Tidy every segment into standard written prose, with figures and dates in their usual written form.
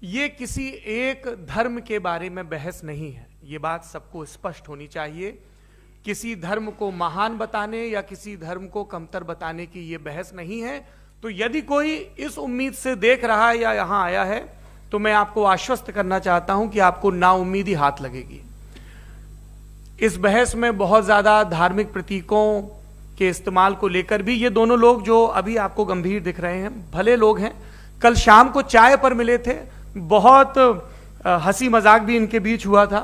ये किसी एक धर्म के बारे में बहस नहीं है, ये बात सबको स्पष्ट होनी चाहिए। किसी धर्म को महान बताने या किसी धर्म को कमतर बताने की ये बहस नहीं है। तो यदि कोई इस उम्मीद से देख रहा है या यहां आया है, तो मैं आपको आश्वस्त करना चाहता हूं कि आपको नाउम्मीदी हाथ लगेगी। इस बहस में बहुत ज्यादा धार्मिक प्रतीकों के इस्तेमाल को लेकर भी ये दोनों लोग जो अभी आपको गंभीर दिख रहे हैं, भले लोग हैं, कल शाम को चाय पर मिले थे, बहुत हंसी मजाक भी इनके बीच हुआ था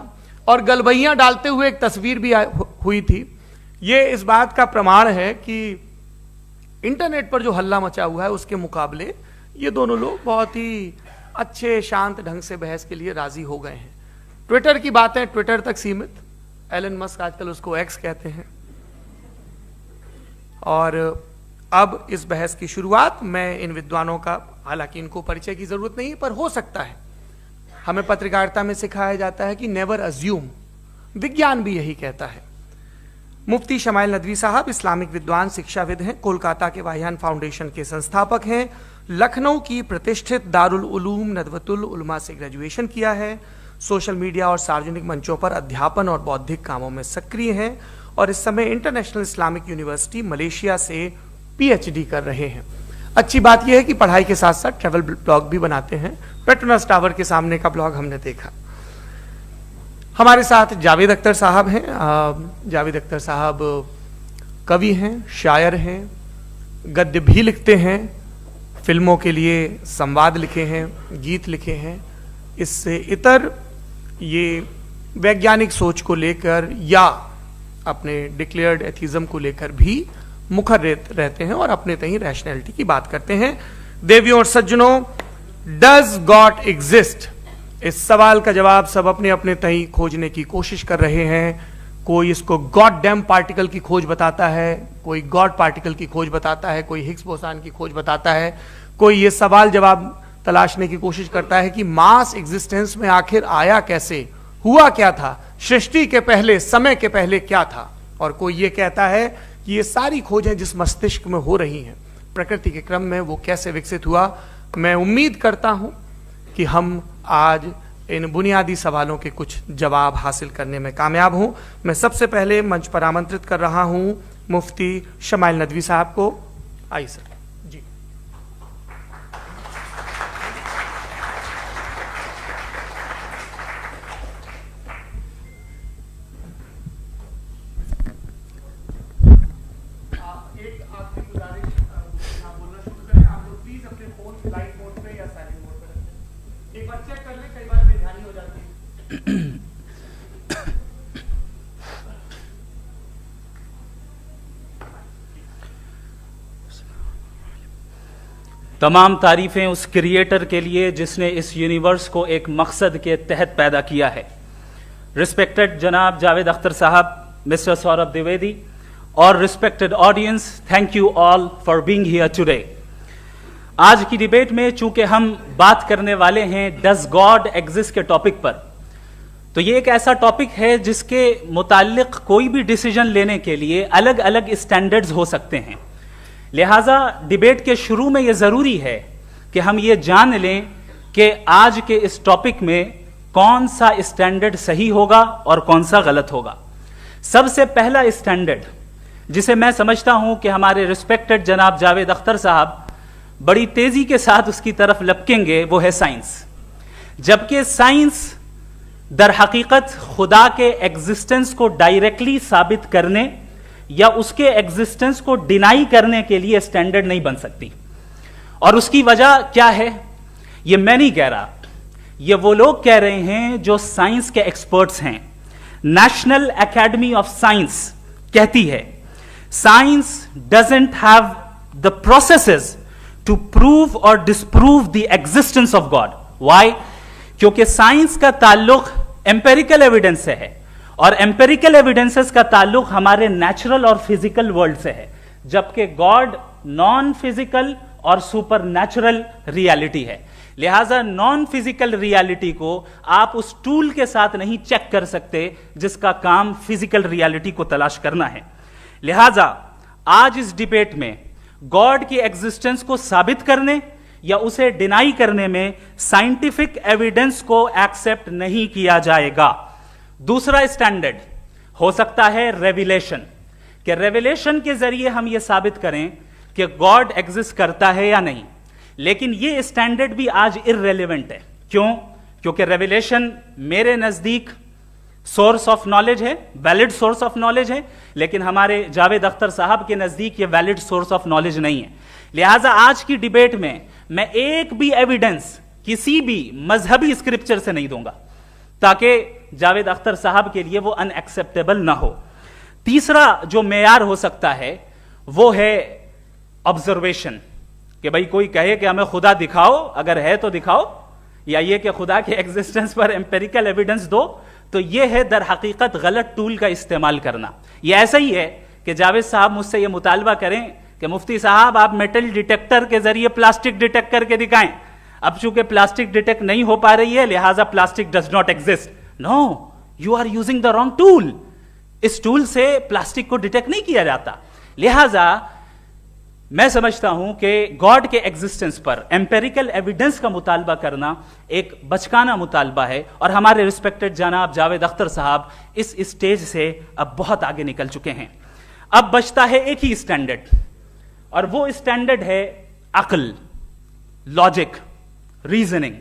और गलबैयां डालते हुए एक तस्वीर भी हुई थी। ये इस बात का प्रमाण है कि इंटरनेट पर जो हल्ला मचा हुआ है उसके मुकाबले ये दोनों लोग बहुत ही अच्छे शांत ढंग से बहस के लिए राजी हो गए हैं। ट्विटर की बातें ट्विटर तक सीमित, एलन मस्क आजकल उसको एक्स कहते हैं। और अब इस बहस की शुरुआत मैं इन विद्वानों का, हालांकि इनको परिचय की जरूरत नहीं है, पर हो सकता है, हमें पत्रकारिता में सिखाया जाता है कि नेवर अज्यूम, विज्ञान भी यही कहता है। मुफ्ती शमाइल नदवी साहब इस्लामिक विद्वान, शिक्षाविद हैं, कोलकाता के वाहियान फाउंडेशन के संस्थापक हैं, लखनऊ की प्रतिष्ठित दारुल उलूम नदवतुल उलमा से ग्रेजुएशन किया है, सोशल मीडिया और सार्वजनिक मंचों पर अध्यापन और बौद्धिक कामों में सक्रिय हैं और इस समय इंटरनेशनल इस्लामिक यूनिवर्सिटी मलेशिया से पीएचडी कर रहे हैं। अच्छी बात यह है कि पढ़ाई के साथ साथ ट्रैवल ब्लॉग भी बनाते हैं। पेट्रोनस टावर के सामने का ब्लॉग हमने देखा। हमारे साथ जावेद अख्तर साहब हैं। जावेद अख्तर साहब कवि हैं, शायर हैं, गद्य भी लिखते हैं, फिल्मों के लिए संवाद लिखे हैं, गीत लिखे हैं। इससे इतर ये वैज्ञानिक सोच को लेकर या अपने डिक्लेयर्ड एथिज्म को लेकर भी मुखर रहते हैं और अपने तहीं रैशनैलिटी की बात करते हैं। देवियों और सज्जनों, डज गॉड एग्जिस्ट? इस सवाल का जवाब सब अपने अपने तहीं खोजने की कोशिश कर रहे हैं। कोई इसको गॉड डैम पार्टिकल की खोज बताता है, कोई गॉड पार्टिकल की खोज बताता है, कोई हिग्स बोसान की खोज बताता है, कोई ये सवाल जवाब तलाशने की कोशिश करता है कि मास एग्जिस्टेंस में आखिर आया कैसे, हुआ क्या था, सृष्टि के पहले, समय के पहले क्या था। और कोई ये कहता है कि ये सारी खोजें जिस मस्तिष्क में हो रही हैं प्रकृति के क्रम में, वो कैसे विकसित हुआ। मैं उम्मीद करता हूं कि हम आज इन बुनियादी सवालों के कुछ जवाब हासिल करने में कामयाब हों। मैं सबसे पहले मंच पर आमंत्रित कर रहा हूं मुफ्ती शमाइल नदवी साहब को। आइए सर। जी, एक आखिरी गुजारिश, आप बोलना शुरू करें। आप लोग प्लीज अपने फोन फ्लाइट मोड पे या साइलेंट मोड पे रखें। एक बार चेक कर ले, कई बार बेध्यानी हो जाती है। तमाम तारीफें उस क्रिएटर के लिए जिसने इस यूनिवर्स को एक मकसद के तहत पैदा किया है। रिस्पेक्टेड जनाब जावेद अख्तर साहब, मिस्टर सौरभ द्विवेदी और respected audience, thank you all for being here today. आज की डिबेट में चूंकि हम बात करने वाले हैं डज गॉड एग्जिस्ट के टॉपिक पर, तो ये एक ऐसा टॉपिक है जिसके मुताल्लिक कोई भी डिसीजन लेने के लिए अलग अलग स्टैंडर्ड्स हो सकते हैं। लिहाजा डिबेट के शुरू में यह जरूरी है कि हम ये जान लें कि आज के इस टॉपिक में कौन सा स्टैंडर्ड सही होगा और कौन सा गलत होगा। सबसे पहला स्टैंडर्ड जिसे मैं समझता हूं कि हमारे रिस्पेक्टेड जनाब जावेद अख्तर साहब बड़ी तेजी के साथ उसकी तरफ लपकेंगे, वो है साइंस। जबकि साइंस दर हकीकत खुदा के एग्जिस्टेंस को डायरेक्टली साबित करने या उसके एग्जिस्टेंस को डिनाई करने के लिए स्टैंडर्ड नहीं बन सकती। और उसकी वजह क्या है, ये मैं नहीं कह रहा, ये वो लोग कह रहे हैं जो साइंस के एक्सपर्ट्स हैं। नेशनल एकेडमी ऑफ साइंस कहती है science doesn't have the processes to prove और disprove the existence of God. Why? क्योंकि साइंस का ताल्लुक एम्पेरिकल एविडेंस से है और एम्पेरिकल एविडेंसेस का ताल्लुक हमारे नेचुरल और फिजिकल वर्ल्ड से है, जबकि गॉड नॉन फिजिकल और सुपर नेचुरल रियलिटी है। लिहाजा नॉन फिजिकल रियलिटी को आप उस टूल के साथ नहीं चेक कर सकते जिसका काम फिजिकल रियलिटी को तलाश करना है। लिहाजा आज इस डिबेट में गॉड की एग्जिस्टेंस को साबित करने या उसे डिनाई करने में साइंटिफिक एविडेंस को एक्सेप्ट नहीं किया जाएगा। दूसरा स्टैंडर्ड हो सकता है रेविलेशन, कि रेविलेशन के जरिए हम यह साबित करें कि गॉड एग्जिस्ट करता है या नहीं। लेकिन यह स्टैंडर्ड भी आज इररेलेवेंट है। क्यों? क्योंकि रेविलेशन मेरे नजदीक सोर्स ऑफ नॉलेज है, वैलिड सोर्स ऑफ नॉलेज है, लेकिन हमारे जावेद अख्तर साहब के नजदीक ये वैलिड सोर्स ऑफ नॉलेज नहीं है। लिहाजा आज की डिबेट में मैं एक भी एविडेंस किसी भी मजहबी स्क्रिप्चर से नहीं दूंगा, ताकि जावेद अख्तर साहब के लिए वो अनएक्सेप्टेबल ना हो। तीसरा जो मेयार हो सकता है वो है ऑब्जर्वेशन, कि भाई कोई कहे कि हमें खुदा दिखाओ, अगर है तो दिखाओ, या ये कि खुदा के एग्जिस्टेंस पर एम्पेरिकल एविडेंस दो, तो ये है दर हकीकत गलत टूल का इस्तेमाल करना। ये ऐसा ही है कि जावेद साहब मुझसे ये मुतालबा करें कि मुफ्ती साहब आप मेटल डिटेक्टर के जरिए प्लास्टिक डिटेक्ट करके दिखाएं। अब चूंकि प्लास्टिक डिटेक्ट नहीं हो पा रही है, लिहाजा plastic does not exist. No, you are using the wrong tool. इस टूल से प्लास्टिक को डिटेक्ट नहीं किया जाता। लिहाजा मैं समझता हूं कि गॉड के एग्जिस्टेंस पर एम्पेरिकल एविडेंस का मुतालबा करना एक बचकाना मुतालबा है, और हमारे रिस्पेक्टेड जनाब जावेद अख्तर साहब इस स्टेज से अब बहुत आगे निकल चुके हैं। अब बचता है एक ही स्टैंडर्ड, और वो स्टैंडर्ड है अक्ल, लॉजिक, रीजनिंग।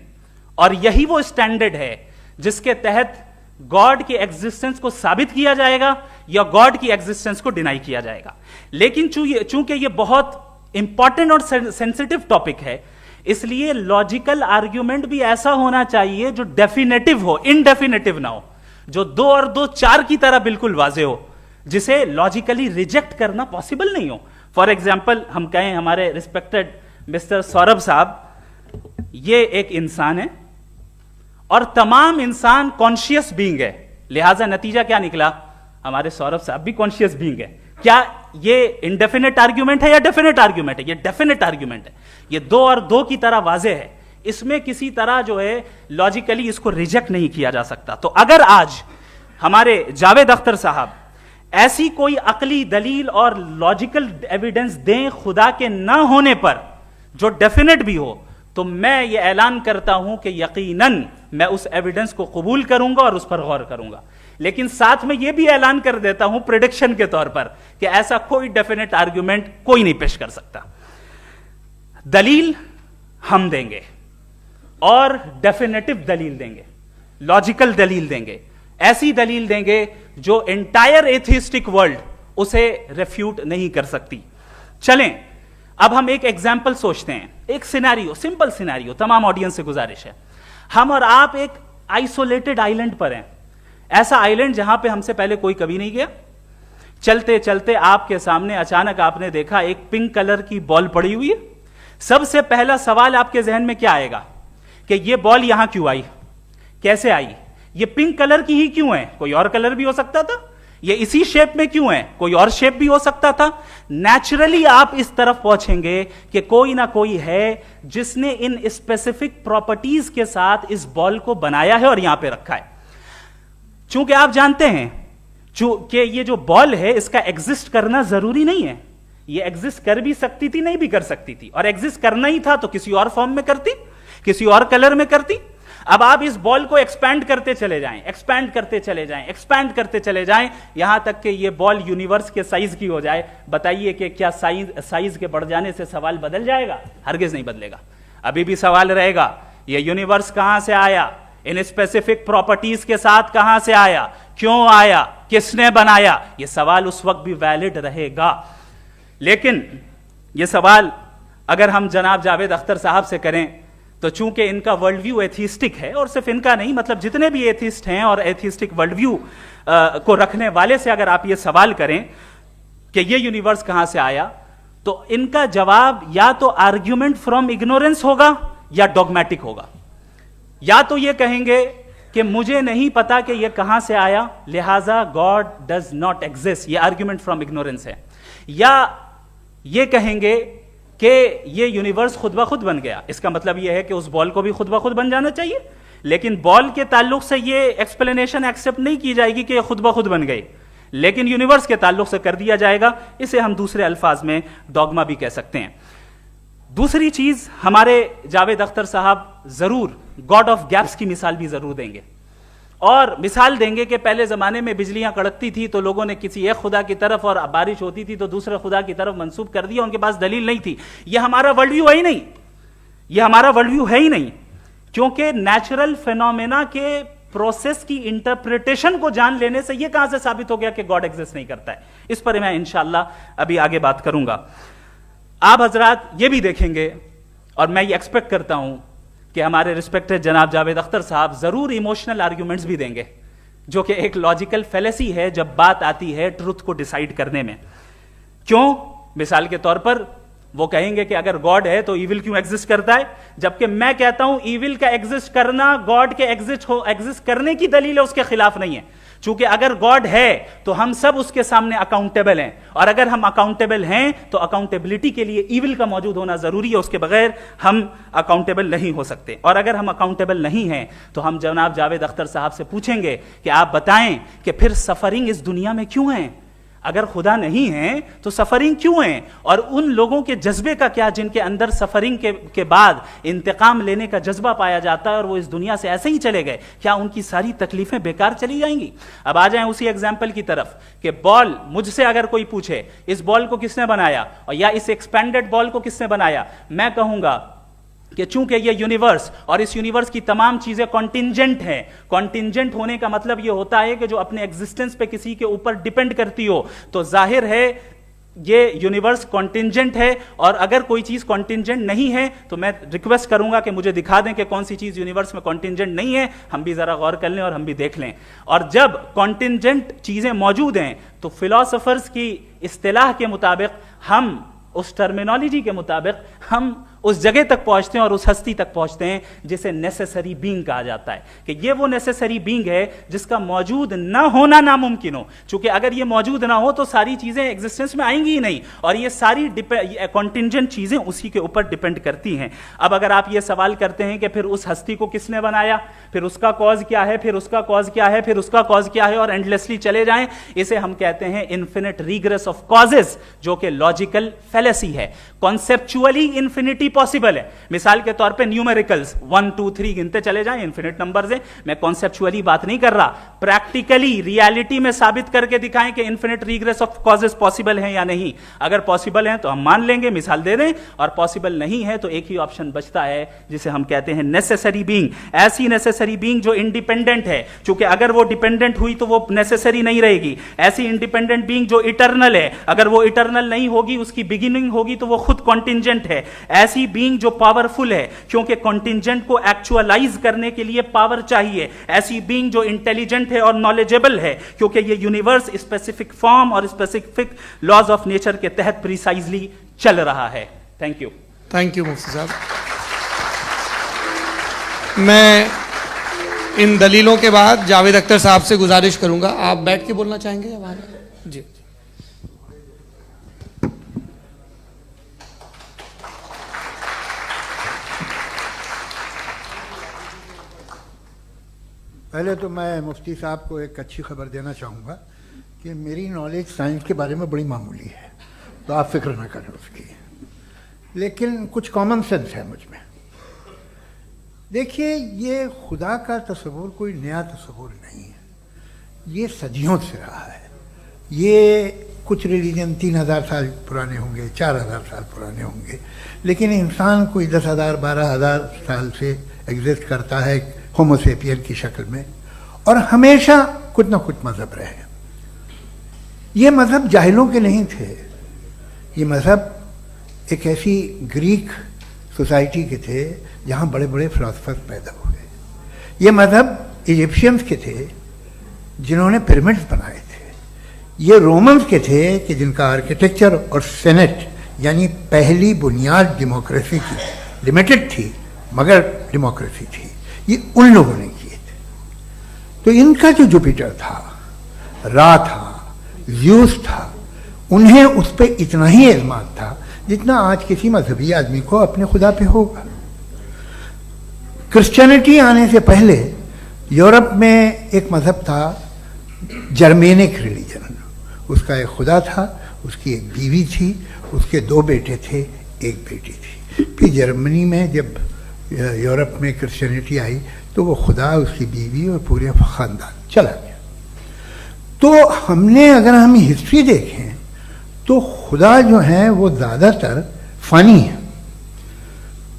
और यही वो स्टैंडर्ड है जिसके तहत गॉड की एग्जिस्टेंस को साबित किया जाएगा या गॉड की एग्जिस्टेंस को डिनाई किया जाएगा। लेकिन चूंकि ये बहुत इंपॉर्टेंट और सेंसिटिव टॉपिक है, इसलिए लॉजिकल आर्ग्यूमेंट भी ऐसा होना चाहिए जो डेफिनेटिव हो, इनडेफिनेटिव ना हो, जो 2 और 2 4 की तरह बिल्कुल वाजे हो, जिसे लॉजिकली रिजेक्ट करना पॉसिबल नहीं हो। फॉर एग्जाम्पल हम कहें हमारे रिस्पेक्टेड मिस्टर सौरभ साहब, ये एक इंसान है और तमाम इंसान कॉन्शियस बीइंग है, लिहाजा नतीजा क्या निकला? हमारे सौरभ साहब भी कॉन्शियस बीइंग है। क्या ये इनडेफिनेट आर्ग्यूमेंट है या डेफिनेट आर्ग्यूमेंट है? ये डेफिनेट आर्ग्यूमेंट है। ये 2 और 2 की तरह वाजे है, इसमें किसी तरह जो है लॉजिकली इसको रिजेक्ट नहीं किया जा सकता। तो अगर आज हमारे जावेद अख्तर साहब ऐसी कोई अकली दलील और लॉजिकल एविडेंस दें खुदा के ना होने पर जो डेफिनेट भी हो, तो मैं ये ऐलान करता हूं कि यकीनन मैं उस एविडेंस को कबूल करूंगा और उस पर गौर करूंगा। लेकिन साथ में यह भी ऐलान कर देता हूं प्रेडिक्शन के तौर पर कि ऐसा कोई डेफिनेट आर्ग्यूमेंट कोई नहीं पेश कर सकता। दलील हम देंगे और डेफिनेटिव दलील देंगे, लॉजिकल दलील देंगे, ऐसी दलील देंगे जो एंटायर एथिस्टिक वर्ल्ड उसे रेफ्यूट नहीं कर सकती। चलें अब हम एक एग्जाम्पल सोचते हैं, एक सिनेरियो, सिंपल सिनेरियो, तमाम ऑडियंस से गुजारिश है, हम और आप एक आइसोलेटेड आइलैंड पर हैं, ऐसा आइलैंड जहां पे हमसे पहले कोई कभी नहीं गया। चलते चलते आपके सामने अचानक आपने देखा एक पिंक कलर की बॉल पड़ी हुई है। सबसे पहला सवाल आपके जहन में क्या आएगा कि ये बॉल यहां क्यों आई, कैसे आई, ये पिंक कलर की ही क्यों है? कोई और कलर भी हो सकता था। ये इसी शेप में क्यों है? कोई और शेप भी हो सकता था। नेचुरली आप इस तरफ पहुंचेंगे कि कोई ना कोई है जिसने इन स्पेसिफिक प्रॉपर्टीज के साथ इस बॉल को बनाया है और यहां पे रखा है। चूंकि आप जानते हैं कि ये जो बॉल है इसका एग्जिस्ट करना जरूरी नहीं है, ये एग्जिस्ट कर भी सकती थी, नहीं भी कर सकती थी, और एग्जिस्ट करना ही था तो किसी और फॉर्म में करती, किसी और कलर में करती। अब आप इस बॉल को एक्सपैंड करते चले जाएं, एक्सपैंड करते चले जाएं, एक्सपैंड करते चले जाएं, यहां तक कि ये बॉल यूनिवर्स के साइज की हो जाए। बताइए कि क्या साइज के बढ़ जाने से सवाल बदल जाएगा? हरगिज नहीं बदलेगा। अभी भी सवाल रहेगा, ये यूनिवर्स कहां से आया, इन स्पेसिफिक प्रॉपर्टीज के साथ कहां से आया, क्यों आया, किसने बनाया, यह सवाल उस वक्त भी वैलिड रहेगा। लेकिन यह सवाल अगर हम जनाब जावेद अख्तर साहब से करें तो चूंकि इनका वर्ल्ड व्यू एथिस्टिक है, और सिर्फ इनका नहीं, मतलब जितने भी एथिस्ट हैं और एथिस्टिक वर्ल्ड व्यू को रखने वाले से अगर आप ये सवाल करें कि ये यूनिवर्स कहां से आया, तो इनका जवाब या तो आर्ग्यूमेंट फ्रॉम इग्नोरेंस होगा या डॉगमेटिक होगा। या तो ये कहेंगे कि मुझे नहीं पता कि ये कहां से आया, लिहाजा गॉड डज नॉट एग्जिस्ट, ये आर्ग्यूमेंट फ्रॉम इग्नोरेंस है, या ये कहेंगे कि ये यूनिवर्स खुद ब खुद बन गया। इसका मतलब ये है कि उस बॉल को भी खुद ब खुद बन जाना चाहिए, लेकिन बॉल के ताल्लुक से ये एक्सप्लेनेशन एक्सेप्ट नहीं की जाएगी कि ये खुद ब खुद बन गई, लेकिन यूनिवर्स के ताल्लुक से कर दिया जाएगा। इसे हम दूसरे अल्फाज में डॉगमा भी कह सकते हैं। दूसरी चीज, हमारे जावेद अख्तर साहब जरूर गॉड ऑफ गैप्स की मिसाल भी जरूर देंगे और मिसाल देंगे कि पहले जमाने में बिजलियां कड़कती थी तो लोगों ने किसी एक खुदा की तरफ और बारिश होती थी तो दूसरे खुदा की तरफ मंसूब कर दिया, उनके पास दलील नहीं थी। यह हमारा वर्ल्ड व्यू है ही नहीं, यह हमारा वर्ल्ड व्यू है ही नहीं, क्योंकि नेचुरल फिनोमेना के प्रोसेस की इंटरप्रिटेशन को जान लेने से यह कहां से साबित हो गया कि गॉड एग्जिस्ट नहीं करता है। इस पर मैं इंशाअल्लाह अभी आगे बात करूंगा। आप हजरात ये भी देखेंगे और मैं ये एक्सपेक्ट करता हूं कि हमारे रिस्पेक्टेड जनाब जावेद अख्तर साहब जरूर इमोशनल आर्ग्यूमेंट्स भी देंगे, जो कि एक लॉजिकल फेलेसी है जब बात आती है ट्रुथ को डिसाइड करने में। क्यों? मिसाल के तौर पर वो कहेंगे कि अगर गॉड है तो इविल क्यों एग्जिस्ट करता है, जबकि मैं कहता हूं इविल का एग्जिस्ट करना गॉड के एग्जिस्ट करने की दलील है, उसके खिलाफ नहीं है। चूंकि अगर गॉड है तो हम सब उसके सामने अकाउंटेबल हैं, और अगर हम अकाउंटेबल हैं तो अकाउंटेबिलिटी के लिए इविल का मौजूद होना जरूरी है, उसके बगैर हम अकाउंटेबल नहीं हो सकते। और अगर हम अकाउंटेबल नहीं हैं तो हम जनाब जावेद अख्तर साहब से पूछेंगे कि आप बताएं कि फिर सफरिंग इस दुनिया में क्यों है? अगर खुदा नहीं है तो सफरिंग क्यों है? और उन लोगों के जज्बे का क्या जिनके अंदर सफरिंग के बाद इंतकाम लेने का जज्बा पाया जाता है और वो इस दुनिया से ऐसे ही चले गए, क्या उनकी सारी तकलीफें बेकार चली जाएंगी? अब आ जाएं उसी एग्जाम्पल की तरफ कि बॉल, मुझसे अगर कोई पूछे इस बॉल को किसने बनाया और या इस एक्सपेंडेड बॉल को किसने बनाया, मैं कहूंगा कि चूंकि ये यूनिवर्स और इस यूनिवर्स की तमाम चीजें कॉन्टिंजेंट हैं। कॉन्टिंजेंट होने का मतलब ये होता है कि जो अपने एग्जिस्टेंस पे किसी के ऊपर डिपेंड करती हो, तो जाहिर है ये यूनिवर्स कॉन्टिंजेंट है। और अगर कोई चीज कॉन्टिंजेंट नहीं है तो मैं रिक्वेस्ट करूंगा कि मुझे दिखा दें कि कौन सी चीज यूनिवर्स में कॉन्टिंजेंट नहीं है, हम भी जरा गौर कर लें और हम भी देख लें। और जब कॉन्टिंजेंट चीजें मौजूद हैं तो फिलोसोफर्स की इस्तिलाह के मुताबिक, हम उस टर्मिनोलॉजी के मुताबिक हम उस जगह तक पहुंचते हैं और उस हस्ती तक पहुंचते हैं जिसे नेसेसरी बीइंग कहा जाता है, कि ये वो नेसेसरी बीइंग है जिसका मौजूद ना होना नामुमकिन हो। क्योंकि अगर ये मौजूद ना हो तो सारी चीजें एग्जिस्टेंस में आएंगी ही नहीं, और ये सारी कॉन्टिंजेंट चीजें उसी के ऊपर डिपेंड करती हैं। अब अगर आप ये सवाल करते हैं कि फिर उस हस्ती को किसने बनाया, फिर उसका कॉज क्या है, फिर उसका कॉज क्या है, फिर उसका कॉज क्या है, और एंडलेसली चले जाएं, इसे हम कहते हैं इन्फिनिट रीग्रेस ऑफ कॉजेस, जो कि लॉजिकल फेलेसी है। कॉन्सेप्चुअली इन्फिनिटी पॉसिबल है। मिसाल के तौर पे न्यूमेरिकल्स 1 2 3 गिनते चले जाएं, इन्फिनिट नंबर्स हैं। मैं कॉन्सेप्चुअली बात नहीं कर रहा, प्रैक्टिकली रियलिटी में साबित करके दिखाएं कि infinite regress of causes possible हैं या नहीं। अगर पॉसिबल हैं तो हम मान लेंगे, मिसाल दे दें, और पॉसिबल नहीं है तो एक ही ऑप्शन बचता है जिसे हम कहते हैं नेसेसरी बीइंग। ऐसी नेसेसरी बीइंग जो इंडिपेंडेंट है, क्योंकि अगर वो डिपेंडेंट हुई तो वो नेसेसरी नहीं रहेगी। ऐसी इंडिपेंडेंट बीइंग जो इटर्नल है, अगर वो इटर्नल नहीं होगी, उसकी बिगिनिंग होगी तो वो खुद कॉन्टिंजेंट है। ऐसी बीइंग जो पावरफुल है, क्योंकि कॉन्टिंजेंट को एक्चुअलाइज करने के लिए पावर चाहिए। ऐसी बीइंग जो इंटेलिजेंट है और नॉलेजेबल है, क्योंकि ये यूनिवर्स स्पेसिफिक फॉर्म और स्पेसिफिक लॉज ऑफ नेचर के तहत प्रिसाइजली चल रहा है। Thank you. थैंक यू मुफ्ती साहब। मैं इन दलीलों के बाद जावेद अख्तर साहब से गुजारिश करूंगा, आप बैठ के बोलना चाहेंगे या बाहर? जी। पहले तो मैं मुफ्ती साहब को एक अच्छी खबर देना चाहूँगा कि मेरी नॉलेज साइंस के बारे में बड़ी मामूली है, तो आप फिक्र ना करें उसकी, लेकिन कुछ कॉमन सेंस है मुझ में। देखिए, ये खुदा का तस्वुर कोई नया तस्वुर नहीं है, ये सदियों से रहा है। ये कुछ रिलीजन 3000 साल पुराने होंगे, 4000 साल पुराने होंगे, लेकिन इंसान कोई 10,000 12,000 साल से एग्जिस्ट करता है होमोसेपियन की शक्ल में, और हमेशा कुछ ना कुछ मजहब रहे। ये मजहब जाहिलों के नहीं थे, ये मजहब एक ऐसी ग्रीक सोसाइटी के थे जहाँ बड़े बड़े फिलोसफर पैदा हुए। ये मजहब इजिप्शियंस के थे जिन्होंने पिरामिड्स बनाए थे। ये रोमन्स के थे कि जिनका आर्किटेक्चर और सेनेट यानी पहली बुनियाद डेमोक्रेसी की, लिमिटेड थी मगर डेमोक्रेसी थी, ये उन लोगों ने किए थे। तो इनका जो जुपिटर था, रा था, ज़्यूस था, उन्हें उस पर इतना ही एतमाद था जितना आज किसी मजहबी आदमी को अपने खुदा पे होगा। क्रिश्चियनिटी आने से पहले यूरोप में एक मजहब था, जर्मेनिक रिलीजन। उसका एक खुदा था, उसकी एक बीवी थी, उसके 2 बेटे थे, एक बेटी थी। फिर जर्मनी में जब यूरोप में क्रिश्चियनिटी आई तो वो खुदा, उसकी बीवी और पूरे ख़ानदान चला गया। तो हमने, अगर हम हिस्ट्री देखें तो खुदा जो है वो ज़्यादातर फ़नी है,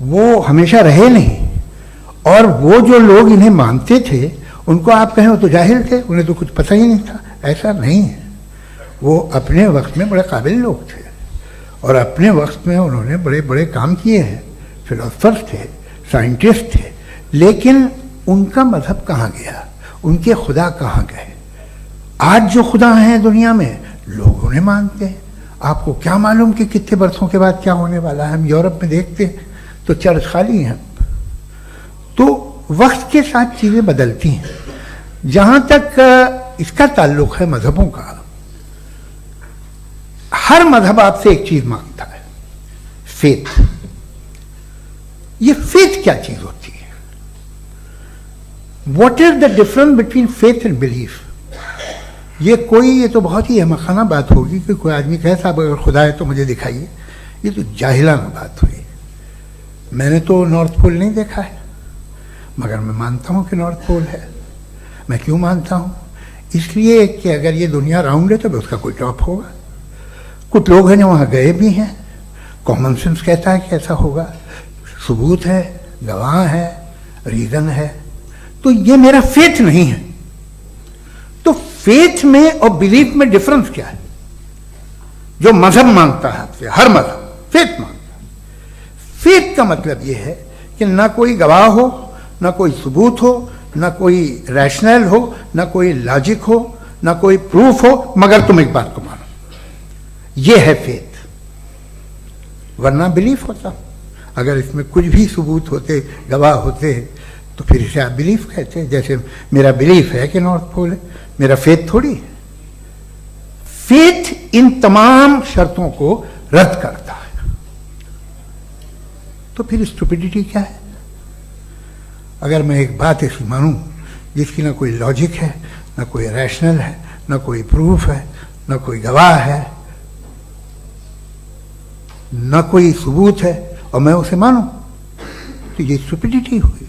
वो हमेशा रहे नहीं। और वो जो लोग इन्हें मानते थे उनको आप कहें वो तो जाहिल थे, उन्हें तो कुछ पता ही नहीं था, ऐसा नहीं है। वो अपने वक्त में बड़े काबिल लोग थे और अपने वक्त में उन्होंने बड़े बड़े काम किए हैं, फिलोसफर्स थे, साइंटिस्ट थे, लेकिन उनका मजहब कहाँ गया, उनके खुदा कहाँ गए? आज जो खुदा हैं दुनिया में लोग उन्हें मानते हैं। आपको क्या मालूम कि कितने बरसों के बाद क्या होने वाला है? हम यूरोप में देखते हैं तो चर्च खाली हैं। तो वक्त के साथ चीज़ें बदलती हैं। जहाँ तक इसका ताल्लुक है मजहबों का, हर मजहब आपसे एक चीज मांगता है, फेथ। ये फेथ क्या चीज होती है? What is the difference between faith and belief? ये तो बहुत ही अहमखाना बात होगी कि कोई आदमी कहे साहब अगर खुदा है तो मुझे दिखाइए। ये तो जाहिलाना बात हुई। मैंने तो नॉर्थ पोल नहीं देखा है, मगर मैं मानता हूं कि नॉर्थ पोल है। मैं क्यों मानता हूं? इसलिए कि अगर ये दुनिया राउंड है तो उसका कोई टॉप होगा। कुछ लोग हैं जो वहाँ गए भी हैं, कॉमन सेंस कहता है कि ऐसा होगा, सबूत है, गवाह है, रीजन है। तो ये मेरा फेथ नहीं है। तो फेथ में और बिलीफ में डिफरेंस क्या है? जो मजहब मांगता है आपसे, हर मजहब फेथ मांगता है। फेथ का मतलब ये है कि ना कोई गवाह हो, ना कोई सबूत हो, ना कोई रैशनल हो, ना कोई लॉजिक हो, ना कोई प्रूफ हो, मगर तुम एक बात को मानो। ये है फेथ। वरना बिलीफ होता। अगर इसमें कुछ भी सबूत होते, गवाह होते, तो फिर इसे आप बिलीफ कहते। जैसे मेरा बिलीफ है कि नॉर्थ पोल है, मेरा फेथ थोड़ी है। फेथ इन तमाम शर्तों को रद्द करता है। तो फिर स्टुपिडिटी क्या है? अगर मैं एक बात ऐसी मानूं जिसकी ना कोई लॉजिक है, ना कोई रैशनल है, ना कोई प्रूफ है, ना कोई गवाह है, ना कोई सबूत है, और मैं उसे मानूं, तो ये स्टुपिडिटी हुई।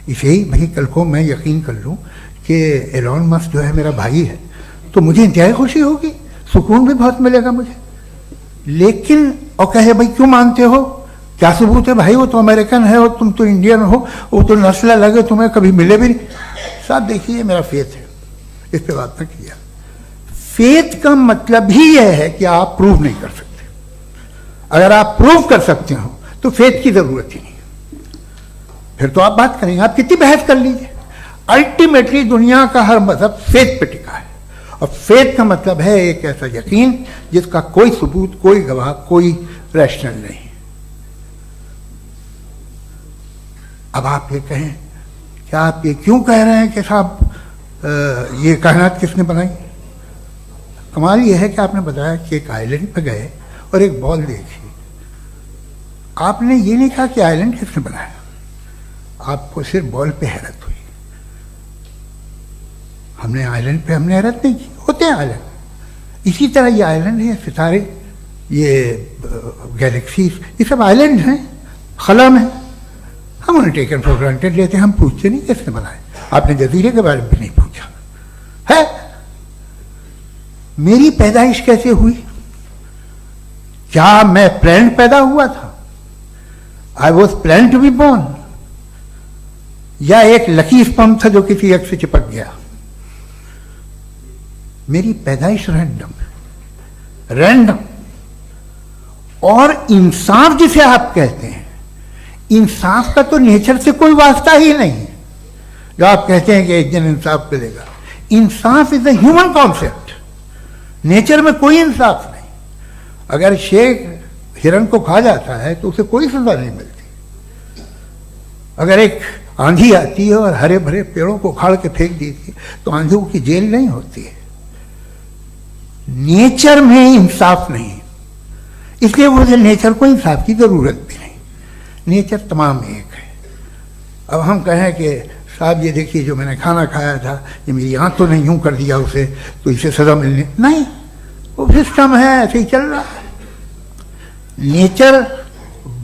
इसे ही भाई कल को मैं यकीन कर लूं कि एलोन मस्क जो है मेरा भाई है, तो मुझे इंतहाई खुशी होगी, सुकून भी बहुत मिलेगा मुझे। लेकिन और कहे भाई क्यों मानते हो, क्या सबूत है भाई, वो तो अमेरिकन है और तुम तो इंडियन हो, वो तो नस्ल लगे, तुम्हें कभी मिले भी नहीं। साहब देखिए मेरा फेथ है, इस पर बात न किया। फेथ का मतलब ही यह है कि आप प्रूव नहीं कर सकते। अगर आप प्रूव कर सकते हो तो फेथ की जरूरत ही नहीं, फिर तो आप बात करेंगे, आप कितनी बहस कर लीजिए। अल्टीमेटली दुनिया का हर मजहब फेथ पे टिका है, और फेथ का मतलब है एक ऐसा यकीन जिसका कोई सबूत, कोई गवाह, कोई रैशनल नहीं। अब आप ये कहें, क्या आप ये क्यों कह रहे हैं कि साहब ये कायनात किसने बनाई? कमाल ये है कि आपने बताया कि एक आइलैंड पे गए और एक बॉल देखी। आपने ये नहीं कहा कि आइलैंड किसने बनाया, आपको सिर्फ बॉल पे हैरत हुई। हमने आइलैंड पे हमने हैरत नहीं की, होते हैं आइलैंड। इसी तरह ये आइलैंड है, सितारे, ये गैलेक्सीज, ये सब आइलैंड हैं, खला में। हम उन्हें टेकन फॉर ग्रांटेड लेते हैं, हम पूछते नहीं किसने बनाए। आपने जजीरे के बारे में भी नहीं पूछा है। मेरी पैदाइश कैसे हुई? क्या मैं प्लान पैदा हुआ था? I was plan to be born, या एक लकी स्पर्म था जो किसी एक से चिपक गया? मेरी पैदाइश रैंडम। और इंसाफ जिसे आप कहते हैं, इंसाफ का तो नेचर से कोई वास्ता ही नहीं है। जो आप कहते हैं कि एक दिन इंसाफ मिलेगा, इंसाफ is a human concept. Nature में कोई इंसाफ नहीं। अगर शेर हिरन को खा जाता है तो उसे कोई सजा नहीं मिलती। अगर एक आंधी आती है और हरे भरे पेड़ों को उखाड़ के फेंक देती है तो आंधियों की जेल नहीं होती है। नेचर में इंसाफ नहीं, इसलिए मुझे नेचर को इंसाफ की जरूरत भी नहीं। नेचर तमाम एक है। अब हम कहें कि साहब ये देखिए जो मैंने खाना खाया था, ये मेरी आंख तो नहीं यूं कर दिया उसे, तो इसे सजा मिलने नहीं, वो सिस्टम है, ऐसे ही चल रहा है। नेचर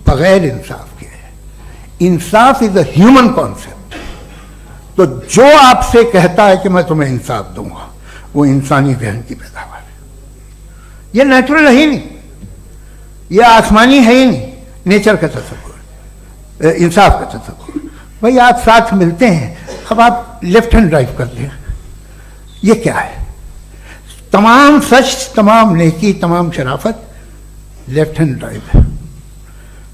बगैर इंसाफ के है। इंसाफ इज अ ह्यूमन कॉन्सेप्ट। तो जो आपसे कहता है कि मैं तुम्हें इंसाफ दूंगा, वो इंसानी जहन की पैदावार है। ये नेचुरल है ही नहीं, ये आसमानी है ही नहीं, नेचर का तसव्वुर, इंसाफ का तसव्वुर। भाई आप साथ मिलते हैं, अब आप लेफ्ट हैंड ड्राइव करते हैं, ये क्या है? तमाम सच, तमाम नेकी, तमाम शराफत लेफ्ट हैंड ड्राइव है।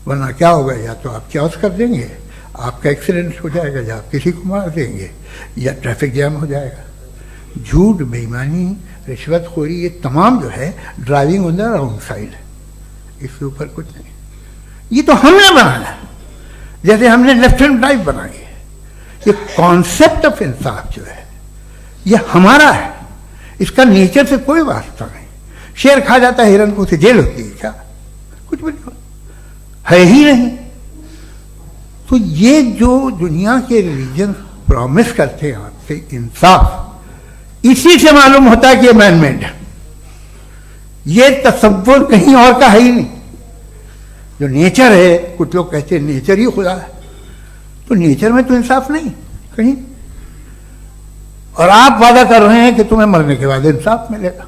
वरना क्या होगा, या तो आप क्रॉस कर देंगे, आपका एक्सीडेंट हो जाएगा, या आप किसी को मार देंगे, या ट्रैफिक जैम हो जाएगा। झूठ, बेईमानी, रिश्वतखोरी, ये तमाम जो है driving on the wrong side है, इसके ऊपर कुछ नहीं। ये तो हमने बनाया, जैसे हमने लेफ्ट हैंड ड्राइव बनाई है। ये कॉन्सेप्ट ऑफ इंसाफ जो है ये हमारा है, इसका नेचर से कोई वास्ता नहीं। शेर खा जाता है हिरन को, उसे जेल होती है क्या? कुछ भी नहीं, है ही नहीं। तो ये जो दुनिया के रिलीजन प्रॉमिस करते हैं आपसे इंसाफ, इसी से मालूम होता है कि ये मैनमेड है। ये तसव्वुर कहीं और का है ही नहीं। जो नेचर है, कुछ लोग कहते हैं नेचर ही खुदा है, तो नेचर में तो इंसाफ नहीं कहीं। और आप वादा कर रहे हैं कि तुम्हें मरने के बाद इंसाफ मिलेगा।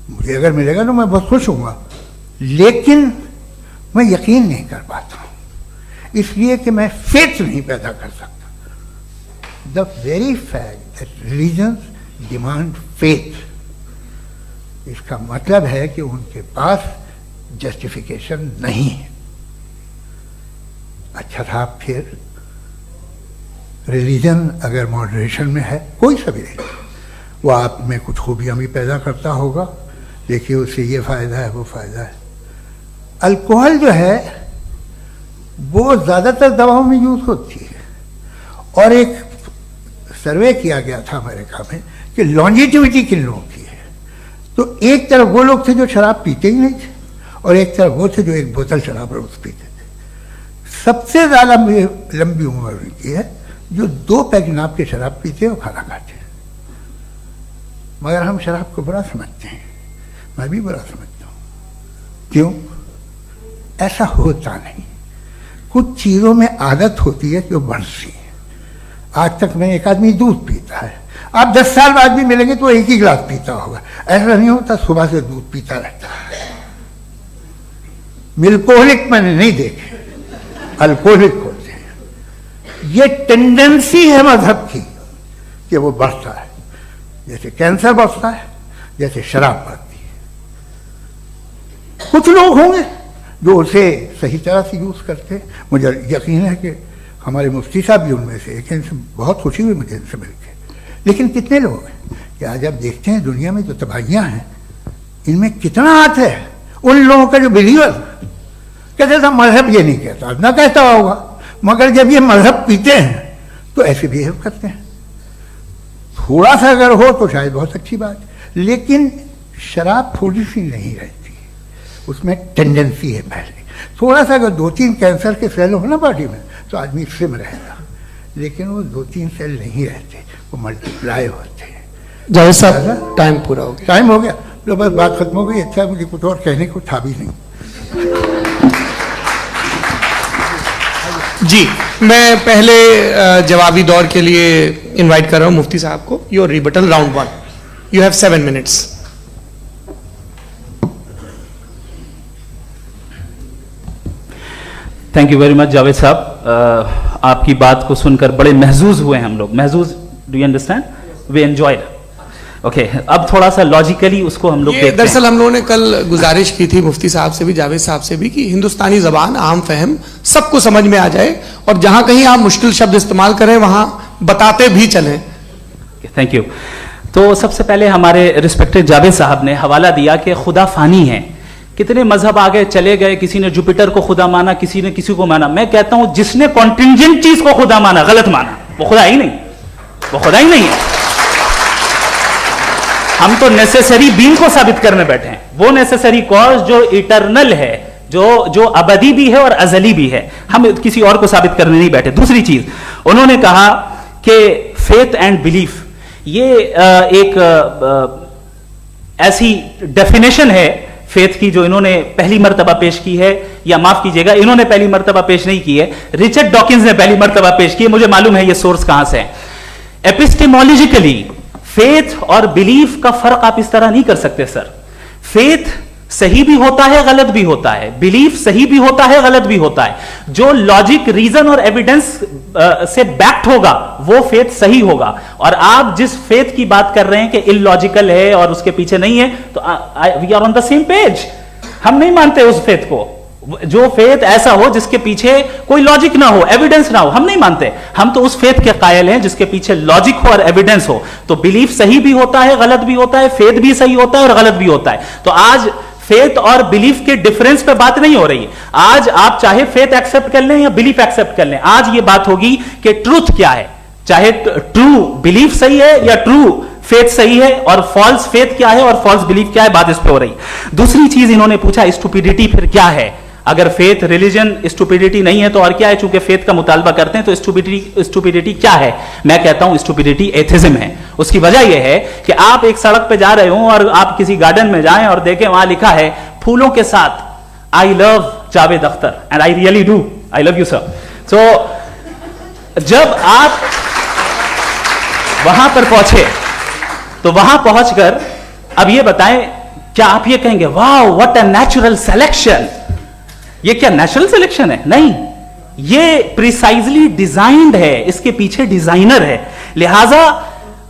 मुझे अगर मिलेगा तो मैं बहुत खुश होऊंगा, लेकिन मैं यकीन नहीं कर पाता हूं, इसलिए कि मैं फेथ नहीं पैदा कर सकता। The very fact that religions demand faith, इसका मतलब है कि उनके पास जस्टिफिकेशन नहीं है। अच्छा था, फिर रिलीजन अगर मॉडरेशन में है, कोई सा भी नहीं, वो आप में कुछ खूबियां भी पैदा करता होगा, देखिए उससे ये फायदा है, वो फायदा है। अल्कोहल जो है वो ज़्यादातर दवाओं में यूज होती है, और एक सर्वे किया गया था अमेरिका में कि लॉन्जिटिविटी किन लोगों की है। तो एक तरफ वो लोग थे जो शराब पीते ही नहीं थे, और एक तरफ वो थे जो एक बोतल शराब रोज पीते थे। सबसे ज़्यादा लंबी उम्र की है जो 2 पैक नाप के शराब पीते हैं और खाना खाते हैं। मगर हम शराब को बुरा समझते हैं, मैं भी बुरा समझता हूँ। क्यों? ऐसा होता नहीं। कुछ चीज़ों में आदत होती है कि वो बढ़ती है। आज तक में एक आदमी दूध पीता है, आप 10 साल बाद भी मिलेंगे तो एक ही गिलास पीता होगा। ऐसा नहीं होता, सुबह से दूध पीता रहता है। मिल्कोहलिक मैंने नहीं देखे, अल्कोहलिक होते हैं। ये टेंडेंसी है मजहब की कि वो बढ़ता है, जैसे कैंसर बढ़ता है, जैसे शराब बढ़ती है। कुछ लोग होंगे जो उसे सही तरह से यूज करते हैं। मुझे यकीन है कि हमारे मुफ्ती साहब भी उनमें से एक, इनसे बहुत खुशी हुई मुझे इनसे मिलकर। लेकिन कितने लोग हैं कि आज आप देखते हैं दुनिया में जो तबाहियां हैं, इनमें कितना हाथ है उन लोगों का जो बिलीवर कहते था मजहब ये नहीं कहता, ना कहता होगा, मगर जब ये मजहब पीते हैं तो ऐसे बिहेव करते हैं। थोड़ा सा अगर हो तो शायद बहुत अच्छी बात, लेकिन शराब थोड़ी सी नहीं रहती, उसमें टेंडेंसी है। पहले थोड़ा सा अगर 2-3 कैंसर के सेल हो ना बॉडी में तो आदमी सिम रहेगा, लेकिन वो 2-3 सेल नहीं रहते, वो मल्टीप्लाई होते हैं। जावेद साहब, टाइम पूरा हो गया। टाइम हो गया, तो बस बात खत्म हो गई। अच्छा, मुझे कुछ और कहने को था भी नहीं। जी, मैं पहले जवाबी दौर के लिए इनवाइट कर रहा हूं मुफ्ती साहब को। Your rebuttal round 1, you have 7 minutes. Thank you very much Javed साहब, आपकी बात को सुनकर बड़े महजूज हुए हम लोग। महजूज, do you understand? We enjoyed. Okay, अब थोड़ा सा लॉजिकली उसको हम लोग देखते हैं। दरअसल हम लोगों ने कल गुजारिश की थी मुफ्ती साहब से भी, जावेद साहब से भी, कि हिंदुस्तानी जबान आम फहम सबको समझ में आ जाए, और जहां कहीं आप मुश्किल शब्द इस्तेमाल करें वहां बताते भी चलें। Thank you. तो सबसे पहले हमारे रिस्पेक्टेड जावेद साहब ने हवाला दिया कि खुदा फानी है। कितने मजहब आगे चले गए, किसी ने जुपिटर को खुदा माना, किसी ने किसी को माना। मैं कहता हूं जिसने कॉन्टिंजेंट चीज को खुदा माना, गलत माना, वो खुदा ही नहीं, वो खुदा ही नहीं है। हम तो नेसेसरी बीन को साबित करने बैठे हैं, वो नेसेसरी कॉज जो इटरनल है, जो अबदी भी है और अजली भी है। हम किसी और को साबित करने नहीं बैठे। दूसरी चीज उन्होंने कहा कि फेथ एंड बिलीफ ये एक ऐसी डेफिनेशन है फेथ की जो इन्होंने पहली मर्तबा पेश की है, या माफ कीजिएगा इन्होंने पहली मर्तबा पेश नहीं की है, रिचर्ड डॉकिंस ने पहली मर्तबा पेश की है। मुझे मालूम है ये सोर्स कहां से है। एपिस्टेमोलॉजिकली फेथ और बिलीफ का फर्क आप इस तरह नहीं कर सकते सर। फेथ सही भी होता है, गलत भी होता है, बिलीफ सही भी होता है, गलत भी होता है। जो लॉजिक, रीजन और एविडेंस से बैक्ड होगा वो फेथ सही होगा। और आप जिस फेथ की बात कर रहे हैं कि इलॉजिकल है और उसके पीछे नहीं है, तो we are on the same page. हम नहीं मानते उस फेथ को, जो फेथ ऐसा हो जिसके पीछे कोई लॉजिक ना हो, एविडेंस ना हो, हम नहीं मानते। हम तो उस फेथ के कायल हैं जिसके पीछे लॉजिक हो और एविडेंस हो। तो बिलीफ सही भी होता है, गलत भी होता है, फेथ भी सही होता है और गलत भी होता है। तो आज फेथ और बिलीफ के डिफरेंस पे बात नहीं हो रही है। आज आप चाहे फेथ एक्सेप्ट कर लें या बिलीफ एक्सेप्ट कर लें, आज ये बात होगी कि ट्रूथ क्या है, चाहे ट्रू बिलीफ सही है या ट्रू फेथ सही है, और फॉल्स फेथ क्या है और फॉल्स बिलीफ क्या है, बात इस पे हो रही। दूसरी चीज इन्होंने पूछा, स्टुपिडिटी फिर क्या है? अगर फेथ, रिलीजन स्टुपिडिटी नहीं है तो और क्या है? चूंकि फेथ का मुतालबा करते हैं तो स्टुपिडिटी क्या है? मैं कहता हूं स्टुपिडिटी एथिज्म है। उसकी वजह यह है कि आप एक सड़क पे जा रहे हो और आप किसी गार्डन में जाएं और देखें वहां लिखा है फूलों के साथ, I love Javed Akhtar and I really do, I love you sir. So जब आप वहां पर पहुंचे तो वहां पहुंचकर अब ये बताएं, क्या आप ये कहेंगे वाह व्हाट अ नेचुरल सिलेक्शन? ये क्या नेचुरल सिलेक्शन है? नहीं, ये प्रिसाइजली डिजाइंड है, इसके पीछे डिजाइनर है। लिहाजा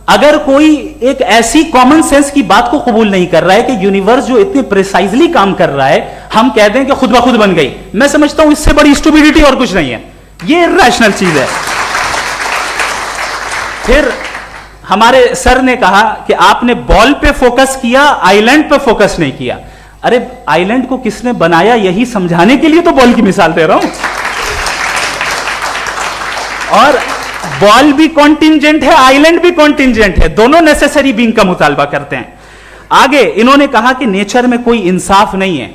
अगर कोई एक ऐसी कॉमन सेंस की बात को कबूल नहीं कर रहा है कि यूनिवर्स जो इतने प्रिसाइजली काम कर रहा है, हम कह दें कि खुद ब खुद बन गई, मैं समझता हूं इससे बड़ी स्टुपिडिटी और कुछ नहीं है। ये इर्रेशनल चीज है। फिर हमारे सर ने कहा कि आपने बॉल पे फोकस किया, आइलैंड पे फोकस नहीं किया। अरे आइलैंड को किसने बनाया यही समझाने के लिए तो बॉल की मिसाल दे रहा हूं। और बॉल भी कॉन्टिंजेंट है, आइलैंड भी कॉन्टिंजेंट है, दोनों नेसेसरी बीइंग का मुतालबा करते हैं। आगे इन्होंने कहा कि नेचर में कोई इंसाफ नहीं है,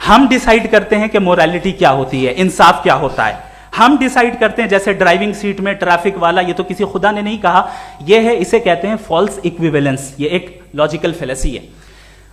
हम डिसाइड करते हैं कि मोरालिटी क्या होती है, इंसाफ क्या होता है, हम डिसाइड करते हैं। जैसे ड्राइविंग सीट में ट्रैफिक वाला, ये तो किसी खुदा ने नहीं कहा, ये है, इसे कहते हैं फॉल्स इक्विवेलेंस। ये एक लॉजिकल फेलेसी है।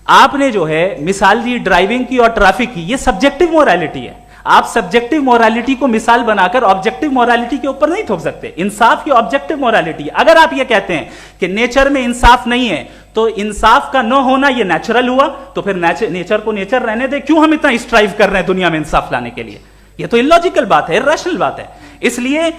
आपने जो है मिसाल दी ड्राइविंग की और ट्रैफिक की, ये सब्जेक्टिव मोरालिटी है। आप सब्जेक्टिव मोरालिटी को मिसाल बनाकर ऑब्जेक्टिव मोरालिटी के ऊपर नहीं थोप सकते। इंसाफ की ऑब्जेक्टिव मोरालिटी। अगर आप ये कहते हैं कि नेचर में इंसाफ नहीं है तो इंसाफ का न होना ये नेचुरल हुआ, तो फिर नेचर को नेचर रहने दे, क्यों हम इतना स्ट्राइव कर रहे हैं दुनिया में इंसाफ लाने के लिए? ये तो इलॉजिकल बात है, इर्रेशनल बात है। इसलिए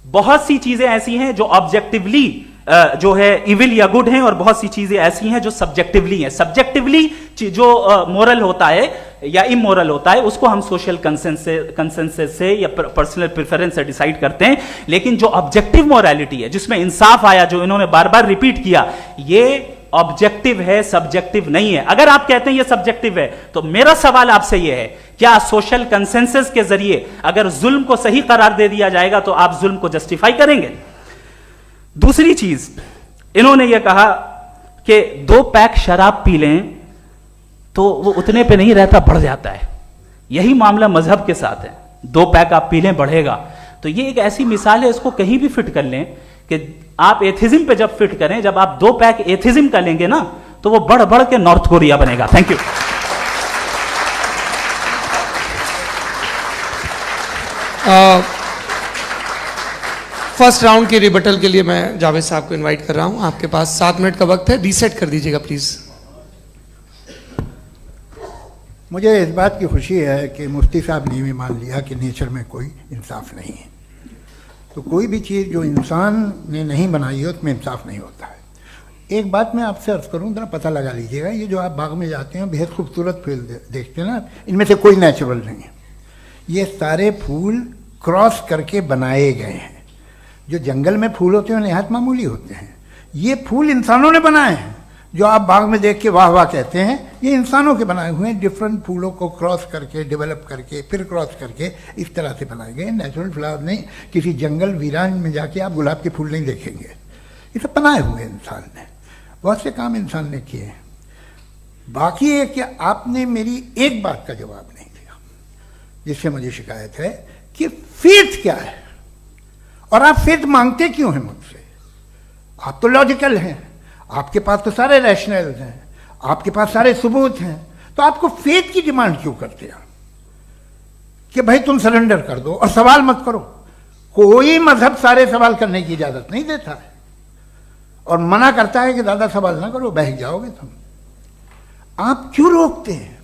बहुत सी चीजें ऐसी हैं जो ऑब्जेक्टिवली जो है इविल या गुड हैं, और बहुत सी चीजें ऐसी हैं जो सब्जेक्टिवली हैं। सब्जेक्टिवली जो मोरल होता है या इमोरल होता है उसको हम सोशल कंसेंसस से या पर्सनल प्रेफरेंस से डिसाइड करते हैं। लेकिन जो ऑब्जेक्टिव मोरालिटी है जिसमें इंसाफ आया, जो इन्होंने बार बार रिपीट किया, ये ऑब्जेक्टिव है, सब्जेक्टिव नहीं है। अगर आप कहते हैं ये सब्जेक्टिव है तो मेरा सवाल आपसे ये है, क्या सोशल कंसेंसस के जरिए अगर जुल्म को सही करार दे दिया जाएगा तो आप जुल्म को जस्टिफाई करेंगे? दूसरी चीज इन्होंने यह कहा कि 2 पैक शराब पी लें तो वो उतने पे नहीं रहता, बढ़ जाता है। यही मामला मजहब के साथ है। 2 पैक आप पी लें बढ़ेगा। तो ये एक ऐसी मिसाल है, इसको कहीं भी फिट कर लें कि आप एथिज्म पे जब फिट करें, जब आप 2 पैक एथिज्म का लेंगे ना तो वो बढ़ बढ़ के नॉर्थ कोरिया बनेगा। Thank you. फर्स्ट राउंड के रिबटल के लिए मैं जावेद साहब को इनवाइट कर रहा हूं। आपके पास 7 मिनट का वक्त है, रीसेट कर दीजिएगा प्लीज। मुझे इस बात की खुशी है कि मुफ्ती साहब ने भी मान लिया कि नेचर में कोई इंसाफ नहीं है। तो कोई भी चीज़ जो इंसान ने नहीं बनाई है उसमें इंसाफ नहीं होता है। एक बात मैं आपसे अर्ज करूं, जरा पता लगा लीजिएगा, ये जो आप बाग में जाते हैं बेहद खूबसूरत फूल देखते हैं ना, इनमें से कोई नेचुरल नहीं है। ये सारे फूल क्रॉस करके बनाए गए हैं। जो जंगल में फूल होते हैं निहायत मामूली होते हैं, ये फूल इंसानों ने बनाए हैं। जो आप बाग में देख के वाह वाह कहते हैं, ये इंसानों के बनाए हुए हैं। डिफरेंट फूलों को क्रॉस करके, डेवलप करके, फिर क्रॉस करके इस तरह से बनाए गए। नेचुरल फ्लावर नहीं। किसी जंगल वीरान में जाके आप गुलाब के फूल नहीं देखेंगे। ये सब बनाए हुए इंसान ने, बहुत से काम इंसान ने किए हैं। बाकी है कि आपने मेरी एक बात का जवाब नहीं दिया, जिससे मुझे शिकायत है कि फेथ क्या है और आप फेथ मांगते क्यों हैं मुझसे? आप तो लॉजिकल हैं, आपके पास तो सारे रैशनल हैं, आपके पास सारे सबूत हैं, तो तो आपको फेथ की डिमांड क्यों करते हैं कि भाई तुम सरेंडर कर दो और सवाल मत करो? कोई मजहब सारे सवाल करने की इजाजत नहीं देता है और मना करता है कि ज्यादा सवाल ना करो, बह जाओगे तुम। आप क्यों रोकते हैं?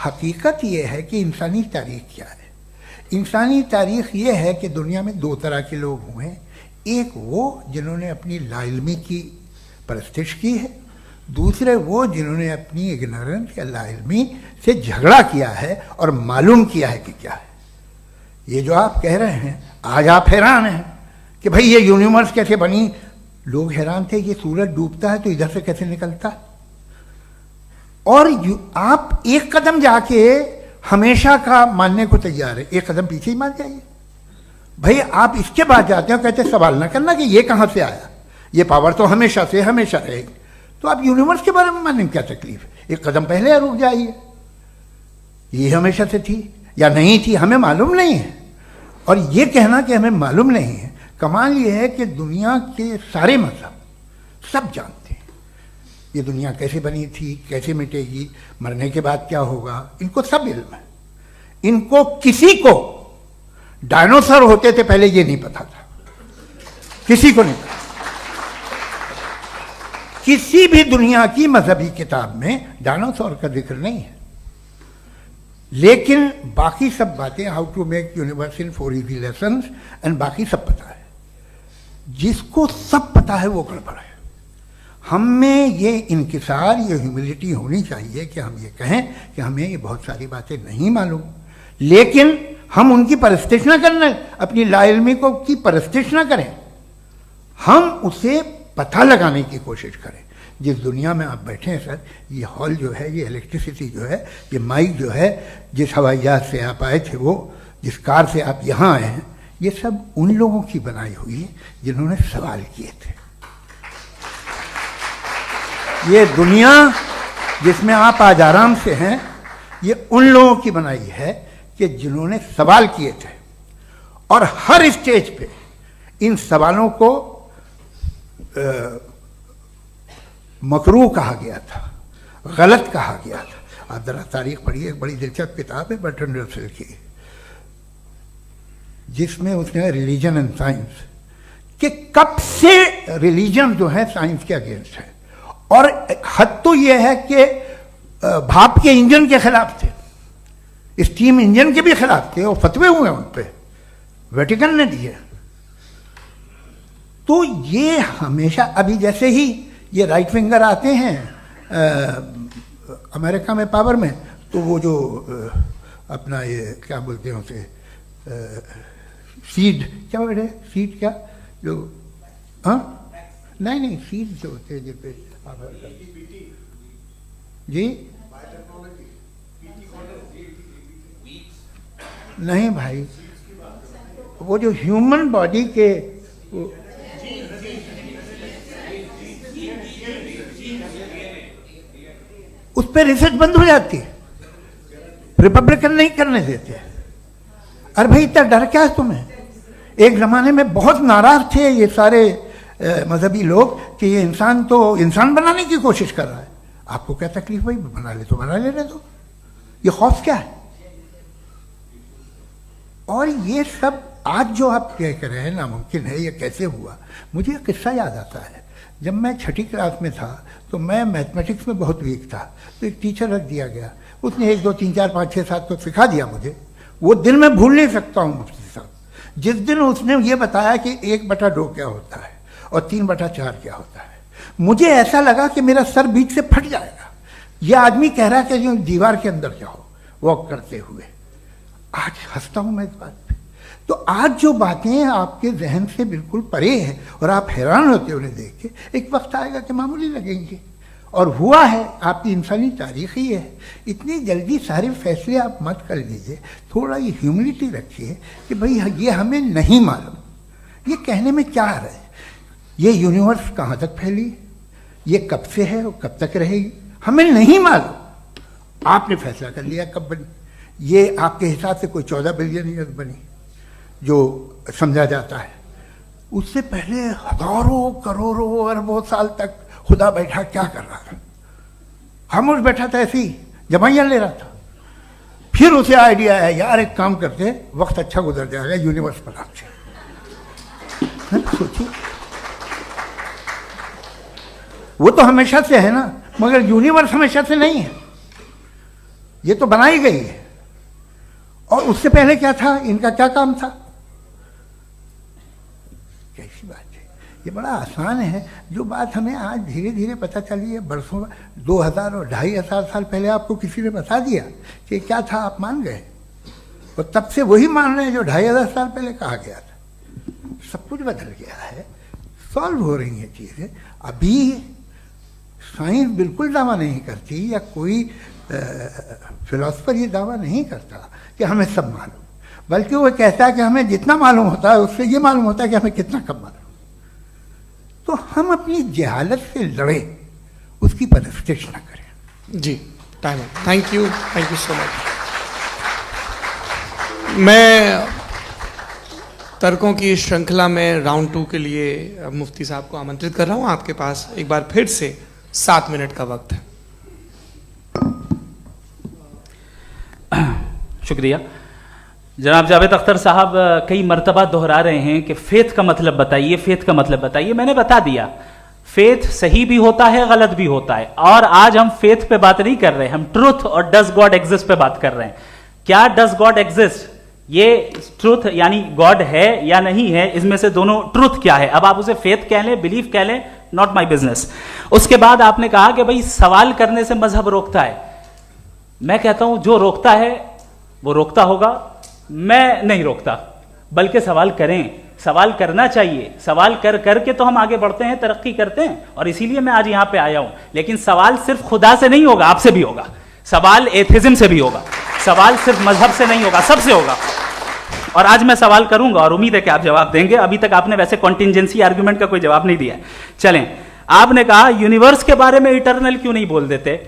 हकीकत यह है कि इंसानी तारीख क्या है। इंसानी तारीख यह है कि दुनिया में दो तरह के लोग हुए हैं। एक वो जिन्होंने अपनी लाइल्मी की परस्तिश की है, दूसरे वो जिन्होंने अपनी इग्नोरेंस या लाइल्मी से झगड़ा किया है और मालूम किया है कि क्या है। ये जो आप कह रहे हैं, आज आप हैरान हैं कि भाई ये यूनिवर्स कैसे बनी। लोग हैरान थे कि सूरज डूबता है तो इधर से कैसे निकलता है। और आप एक कदम जाके हमेशा का मानने को तैयार है, एक कदम पीछे ही मान जाइए। भाई आप इसके बाद जाते हो, कहते सवाल ना करना कि ये कहां से आया, ये पावर तो हमेशा से हमेशा रहेगी। तो आप यूनिवर्स के बारे में मानने में क्या तकलीफ है? एक कदम पहले रुक जाइए, ये हमेशा से थी या नहीं थी हमें मालूम नहीं है। और ये कहना कि हमें मालूम नहीं है, कमाल ये है कि दुनिया के सारे मजहब सब जानते हैं ये दुनिया कैसे बनी थी, कैसे मिटेगी, मरने के बाद क्या होगा, इनको सब इल्म है। इनको किसी को डायनासोर होते थे पहले ये नहीं पता था, किसी को नहीं पता। किसी भी दुनिया की मजहबी किताब में डायनासोर का जिक्र नहीं है। लेकिन बाकी सब बातें, how to make universe in 4 easy lessons and बाकी सब पता है। जिसको सब पता है वो गड़बड़ है। हम में ये इंकिसार, ये ह्यूमिलिटी होनी चाहिए कि हम ये कहें कि हमें ये बहुत सारी बातें नहीं मालूम, लेकिन हम उनकी परस्तिश ना करना, अपनी लाइल्मी को की परस्तिश ना करें, हम उसे पता लगाने की कोशिश करें। जिस दुनिया में आप बैठे हैं सर, ये हॉल जो है, ये इलेक्ट्रिसिटी जो है, ये माइक जो है, जिस हवाई जहाज से आप आए थे, वो जिस कार से आप यहाँ आए हैं, ये सब उन लोगों की बनाई हुई है जिन्होंने सवाल किए थे। ये दुनिया जिसमें आप आज आराम से हैं, ये उन लोगों की बनाई है कि जिन्होंने सवाल किए थे। और हर स्टेज पे इन सवालों को मकरूह कहा गया था, गलत कहा गया था। आप जरा तारीख पढ़िए, एक बड़ी दिलचस्प किताब है बर्ट्रैंड रसेल की, जिसमें उसने रिलीजन एंड साइंस कि कब से रिलीजन जो है साइंस के अगेंस्ट है। और हद तो यह है कि भाप के इंजन के खिलाफ थे, स्टीम इंजन के भी खिलाफ थे, और फतवे हुए उन पे, वेटिकन ने दिए। तो ये हमेशा, अभी जैसे ही ये राइट विंगर आते हैं अमेरिका में पावर में, तो वो जो अपना ये क्या बोलते हैं उसे, सीड क्या वर्ड है, सीड क्या जो, हाँ नहीं सीड जो होते हैं जिस पे जी, नहीं भाई, वो जो ह्यूमन बॉडी के उस पर रिसर्च बंद हो जाती है, रिपब्लिकन नहीं करने देते। अरे भाई इतना डर क्या है तुम्हें? एक जमाने में बहुत नाराज थे ये सारे मजहबी लोग कि ये इंसान तो इंसान बनाने की कोशिश कर रहा है। आपको क्या तकलीफ भाई, बना ले तो बना लेने दो, ये खौफ क्या है? और ये सब आज जो आप कह रहे हैं नामुमकिन है, ये कैसे हुआ? मुझे एक किस्सा याद आता है। जब मैं 6ठी क्लास में था तो मैं मैथमेटिक्स में बहुत वीक था, तो एक टीचर रख दिया गया, उसने 1 2 3 4 5 6 7 तो सिखा दिया मुझे। वो दिन मैं भूल नहीं सकता हूँ मुफ्ती साहब, जिस दिन उसने ये बताया कि 1/2 क्या होता है और 3/4 क्या होता है, मुझे ऐसा लगा कि मेरा सर बीच से फट जाएगा। यह आदमी कह रहा है कि जो दीवार के अंदर जाओ वॉक करते हुए। आज हंसता हूं मैं इस बात पे। तो आज जो बातें आपके जहन से बिल्कुल परे हैं और आप हैरान होते हो उन्हें देख के, एक वक्त आएगा कि मामूली लगेंगे। और हुआ है, आपकी इंसानी तारीख ही है। इतनी जल्दी सारे फैसले आप मत कर लीजिए, थोड़ा ये ह्यूमिलिटी रखिए कि भाई ये हमें नहीं मालूम। ये कहने में क्या आ रहा है? ये यूनिवर्स कहाँ तक फैली, ये कब से है और कब तक रहेगी, हमें नहीं मालूम। आपने फैसला कर लिया कब बनी। ये आपके हिसाब से कोई 14 बिलियन ईयर बनी जो समझा जाता है। उससे पहले हजारों करोड़ों अरबों साल तक खुदा बैठा क्या कर रहा था? खामोश बैठा था ऐसे ही, जमाइयाँ ले रहा था। फिर उसे आइडिया आया, यार एक काम करते, वक्त अच्छा गुजर जाएगा, यूनिवर्स पर नाम से। सोचिए, वो तो हमेशा से है ना, मगर यूनिवर्स हमेशा से नहीं है, ये तो बनाई गई है। और उससे पहले क्या था, इनका क्या काम था? कैसी बात है, ये बड़ा आसान है। जो बात हमें आज धीरे धीरे पता चली है, बरसों 2000 और 2500 साल पहले आपको किसी ने बता दिया कि क्या था, आप मान गए, और तब से वही मान रहे हैं जो 2500 साल पहले कहा गया था। सब कुछ बदल गया है, सॉल्व हो रही हैं चीज़ें। अभी साइंस बिल्कुल दावा नहीं करती, या कोई फिलोसफर ये दावा नहीं करता कि हमें सब मालूम, बल्कि वो कहता है कि हमें जितना मालूम होता है उससे ये मालूम होता है कि हमें कितना कम मालूम। तो हम अपनी जहालत से लड़े, उसकी परस्तिश न करें। जी, time, thank you so much. मैं तर्कों की श्रृंखला में राउंड 2 के लिए मुफ्ती साहब को आमंत्रित कर रहा हूं। आपके पास एक बार फिर से 7 मिनट का वक्त है। शुक्रिया। जनाब जावेद अख्तर साहब कई मर्तबा दोहरा रहे हैं कि फेथ का मतलब बताइए, फेथ का मतलब बताइए। मैंने बता दिया, फेथ सही भी होता है, गलत भी होता है। और आज हम फेथ पे बात नहीं कर रहे, हम ट्रूथ और डज गॉड एग्जिस्ट पे बात कर रहे हैं। क्या डज गॉड एग्जिस्ट, ये ट्रूथ यानी गॉड है या नहीं है, इसमें से दोनों ट्रूथ क्या है। अब आप उसे फेथ कह लें, बिलीफ कह लें, नॉट माई बिजनेस। उसके बाद आपने कहा कि भाई सवाल करने से मजहब रोकता है। मैं कहता हूं जो रोकता है वो रोकता होगा, मैं नहीं रोकता, बल्कि सवाल करें, सवाल करना चाहिए। सवाल कर करके तो हम आगे बढ़ते हैं, तरक्की करते हैं, और इसीलिए मैं आज यहां पे आया हूं। लेकिन सवाल सिर्फ खुदा से नहीं होगा, आपसे भी होगा। सवाल एथिज्म से भी होगा, सवाल सिर्फ मजहब से नहीं होगा, सबसे होगा। और आज मैं सवाल करूंगा और उम्मीद है कि आप जवाब देंगे। अभी तक आपने वैसे कॉन्टिंजेंसी आर्गुमेंट का कोई जवाब नहीं दिया। चलें, आपने कहा यूनिवर्स के बारे में इटर्नल क्यों नहीं बोल देते।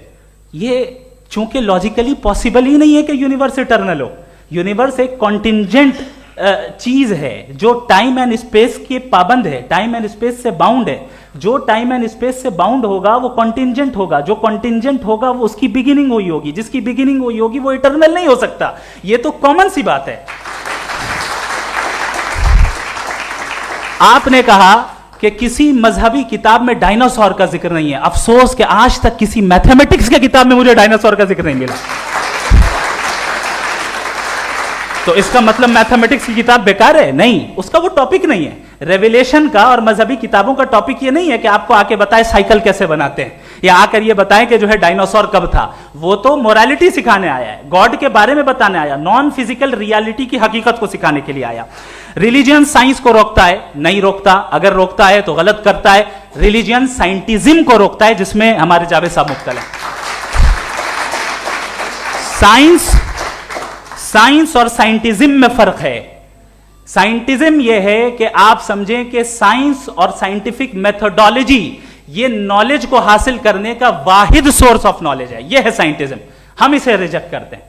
ये चूंकि लॉजिकली पॉसिबल ही नहीं है कि यूनिवर्स इटर्नल हो। यूनिवर्स एक कॉन्टिंजेंट चीज है जो टाइम एंड स्पेस के पाबंद है, टाइम एंड स्पेस से बाउंड है। जो टाइम एंड स्पेस से बाउंड होगा वो कॉन्टिंजेंट होगा, जो कॉन्टिंजेंट होगा वो उसकी बिगिनिंग हुई होगी, जिसकी बिगिनिंग हुई होगी वो इटर्नल नहीं हो सकता। ये तो कॉमन सी बात है। आपने कहा कि किसी मजहबी किताब में डायनासोर का जिक्र नहीं है। अफसोस कि आज तक किसी मैथमेटिक्स की किताब में मुझे डायनासोर का जिक्र नहीं मिला। तो इसका मतलब मैथमेटिक्स की किताब बेकार है? नहीं, उसका वो टॉपिक नहीं है। रेवलेशन का और मजहबी किताबों का टॉपिक ये नहीं है कि आपको आके बताए साइकिल कैसे बनाते हैं, या आकर ये बताएं कि जो है डायनासोर कब था। वो तो मोरालिटी सिखाने आया है, गॉड के बारे में बताने आया, नॉन फिजिकल रियलिटी की हकीकत को सिखाने के लिए आया। रिलीजियन साइंस को रोकता है? नहीं रोकता। अगर रोकता है तो गलत करता है। रिलीजियन साइंटिज्म को रोकता है, जिसमें हमारे जावेद साहब मुब्तला है। साइंस और साइंटिज्म में फर्क है। साइंटिज्म यह है कि आप समझें कि साइंस और साइंटिफिक मेथोडोलॉजी ये नॉलेज को हासिल करने का वाहिद सोर्स ऑफ नॉलेज है। यह है साइंटिज्म। हम इसे रिजेक्ट करते हैं।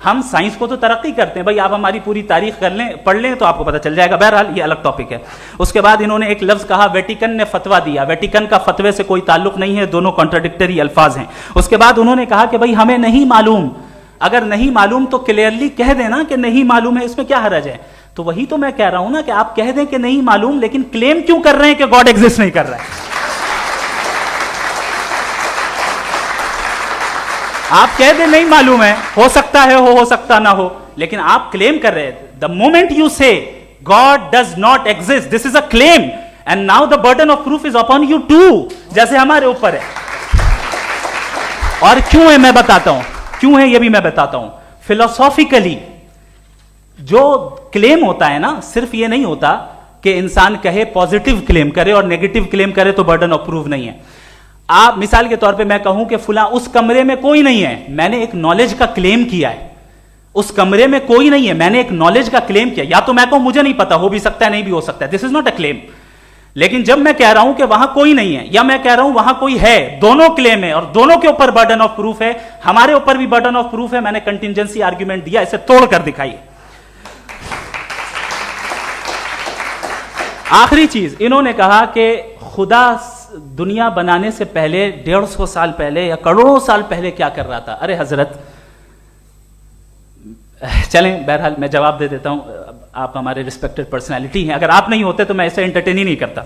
हम साइंस को तो तरक्की करते हैं, भाई आप हमारी पूरी तारीख कर लें, पढ़ लें तो आपको पता चल जाएगा। बहरहाल ये अलग टॉपिक है। उसके बाद इन्होंने एक लफ्ज कहा, वेटिकन ने फतवा दिया। वेटिकन का फतवे से कोई ताल्लुक नहीं है, दोनों कॉन्ट्राडिक्टरी अल्फाज हैं। उसके बाद उन्होंने कहा कि भाई हमें नहीं मालूम। अगर नहीं मालूम तो क्लियरली कह देना कि नहीं मालूम है, इसमें क्या हरज है। तो वही तो मैं कह रहा हूं ना कि आप कह दें कि नहीं मालूम, लेकिन क्लेम क्यों कर रहे हैं कि गॉड एग्जिस्ट नहीं कर रहा है। आप कह दें नहीं मालूम है, हो सकता है हो सकता ना हो, लेकिन आप क्लेम कर रहे हैं। The moment you say God does not exist, this is a claim, and now the burden of proof is upon you too, जैसे हमारे ऊपर है। और क्यों है मैं बताता हूं, क्यों है ये भी मैं बताता हूं। फिलोसॉफिकली जो क्लेम होता है ना, सिर्फ ये नहीं होता कि इंसान कहे पॉजिटिव क्लेम करे और नेगेटिव क्लेम करे तो बर्डन ऑफ प्रूफ नहीं है। आप मिसाल के तौर पे मैं कहूं कि फुला उस कमरे में कोई नहीं है, मैंने एक नॉलेज का क्लेम किया है। उस कमरे में कोई नहीं है, मैंने एक नॉलेज का क्लेम किया। या तो मैं कहूं मुझे नहीं पता, हो भी सकता है नहीं भी हो सकता है, this is not a claim. लेकिन जब मैं कह रहा हूं कि वहां कोई नहीं है, या मैं कह रहा हूं वहां कोई है, दोनों क्लेम है और दोनों के ऊपर बर्डन ऑफ प्रूफ है। हमारे ऊपर भी बर्डन ऑफ प्रूफ है। मैंने कंटिजेंसी आर्ग्यूमेंट दिया, इसे तोड़कर दिखाइए। आखिरी चीज, इन्होंने कहा कि खुदा दुनिया बनाने से पहले 150 साल पहले या करोड़ों साल पहले क्या कर रहा था? अरे हजरत, चलें, बहरहाल मैं जवाब दे देता हूं, आप हमारे रिस्पेक्टेड पर्सनालिटी हैं, अगर आप नहीं होते तो मैं ऐसे एंटरटेन ही नहीं करता।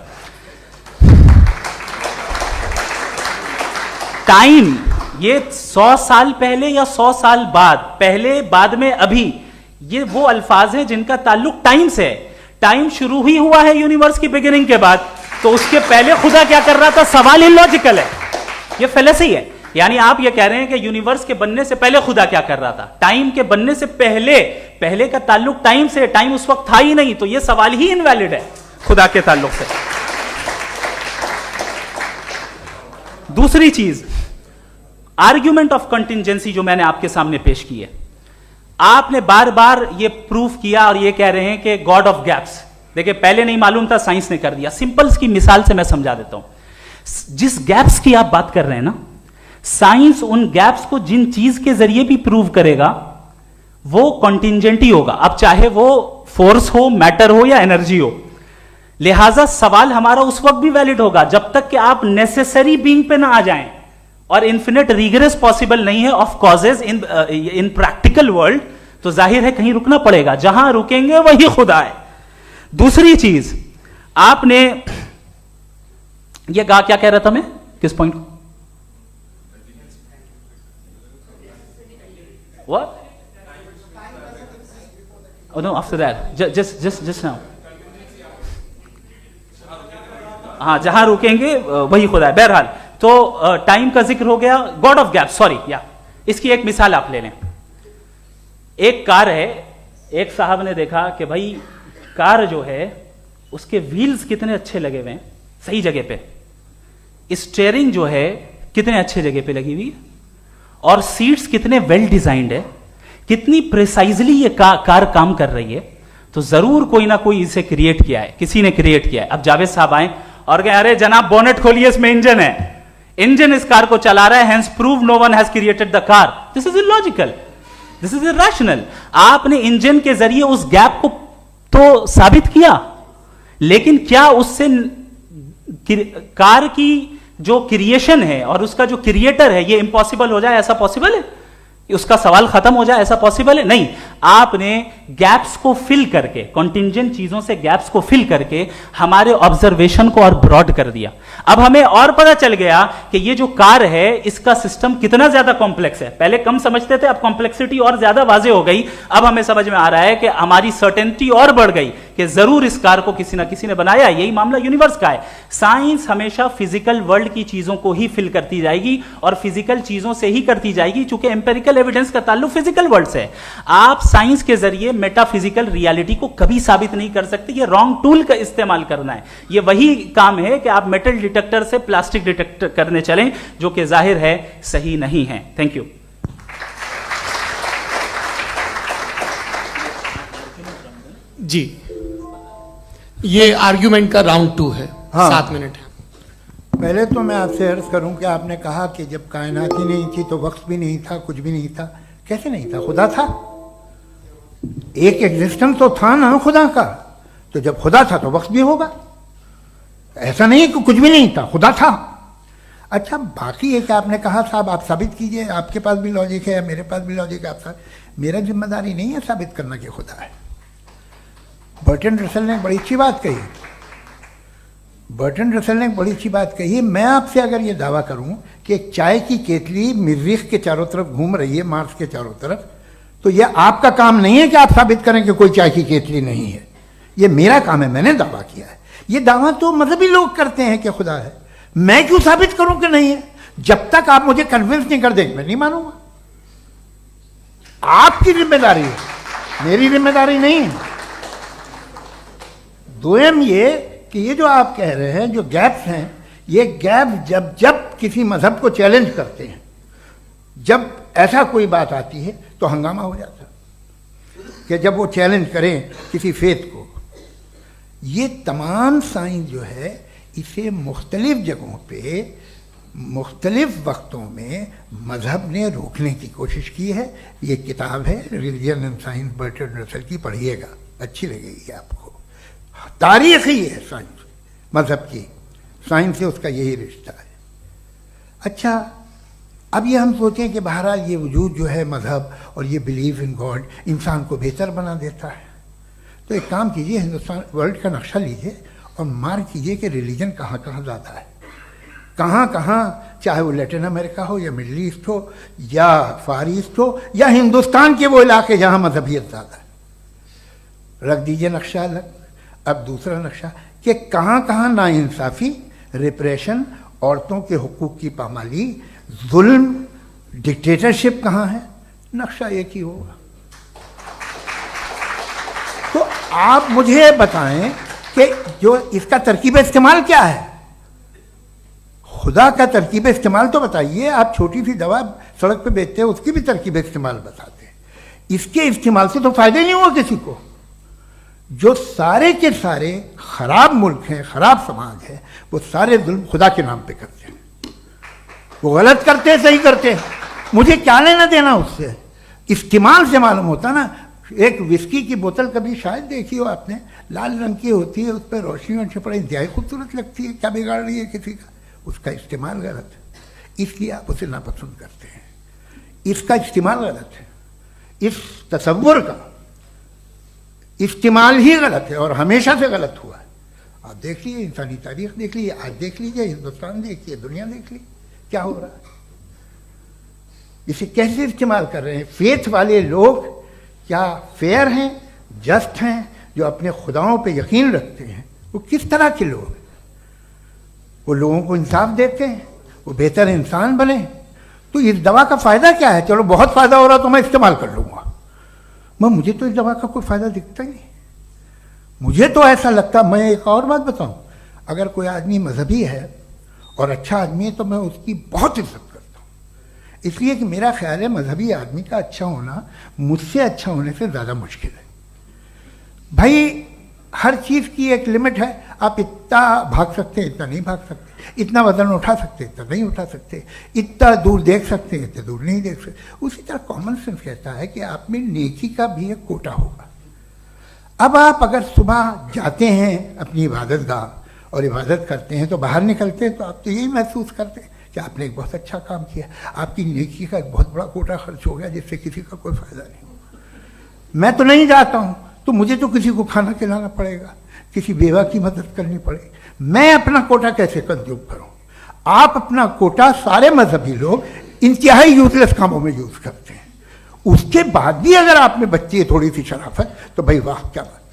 टाइम, ये 100 साल पहले या 100 साल बाद, पहले बाद में अभी, ये वो अल्फाज हैं जिनका ताल्लुक टाइम से है। टाइम शुरू ही हुआ है यूनिवर्स की बिगिनिंग के बाद, तो उसके पहले खुदा क्या कर रहा था? सवाल इलॉजिकल है, ये फेलेसी है। यानी आप ये कह रहे हैं कि यूनिवर्स के बनने से पहले खुदा क्या कर रहा था? टाइम के बनने से पहले, पहले का ताल्लुक टाइम से, टाइम उस वक्त था ही नहीं, तो ये सवाल ही इनवैलिड है खुदा के ताल्लुक से। दूसरी चीज, आर्ग्यूमेंट ऑफ कंटिंजेंसी जो मैंने आपके सामने पेश की है, आपने बार बार ये प्रूफ किया और ये कह रहे हैं कि गॉड ऑफ गैप्स। देखिए, पहले नहीं मालूम था, साइंस ने कर दिया। सिंपल्स की मिसाल से मैं समझा देता हूं। जिस गैप्स की आप बात कर रहे हैं ना, साइंस उन गैप्स को जिन चीज के जरिए भी प्रूव करेगा वो कॉन्टिंजेंट ही होगा, अब चाहे वो फोर्स हो, मैटर हो या एनर्जी हो। लिहाजा सवाल हमारा उस वक्त भी वैलिड होगा जब तक कि आप नेसेसरी बीइंग पे ना आ जाएं, और इन्फिनिट रिग्रेस पॉसिबल नहीं है of causes in practical world, तो जाहिर है कहीं रुकना पड़ेगा, जहां रुकेंगे वही खुदा है। दूसरी चीज, आपने ये कहा, क्या कह रहा था मैं, किस पॉइंट को? What? Oh no, after that. Just now. हाँ, जहां रुकेंगे वही खुदा है। बहरहाल, तो टाइम का जिक्र हो गया, गॉड ऑफ गैप, सॉरी, या इसकी एक मिसाल आप ले लें। एक कार है, एक साहब ने देखा कि भाई कार जो है उसके व्हील्स कितने अच्छे लगे हुए हैं सही जगह पे, स्टीयरिंग जो है कितने अच्छे जगह पे लगी हुई है, और सीट्स कितने वेल डिजाइंड है, कितनी प्रिसाइजली ये कार काम कर रही है, तो जरूर कोई ना कोई इसे क्रिएट किया है, किसी ने क्रिएट किया है। अब जावेद साहब आए और कहे, अरे जनाब बोनेट खोलिए, इसमें इंजन है, इंजन इस कार को चला रहा है, hence prove no one has created the car. This is illogical, this is irrational. आपने इंजन के जरिए उस गैप को तो साबित किया, लेकिन क्या उससे कार की जो क्रिएशन है और उसका जो क्रिएटर है ये इम्पॉसिबल हो जाए? ऐसा पॉसिबल है? उसका सवाल खत्म हो जाए, ऐसा पॉसिबल है? नहीं। आपने गैप्स को फिल करके, कॉन्टिंजेंट चीजों से गैप्स को फिल करके हमारे ऑब्जर्वेशन को और ब्रॉड कर दिया। अब हमें और पता चल गया कि ये जो कार है इसका सिस्टम कितना ज्यादा कॉम्प्लेक्स है। पहले कम समझते थे, अब कॉम्प्लेक्सिटी और ज्यादा वाजे हो गई। अब हमें समझ में आ रहा है कि हमारी सर्टेनिटी और बढ़ गई कि जरूर इस कार को किसी ना किसी ने बनाया। यही मामला यूनिवर्स का है। साइंस हमेशा फिजिकल वर्ल्ड की चीजों को ही फिल करती जाएगी और फिजिकल चीजों से ही करती जाएगी, चूंकि एम्पेरिकल एविडेंस का ताल्लुक फिजिकल वर्ल्ड से है। आप साइंस के जरिए मेटाफिजिकल रियलिटी को कभी साबित नहीं कर सकते। ये रॉन्ग टूल का इस्तेमाल करना है। ये वही काम है कि आप मेटल डिटेक्टर से प्लास्टिक डिटेक्टर करने चलें, जो कि जाहिर है सही नहीं है। Thank you. जी, ये आर्ग्यूमेंट का राउंड 2 है। हाँ। 7 मिनट है। पहले तो मैं आपसे अर्ज करूं कि आपने कहा कि जब कायनात ही नहीं थी तो वक्त भी नहीं था, कुछ भी नहीं था। कैसे नहीं था? खुदा था, एक एग्जिस्टेंस तो था ना खुदा का। तो जब खुदा था तो वक्त भी होगा। ऐसा नहीं कि कुछ भी नहीं था, खुदा था। अच्छा, बाकी एक आपने कहा साहब आप साबित कीजिए, आपके पास भी लॉजिक है, मेरे पास भी लॉजिक है। आप मेरा जिम्मेदारी नहीं है साबित करना कि खुदा है। बर्टन रसल ने बड़ी अच्छी बात कही। बर्टन रसल ने बड़ी अच्छी बात कही। मैं आपसे अगर ये दावा करूं कि एक चाय की केतली मरीख के चारों तरफ घूम रही है, मार्स के चारों तरफ, तो यह आपका काम नहीं है कि आप साबित करें कि कोई चाय की केतली नहीं है। यह मेरा काम है, मैंने दावा किया है। ये दावा तो मजहबी लोग करते हैं कि खुदा है। मैं क्यों साबित करूं कि नहीं है? जब तक आप मुझे कन्विंस नहीं कर देंगे मैं नहीं मानूंगा। आपकी जिम्मेदारी है, मेरी जिम्मेदारी नहीं है। दोयम ये कि ये जो आप कह रहे हैं, जो गैप्स हैं, ये गैप जब जब किसी मजहब को चैलेंज करते हैं, जब ऐसा कोई बात आती है तो हंगामा हो जाता है कि जब वो चैलेंज करें किसी फेथ को। ये तमाम साइंस जो है इसे मुख्तलिफ जगहों पे मुख्तलिफ वक्तों में मजहब ने रोकने की कोशिश की है। ये किताब है religion and science, Burton Russell की, पढ़िएगा, अच्छी लगेगी आपको। तारीख ही है साइंस, मजहब की साइंस से उसका यही रिश्ता है। अच्छा, अब ये हम सोचें कि बहरहाल ये वजूद जो है मज़हब और ये बिलीव इन गॉड इंसान को बेहतर बना देता है, तो एक काम कीजिए, हिंदुस्तान वर्ल्ड का नक्शा लीजिए और मार्क कीजिए कि रिलीजन कहाँ कहाँ ज़्यादा है, कहाँ कहाँ, चाहे वो लैटिन अमेरिका हो या मिडल ईस्ट हो या फार ईस्ट हो या हिंदुस्तान के वो इलाके जहाँ मजहबियत ज़्यादा है। रख दीजिए नक्शा अलग। अब दूसरा नक्शा कि कहाँ कहाँ नाइंसाफ़ी, रिप्रेशन, औरतों के हुकूक की पामाली, जुल्म, डिक्टेटरशिप कहाँ है, नक्शा एक ही होगा। तो आप मुझे बताएं कि जो इसका तरकीब इस्तेमाल क्या है, खुदा का तरकीब इस्तेमाल तो बताइए। आप छोटी सी दवा सड़क पे बेचते हैं उसकी भी तरकीब इस्तेमाल बताते हैं, इसके इस्तेमाल से तो फायदे नहीं हुआ किसी को। जो सारे के सारे खराब मुल्क हैं, खराब समाज है, वो सारे जुल्म खुदा के नाम पे करते हैं। वो गलत करते हैं, सही करते हैं, मुझे क्या लेना देना उससे। इस्तेमाल से मालूम होता ना। एक विस्की की बोतल कभी शायद देखी हो आपने, लाल रंग की होती है, उस पर रोशनी और छपड़ा इंतहाई खूबसूरत लगती है, क्या बिगाड़ रही है किसी का, उसका इस्तेमाल गलत है, इसलिए आप उसे नापसंद करते हैं। इसका इस्तेमाल गलत है, इस तसव्वुर का इस्तेमाल ही गलत है और हमेशा से गलत हुआ है। आप देख लीजिए, इंसानी तारीख देख लीजिए, आज देख लीजिए, हिंदुस्तान देखिए, दुनिया देख लीजिए क्या हो रहा है। इसे कैसे इस्तेमाल कर रहे हैं फेथ वाले लोग, क्या फेयर हैं, जस्ट हैं, जो अपने खुदाओं पे यकीन रखते हैं, वो किस तरह के लोग हैं। वो लोगों को इंसाफ देते हैं, वो बेहतर इंसान बने। तो इस दवा का फ़ायदा क्या है? चलो बहुत फ़ायदा हो रहा तो मैं इस्तेमाल कर लूँगा, मुझे तो इस दवा का कोई फ़ायदा दिखता ही नहीं। मुझे तो ऐसा लगता, मैं एक और बात बताऊं, अगर कोई आदमी मजहबी है और अच्छा आदमी है तो मैं उसकी बहुत इज्जत करता हूँ, इसलिए कि मेरा ख्याल है मजहबी आदमी का अच्छा होना मुझसे अच्छा होने से ज़्यादा मुश्किल है। भाई हर चीज़ की एक लिमिट है, आप इतना भाग सकते हैं, इतना नहीं भाग सकते, इतना वजन उठा सकते, इतना नहीं उठा सकते, इतना दूर देख सकते हैं, इतना दूर नहीं देख सकते। उसी तरह कॉमन सेंस कहता है कि आप में नेकी का भी एक कोटा होगा। अब आप अगर सुबह जाते हैं अपनी इबादत गाह और इबादत करते हैं तो बाहर निकलते हैं तो आप तो यही महसूस करते हैं कि आपने एक बहुत अच्छा काम किया, आपकी नेकी का एक बहुत बड़ा कोटा खर्च हो गया जिससे किसी का कोई फ़ायदा नहीं होगा। मैं तो नहीं जाता हूँ तो मुझे तो किसी को खाना खिलाना पड़ेगा, किसी बेवा की मदद करनी पड़ेगी, मैं अपना कोटा कैसे कंज्यूम करूं? आप अपना कोटा सारे मजहबी लोग इंतहाई यूजलेस कामों में यूज करते हैं, उसके बाद भी अगर आप में बच्ची है थोड़ी सी शराफत तो भाई वाह क्या बात है।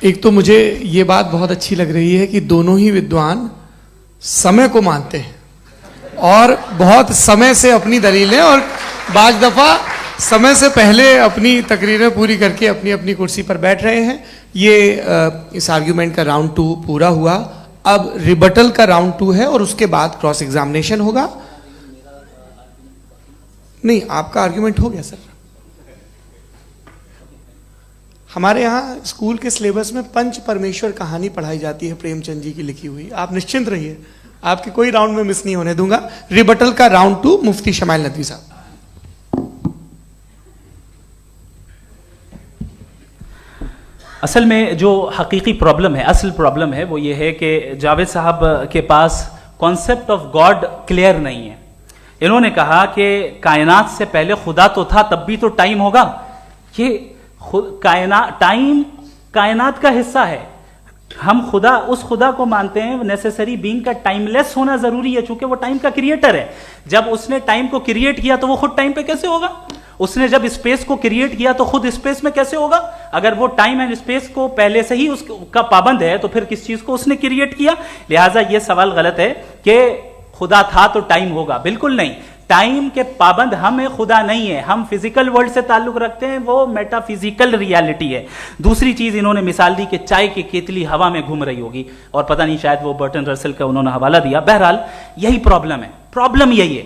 एक तो मुझे ये बात बहुत अच्छी लग रही है कि दोनों ही विद्वान समय को मानते हैं और बहुत समय से अपनी दलीलें और बाज दफा समय से पहले अपनी तकरीरें पूरी करके अपनी अपनी कुर्सी पर बैठ रहे हैं। ये इस आर्ग्यूमेंट का राउंड 2 पूरा हुआ। अब रिबटल का राउंड 2 है और उसके बाद क्रॉस एग्जामिनेशन होगा। नहीं, आपका आर्ग्यूमेंट हो गया सर। हमारे यहाँ स्कूल के सिलेबस में पंच परमेश्वर कहानी पढ़ाई जाती है, प्रेमचंद जी की लिखी हुई। आप निश्चिंत रहिए, आपके कोई राउंड में मिस नहीं होने दूंगा। रिबटल का राउंड 2 मुफ्ती शमाइल नदवी साहब। असल में जो हकीकी प्रॉब्लम है, असल प्रॉब्लम है वो ये है कि जावेद साहब के पास कॉन्सेप्ट ऑफ गॉड क्लियर नहीं है। इन्होंने कहा कि कायनात से पहले खुदा तो था, तब भी तो टाइम होगा। ये टाइम कायनात का हिस्सा है। हम खुदा, उस खुदा को मानते हैं नेसेसरी बीइंग का टाइमलेस होना जरूरी है, चूंकि वो टाइम का क्रिएटर है। जब उसने टाइम को क्रिएट किया तो वो खुद टाइम पे कैसे होगा? उसने जब स्पेस को क्रिएट किया तो खुद स्पेस में कैसे होगा? अगर वो टाइम एंड स्पेस को पहले से ही उसका पाबंद है तो फिर किस चीज को उसने क्रिएट किया? लिहाजा ये सवाल गलत है कि खुदा था तो टाइम होगा। बिल्कुल नहीं, टाइम के पाबंद हम है, खुदा नहीं है। हम फिजिकल वर्ल्ड से ताल्लुक रखते हैं, वो मेटाफिजिकल रियलिटी है। दूसरी चीज इन्होंने मिसाल दी कि चाय की केतली हवा में घूम रही होगी, और पता नहीं शायद वो बर्टन रसल का उन्होंने हवाला दिया। बहरहाल यही प्रॉब्लम है। प्रॉब्लम यही है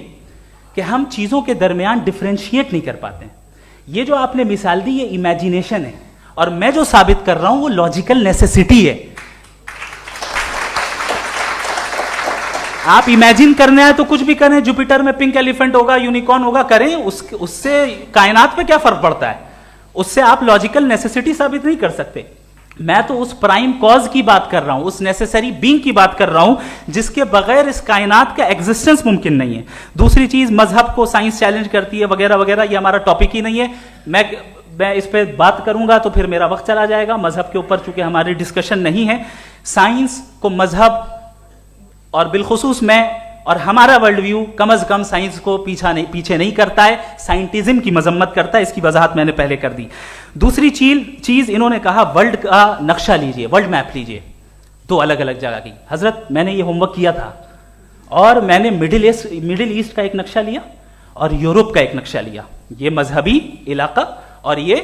कि हम चीजों के दरमियान डिफरेंशिएट नहीं कर पाते। ये जो आपने मिसाल दी ये इमेजिनेशन है, और मैं जो साबित कर रहा हूं वो लॉजिकल नेसेसिटी है। आप इमेजिन करना है तो कुछ भी करें, जुपिटर में पिंक एलिफेंट होगा, यूनिकॉर्न होगा, करें, उससे कायनात पे क्या फर्क पड़ता है? उससे आप लॉजिकल नेसेसिटी साबित नहीं कर सकते। मैं तो उस प्राइम कॉज की बात कर रहा हूं, उस नेसेसरी बीइंग की बात कर रहा हूं जिसके बगैर इस कायनात का एग्जिस्टेंस मुमकिन नहीं है। दूसरी चीज, मजहब को साइंस चैलेंज करती है वगैरह वगैरह, ये हमारा टॉपिक ही नहीं है। मैं इस पे बात करूंगा तो फिर मेरा वक्त चला जाएगा। मजहब के ऊपर चूंकि हमारी डिस्कशन नहीं है, साइंस को मजहब और बिलखुसूस मैं और हमारा वर्ल्ड व्यू कम से कम साइंस को पीछे नहीं करता है, साइंटिज्म की मजम्मत करता है। इसकी वजाहत मैंने पहले कर दी। दूसरी चीज इन्होंने कहा वर्ल्ड का नक्शा लीजिए, वर्ल्ड मैप लीजिए, दो अलग अलग जगह की। हजरत मैंने ये होमवर्क किया था और मैंने मिडिल ईस्ट का एक नक्शा लिया और यूरोप का एक नक्शा लिया, ये मजहबी इलाका और ये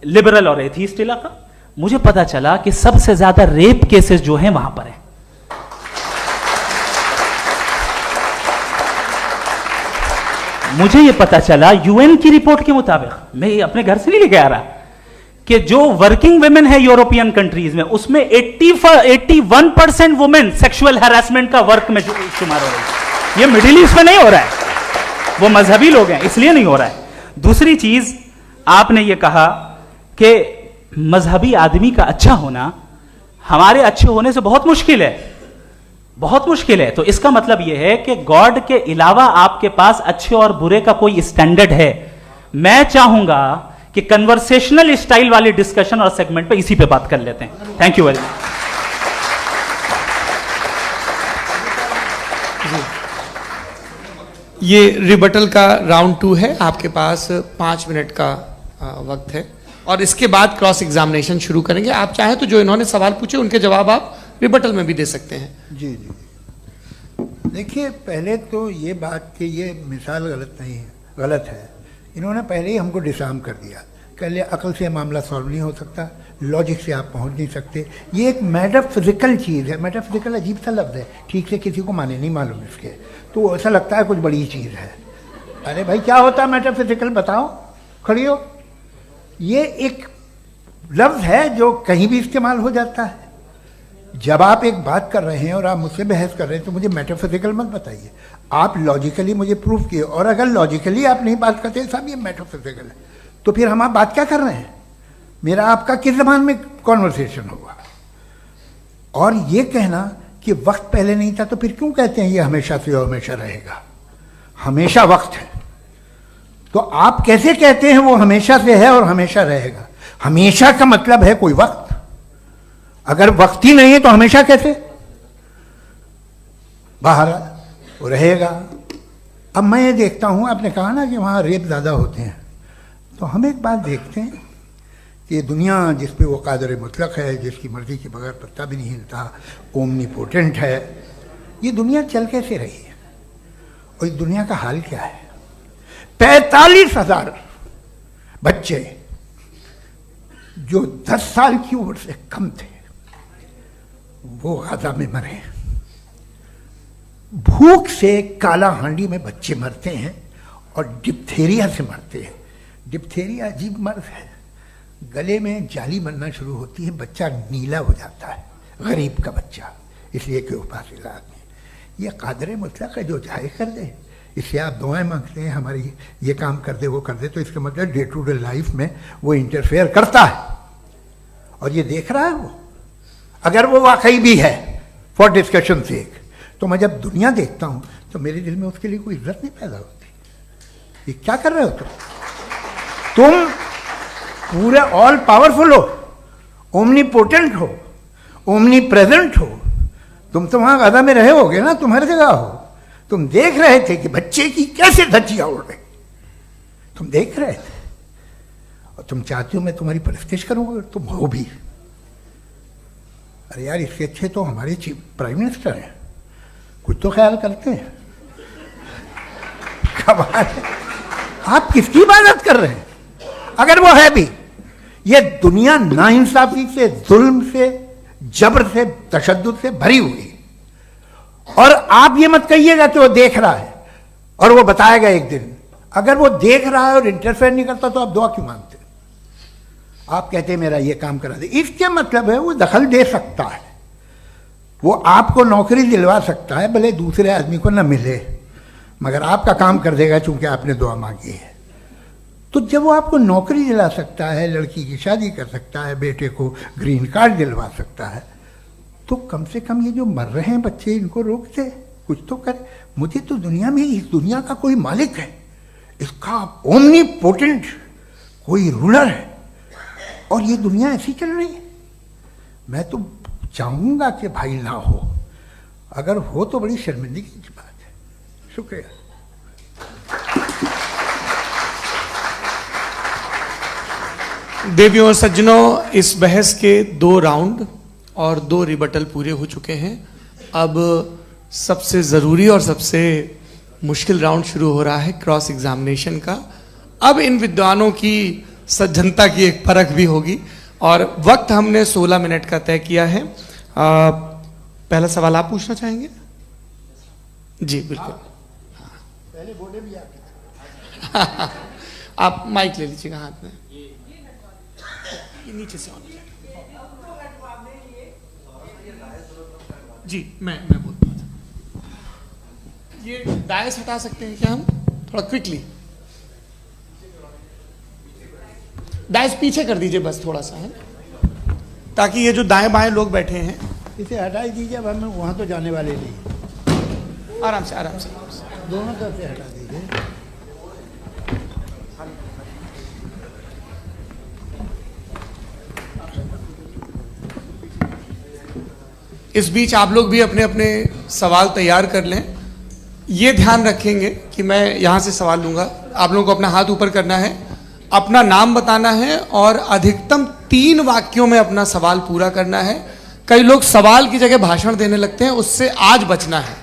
लिबरल और एथीस्ट इलाका। मुझे पता चला कि सबसे ज्यादा रेप केसेस जो हैं वहां पर है। मुझे यह पता चला यूएन की रिपोर्ट के मुताबिक, मैं ये अपने घर से नहीं लेके आ रहा, कि जो वर्किंग वुमेन है यूरोपियन कंट्रीज में, उसमें 81% वुमेन सेक्सुअल हैरेसमेंट का वर्क में शुमार हो रही है। ये मिडिल ईस्ट में नहीं हो रहा है, वो मजहबी लोग हैं इसलिए नहीं हो रहा है। दूसरी चीज, आपने ये कहा कि मजहबी आदमी का अच्छा होना हमारे अच्छे होने से बहुत मुश्किल है, बहुत मुश्किल है। तो इसका मतलब यह है कि गॉड के अलावा आपके पास अच्छे और बुरे का कोई स्टैंडर्ड है। मैं चाहूंगा कि कन्वर्सेशनल स्टाइल वाली डिस्कशन और सेगमेंट पे इसी पे बात कर लेते हैं। Thank you very much. ये रिबटल का राउंड 2 है, आपके पास 5 मिनट का वक्त है और इसके बाद क्रॉस एग्जामिनेशन शुरू करेंगे। आप चाहें तो जो इन्होंने सवाल पूछे उनके जवाब आप रिबटल में भी दे सकते हैं। जी जी, देखिए पहले तो ये बात कि ये मिसाल गलत नहीं है, गलत है। इन्होंने पहले ही हमको डिसार्म कर दिया, कह लिया अकल से मामला सॉल्व नहीं हो सकता, लॉजिक से आप पहुंच नहीं सकते। ये एक मेटाफिजिकल चीज़ है। मेटाफिजिकल अजीब सा लफ्ज़ है, ठीक से किसी को माने नहीं मालूम इसके, तो ऐसा लगता है कुछ बड़ी चीज़ है। अरे भाई क्या होता है मेटाफिजिकल, बताओ, खड़ी हो। ये एक लफ्ज़ है जो कहीं भी इस्तेमाल हो जाता है। जब आप एक बात कर रहे हैं और आप मुझसे बहस कर रहे हैं तो मुझे मेटाफिजिकल मत बताइए, आप लॉजिकली मुझे प्रूफ किए। और अगर लॉजिकली आप नहीं बात करते साहब ये मेटाफिजिकल है, तो फिर हम आप बात क्या कर रहे हैं? मेरा आपका किस ज़बान में कॉन्वर्सेशन होगा? और ये कहना कि वक्त पहले नहीं था, तो फिर क्यों कहते हैं ये हमेशा से और हमेशा रहेगा? हमेशा वक्त है, तो आप कैसे कहते हैं वो हमेशा से है और हमेशा रहेगा? हमेशा का मतलब है कोई वक्त, अगर वक्त ही नहीं है तो हमेशा कैसे? बाहर वो रहेगा। अब मैं ये देखता हूँ, आपने कहा ना कि वहाँ रेप ज़्यादा होते हैं, तो हम एक बात देखते हैं कि ये दुनिया जिस पे वो कादर मुतलक है, जिसकी मर्जी के बगैर पत्ता भी नहीं हिलता, ओमनीपोटेंट है, ये दुनिया चल कैसे रही है? और इस दुनिया का हाल क्या है? 45,000 बच्चे जो 10 साल की उम्र से कम थे वो गाजा में मरे। भूख से काला हांडी में बच्चे मरते हैं और डिप्थेरिया से मरते हैं। डिप्थेरिया अजीब मर्ज है, गले में जाली बनना शुरू होती है, बच्चा नीला हो जाता है, गरीब का बच्चा, इसलिए कि उपास आदमी। ये कादर मुतलक है जो चाहे कर दे, इससे आप दुआएं मांगते हैं हमारी ये काम कर दे वो कर दे, तो इसका मतलब डे टू डे लाइफ में वो इंटरफेयर करता है और ये देख रहा है वो। अगर वो वाकई भी है फॉर डिस्कशन सेक, तो मैं जब दुनिया देखता हूं तो मेरे दिल में उसके लिए कोई इज्जत नहीं पैदा होती। ये क्या कर रहे हो तुम पूरे ऑल पावरफुल हो, ओमनीपोटेंट हो, ओमनी प्रेजेंट हो। तुम तो वहां गाजा में रहे होगे ना, तुम हर जगह हो। तुम देख रहे थे कि बच्चे की कैसे धज्जियां उड़ रही, तुम देख रहे थे और तुम चाहते हो मैं तुम्हारी परस्तिश करूंगा, तुम हो भी। अरे यार, इसके अच्छे तो हमारे चीफ प्राइम मिनिस्टर हैं, कुछ तो ख्याल करते हैं। कमाल है, आप किसकी इबादत कर रहे हैं? अगर वो है भी, ये दुनिया नाइंसाफी से, जुल्म से, जबर से, तशद्दुद से भरी हुई। और आप ये मत कहिएगा कि वो देख रहा है और वो बताएगा एक दिन। अगर वो देख रहा है और इंटरफेयर नहीं करता तो आप दुआ क्यों मांगते? आप कहते हैं मेरा ये काम करा दे, इसके मतलब है वो दखल दे सकता है, वो आपको नौकरी दिलवा सकता है, भले दूसरे आदमी को न मिले, मगर आपका काम कर देगा चूंकि आपने दुआ मांगी है। तो जब वो आपको नौकरी दिला सकता है, लड़की की शादी कर सकता है, बेटे को ग्रीन कार्ड दिलवा सकता है, तो कम से कम ये जो मर रहे हैं बच्चे, इनको रोक दे, कुछ तो करे। मुझे तो दुनिया में, इस दुनिया का कोई मालिक है, इसका ओमनीपोटेंट कोई रूलर है, और ये दुनिया ऐसी चल रही है। मैं तो चाहूँगा कि भाई ना हो, अगर हो तो बड़ी शर्मिंदगी की बात है। शुक्रिया। देवियों और सज्जनों, इस बहस के 2 राउंड और 2 रिबटल पूरे हो चुके हैं। अब सबसे ज़रूरी और सबसे मुश्किल राउंड शुरू हो रहा है, क्रॉस एग्जामिनेशन का। अब इन विद्वानों की सज्जनता की एक परख भी होगी, और वक्त हमने 16 मिनट का तय किया है। पहला सवाल आप पूछना चाहेंगे? जी बिल्कुल। पहले बोले भी आपके आप माइक ले लीजिएगा हाथ में, ये नीचे से ऑन जी। मैं बोलता हूँ, ये दाएं से हटा सकते हैं क्या हम, थोड़ा क्विकली? दाएं से पीछे कर दीजिए बस थोड़ा सा, है, ताकि ये जो दाएं बाएं लोग बैठे हैं, इसे हटा ही दीजिए। अब हम वहाँ तो जाने वाले नहीं। आराम से आराम से आराम से। दोनों तरफ से हटा दीजिए। इस बीच आप लोग भी अपने अपने सवाल तैयार कर लें। ये ध्यान रखेंगे कि मैं यहाँ से सवाल लूँगा, आप लोगों को अपना हाथ ऊपर करना है, अपना नाम बताना है, और अधिकतम 3 वाक्यों में अपना सवाल पूरा करना है। कई लोग सवाल की जगह भाषण देने लगते हैं, उससे आज बचना है।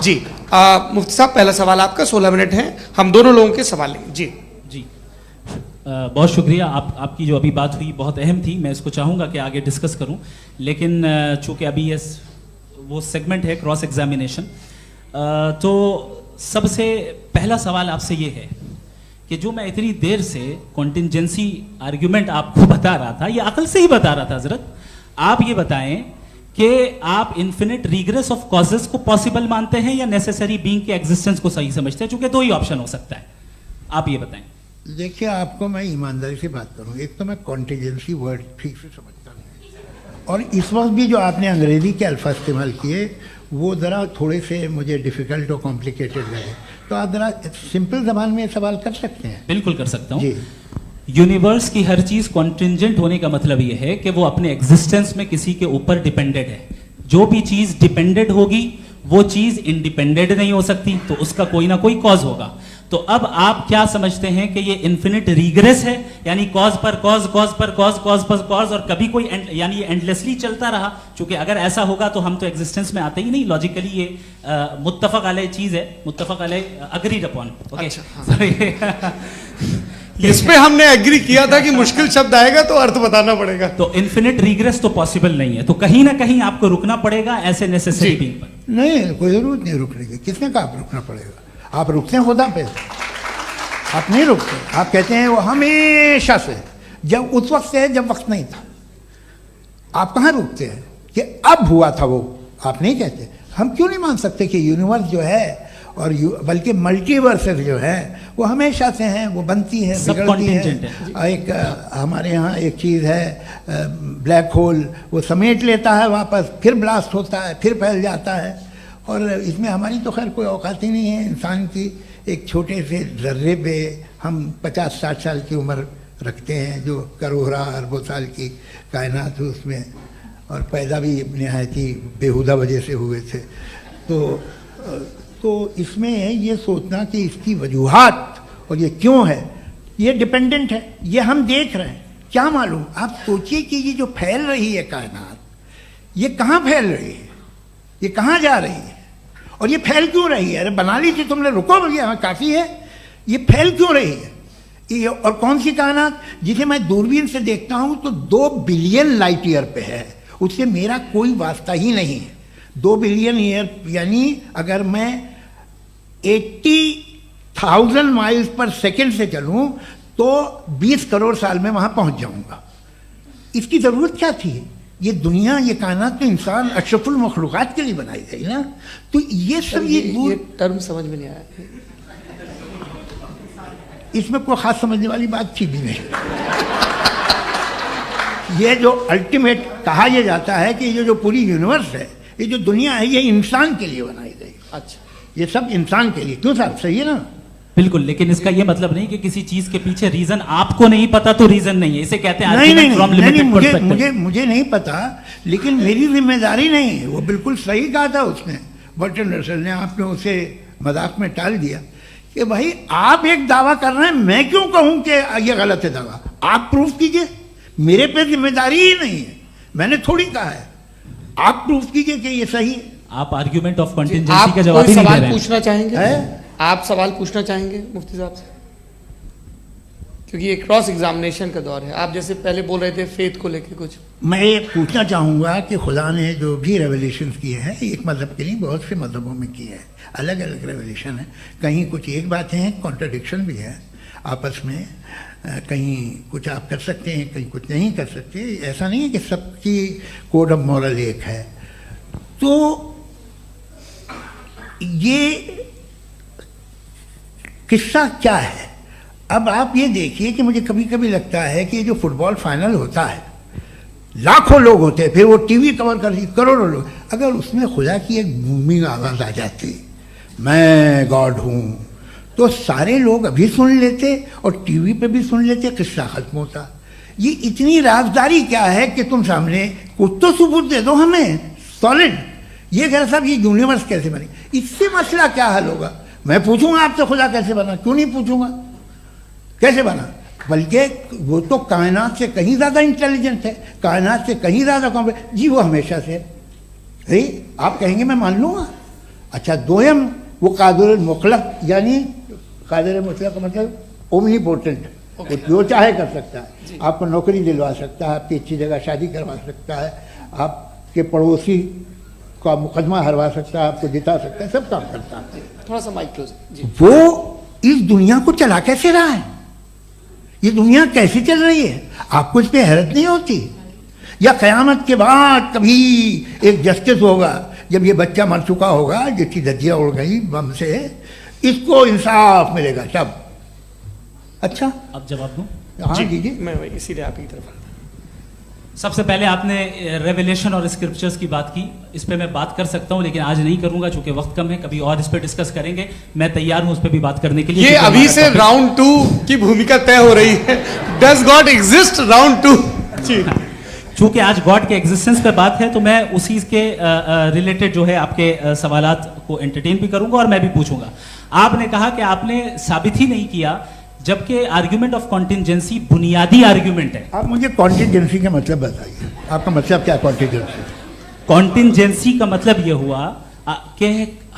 जी मुफ्ती साहब, पहला सवाल आपका, 16 मिनट हैं, हम दोनों लोगों के सवाल लेंगे। जी जी बहुत शुक्रिया। आपकी जो अभी बात हुई बहुत अहम थी, मैं इसको चाहूँगा कि आगे डिस्कस करूँ, लेकिन चूँकि अभी ये वो सेगमेंट है क्रॉस एग्जामिनेशन, तो सबसे पहला सवाल आपसे ये है कि जो मैं इतनी देर से कॉन्टिंजेंसी आर्ग्यूमेंट आपको बता रहा था, ये अकल से ही बता रहा था हजरत, आप ये बताएं कि आप इन्फिनिट रिग्रेस ऑफ कॉजेस को पॉसिबल मानते हैं या नेसेसरी बीइंग के एग्जिस्टेंस को सही समझते हैं? चूंकि 2 ही ऑप्शन हो सकता है, आप ये बताएं। देखिए, आपको मैं ईमानदारी से बात करूं, एक तो मैं कॉन्टिजेंसी वर्ड ठीक से समझता नहीं, और इस वक्त भी जो आपने अंग्रेजी के अल्फाज इस्तेमाल किए वो ज़रा थोड़े से मुझे डिफ़िकल्ट और कॉम्प्लिकेटेड लगे, तो आप ज़रा सिंपल ज़बान में सवाल कर सकते हैं? बिल्कुल कर सकता हूँ जी। यूनिवर्स की हर चीज कॉन्टिंजेंट होने का मतलब यह है कि वो अपने एग्जिस्टेंस में किसी के ऊपर डिपेंडेड है। जो भी चीज डिपेंडेड होगी वो चीज इंडिपेंडेंट नहीं हो सकती, तो उसका कोई ना कोई कॉज होगा। तो अब आप क्या समझते हैं कि ये इन्फिनिट रिग्रेस है, यानी कॉज पर कॉज, कॉज पर कॉज, कॉज पर कॉज, और कभी कोई यानी ये एंडलेसली चलता रहा? क्योंकि अगर ऐसा होगा तो हम तो एग्जिस्टेंस में आते ही नहीं। लॉजिकली ये मुत्तफक अलैह चीज है, मुत्तफक अलैह, अग्रीड अपॉन। ओके, इस पे हमने एग्री किया था कि मुश्किल शब्द आएगा तो अर्थ बताना पड़ेगा। तो इन्फिनिट रिग्रेस तो पॉसिबल नहीं है, तो कहीं ना कहीं आपको रुकना पड़ेगा ऐसे नेसेसरी बीइंग पर। नहीं, कोई जरूरत नहीं रुकने की। किसने कहा आप रुकना पड़ेगा? आप रुकते हैं खुदा पे, आप नहीं रुकते। आप कहते हैं वो हमेशा से, जब उस वक्त से जब वक्त नहीं था। आप कहाँ रुकते हैं कि अब हुआ था वो? आप नहीं कहते। हम क्यों नहीं मान सकते कि यूनिवर्स जो है और बल्कि मल्टीवर्सेस जो है वो हमेशा से हैं, वो बनती है, बिगड़ती है। एक हमारे यहाँ एक चीज़ है ब्लैक होल, वो समेट लेता है वापस, फिर ब्लास्ट होता है, फिर फैल जाता है। और इसमें हमारी तो खैर कोई औकात ही नहीं है इंसान की। एक छोटे से ज़र्रे पे हम 50-60 साल की उम्र रखते हैं, जो करोड़ों अरबों साल की कायनात है उसमें, और पैदा भी नहायत ही बेहुदा वजह से हुए थे। तो इसमें ये सोचना कि इसकी वजूहात और ये क्यों है, ये डिपेंडेंट है, ये हम देख रहे हैं। क्या मालूम, आप सोचिए कि ये जो फैल रही है कायनात, ये कहाँ फैल रही है, ये कहाँ जा रही है, और ये फैल क्यों रही है? अरे बना ली थी तुमने, रुको भैया, काफ़ी है। ये फैल क्यों रही है? ये और कौन सी कायनात जिसे मैं दूरबीन से देखता हूँ तो 2 बिलियन लाइट ईयर पे है, उससे मेरा कोई वास्ता ही नहीं है। 2 बिलियन ईयर यानी अगर मैं 80,000 माइल्स पर सेकेंड से चलूं तो 20 करोड़ साल में वहां पहुंच जाऊंगा। इसकी जरूरत क्या थी? ये दुनिया, ये कायनात तो इंसान अशरफुल मखलूकात के लिए बनाई गई ना। तो ये सब ये टर्म समझ में नहीं आया। इसमें कोई खास समझने वाली बात थी भी नहीं। ये जो अल्टीमेट कहा यह जाता है कि ये जो पूरी यूनिवर्स है, ये जो दुनिया है, ये इंसान के लिए बनाई गई। अच्छा, ये सब इंसान के लिए। क्यों साहब, सही है ना? बिल्कुल, लेकिन इसका ये मतलब नहीं कि किसी चीज के पीछे रीजन आपको नहीं पता तो रीजन नहीं है, इसे कहते हैं नहीं, नहीं, मुझे नहीं पता, लेकिन मेरी जिम्मेदारी नहीं है। वो बिल्कुल सही कहा था उसने, बर्टन रसल ने। आपने उसे मजाक में टाल दिया कि भाई आप एक दावा कर रहे हैं, मैं क्यों कहूं कि ये गलत है दावा? आप प्रूफ कीजिए, मेरे पे जिम्मेदारी ही नहीं है, मैंने थोड़ी कहा है। आप प्रूफ कीजिए कि ये सही है। आप आर्ग्यूमेंट ऑफ कंटिंजेंसी का जवाब ही नहीं दे रहे हैं। पूछना चाहेंगे है? आप सवाल पूछना चाहेंगे मुफ्ती साहब से? क्योंकि ये क्रॉस एग्जामिनेशन का दौर है। आप जैसे पहले बोल रहे थे फेथ को लेकर कुछ, मैं ये पूछना चाहूँगा कि खुदा ने जो भी रेवलेशन किए हैं, एक मज़हब के नहीं बहुत से मज़हबों में किए हैं, अलग अलग रेवलेशन है। कहीं कुछ एक बातें हैं, कॉन्ट्रडिक्शन भी है आपस में, कहीं कुछ आप कर सकते हैं, कहीं कुछ नहीं कर सकते। ऐसा नहीं है कि सबकी कोड ऑफ मॉरल एक है। तो ये किस्सा क्या है? अब आप ये देखिए कि मुझे कभी कभी लगता है कि जो फुटबॉल फाइनल होता है, लाखों लोग होते हैं, फिर वो टीवी कवर कर करोड़ों लोग, अगर उसमें खुदा की एक बूमिंग आवाज़ आ जाती, मैं गॉड हूँ, तो सारे लोग अभी सुन लेते और टीवी पे भी सुन लेते, किस्सा खत्म होता। ये इतनी राजदारी क्या है कि तुम सामने कुछ तो सबूत दे दो हमें सॉलिड। ये कह साहब ये यूनिवर्स कैसे बनी, इससे मसला क्या हल होगा? मैं पूछूंगा आपसे खुदा कैसे बना? क्यों नहीं पूछूंगा कैसे बना? बल्कि वो तो कायनात से कहीं ज़्यादा इंटेलिजेंट है, कायनात से कहीं ज़्यादा कॉम्प्लेक्स। जी वो हमेशा से है, आप कहेंगे मैं मान लूँगा। अच्छा, दोयम वो कादिर मुतलक, यानी कादिर मुतलक का मतलब ओमनीपोटेंट, वो जो चाहे कर सकता है। आपको नौकरी दिलवा सकता है, आपकी अच्छी जगह शादी करवा सकता है, आपके पड़ोसी का मुकदमा हरवा सकता है, आपको जिता सकता है, सब काम करता है। थोड़ा सा माइक क्लोज जी। वो इस दुनिया को चला कैसे रहा है? ये दुनिया कैसे चल रही है? आपको इस पर हैरत नहीं होती? या क़यामत के बाद कभी एक जस्टिस होगा, जब ये बच्चा मर चुका होगा, जिसकी धज्जियाँ उड़ गई बम से, इसको इंसाफ मिलेगा तब? अच्छा, अब जवाब दूं? हाँ जी, मैं इसीलिए आप की तरफ। सबसे पहले आपने रेवलेशन और स्क्रिप्चर्स की बात की, इस पे मैं बात कर सकता हूं, लेकिन आज नहीं करूंगा चूंकि वक्त कम है। कभी और इस पे डिस्कस करेंगे, मैं तैयार हूं उस पे भी बात करने के लिए। ये अभी से राउंड 2 की भूमिका तय हो रही है। Does God exist round 2? चूंकि आज गॉड के एग्जिस्टेंस पे बात है, तो मैं उसी के रिलेटेड जो है आपके सवालात को एंटरटेन भी करूंगा और मैं भी पूछूंगा। आपने कहा कि आपने साबित ही नहीं किया, जबकि आर्ग्यूमेंट ऑफ कॉन्टिंजेंसी बुनियादी आर्ग्यूमेंट है। आप मुझे कॉन्टिंजेंसी का मतलब बताइए, आपका मतलब क्या? कॉन्टिंजेंसी कॉन्टिंजेंसी का मतलब यह हुआ कि